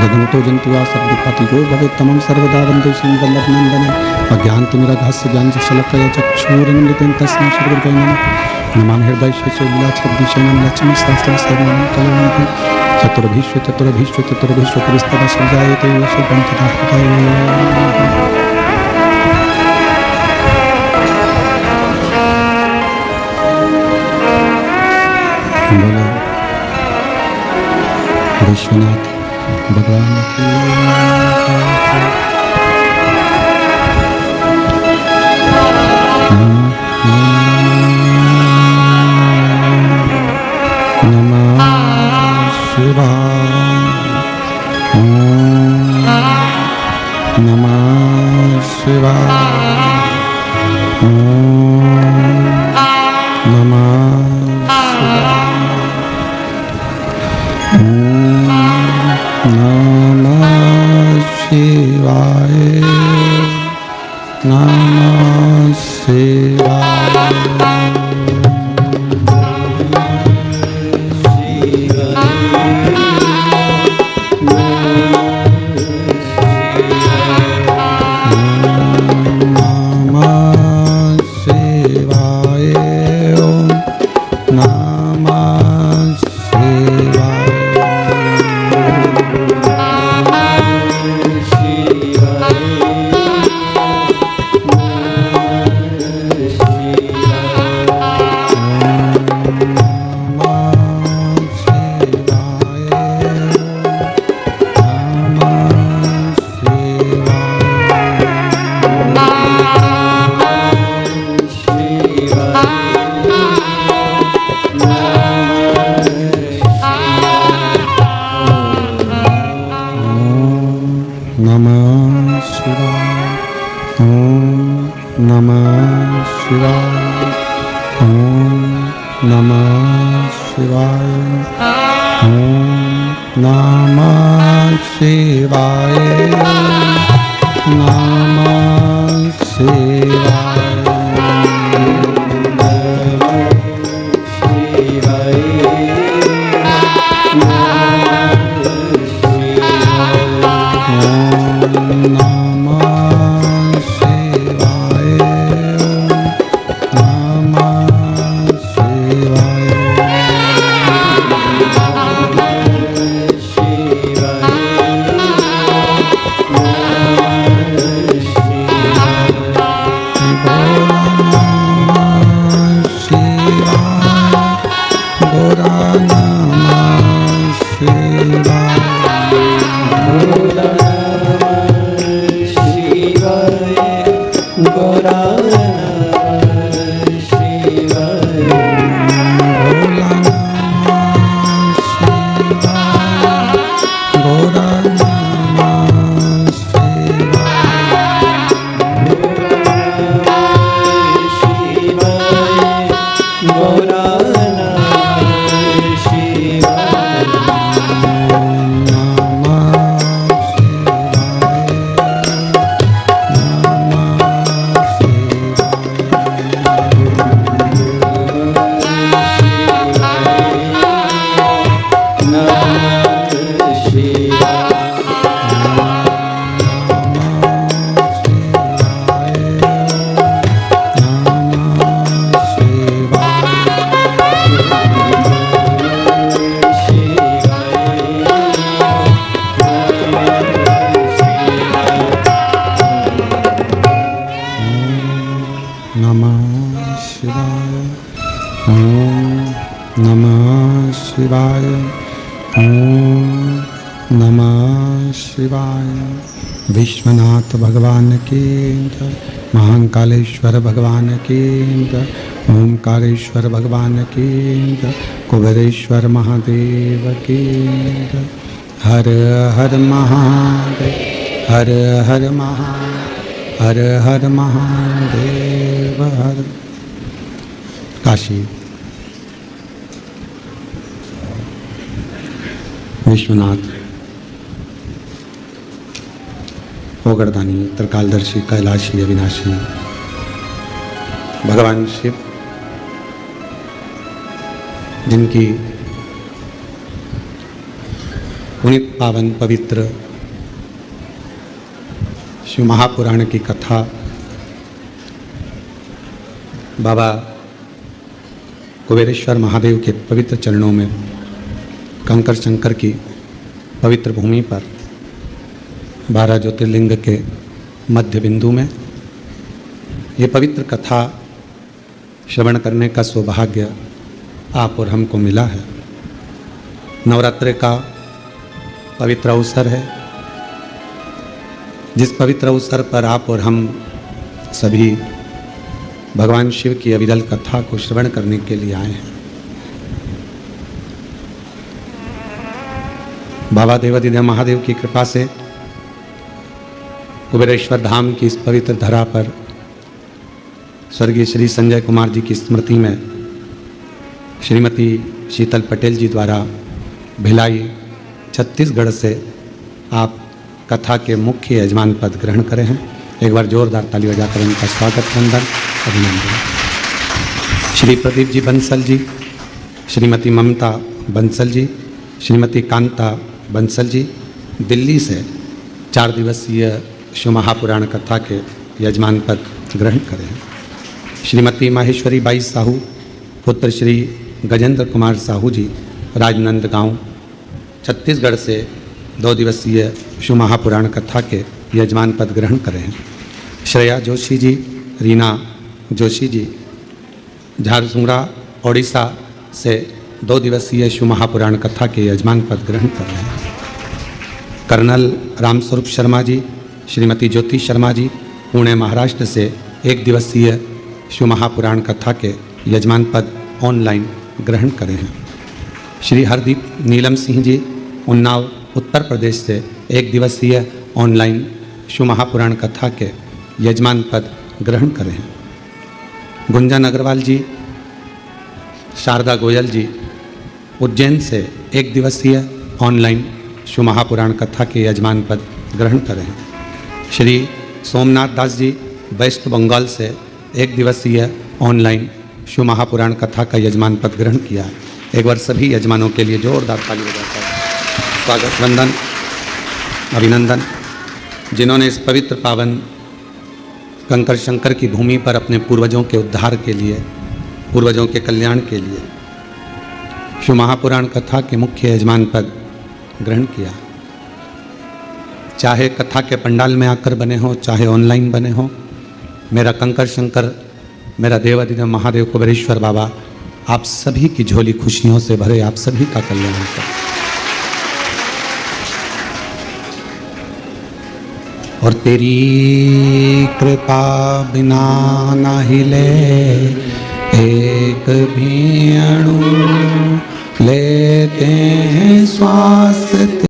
[SPEAKER 1] गगनतो जंतुआ सर्वपातिको भवेत्तमं सर्वदा वन्दे वल्लभनन्दनं अज्ञानतिमिराघस्य ज्ञानशलाकया चक्षुरुन्मिलितं तस्मै श्रीगुरुवे नमः नमामि हृदयेषु लीलाच्छब्दिशयनं लक्ष्मीशास्त्रं कलयन्ति चतुर्भिश्व त्रिस्तव सञ्जायते यशो पञ्चतः बोलो विश्वनाथ भगवान की नमः शिवाय नमः शिवाय नमः शिवाय नमः शिवाय विश्वनाथ भगवान की महाकालेश्वर भगवान की ओंकारेश्वर भगवान की कुबेरेश्वर महादेव की हर हर महादेव हर हर हर हर महादेव हर काशी विश्वनाथ ओगरदानी त्रिकालदर्शी कैलाशी अविनाशी भगवान शिव जिनकी पुनीत पावन पवित्र शिव महापुराण की कथा बाबा कुबेरेश्वर महादेव के पवित्र चरणों में कंकर शंकर की पवित्र भूमि पर 12 ज्योतिर्लिंग के मध्य बिंदु में ये पवित्र कथा श्रवण करने का सौभाग्य आप और हमको मिला है। नवरात्रि का पवित्र अवसर है, जिस पवित्र अवसर पर आप और हम सभी भगवान शिव की अविरल कथा को श्रवण करने के लिए आए हैं। बाबा देवाधिदेव महादेव की कृपा से कुबेरेश्वर धाम की इस पवित्र धरा पर स्वर्गीय श्री संजय कुमार जी की स्मृति में श्रीमती शीतल पटेल जी द्वारा भिलाई छत्तीसगढ़ से आप कथा के मुख्य यजमान पद ग्रहण करे हैं। एक बार जोरदार ताली बजाकर उनका स्वागत वंदन अभिनंदन। श्री प्रदीप जी बंसल जी, श्रीमती ममता बंसल जी, श्रीमती कांता बंसल जी दिल्ली से 4 दिवसीय शिव महापुराण कथा के यजमान पद ग्रहण करें। श्रीमती माहेश्वरी बाई साहू पुत्र श्री गजेंद्र कुमार साहू जी राजनंदगांव छत्तीसगढ़ से 2 दिवसीय शिव महापुराण कथा के यजमान पद ग्रहण करें। श्रेया जोशी जी, रीना जोशी जी झारसुगड़ा ओडिशा से 2 दिवसीय शिव महापुराण कथा के यजमान पद ग्रहण कर रहे हैं। कर्नल रामस्वरूप शर्मा जी, श्रीमती ज्योति शर्मा जी पुणे महाराष्ट्र से 1 दिवसीय शिव महापुराण कथा के यजमान पद ऑनलाइन ग्रहण करे हैं। श्री हरदीप नीलम सिंह जी उन्नाव उत्तर प्रदेश से 1 दिवसीय ऑनलाइन शिव महापुराण कथा के यजमान पद ग्रहण करे हैं। गुंजन अग्रवाल जी, शारदा गोयल जी उज्जैन से 1 दिवसीय ऑनलाइन शिव महापुराण कथा के यजमान पद ग्रहण करें हैं। श्री सोमनाथ दास जी वेस्ट बंगाल से 1 दिवसीय ऑनलाइन शिव महापुराण कथा का यजमान पद ग्रहण किया। एक बार सभी यजमानों के लिए जोरदार ताली बजाकर स्वागत वंदन अभिनंदन, जिन्होंने इस पवित्र पावन कंकर शंकर की भूमि पर अपने पूर्वजों के उद्धार के लिए, पूर्वजों के कल्याण के लिए शिव महापुराण कथा के मुख्य यजमान पद ग्रहण किया। चाहे कथा के पंडाल में आकर बने हो, चाहे ऑनलाइन बने हो, मेरा कंकर शंकर, मेरा देवाधिदेव महादेव कुबेरेश्वर बाबा आप सभी की झोली खुशियों से भरे, आप सभी का कल्याण करे। और तेरी कृपा बिना ना हिले एक भी अणु, लेते हैं श्वास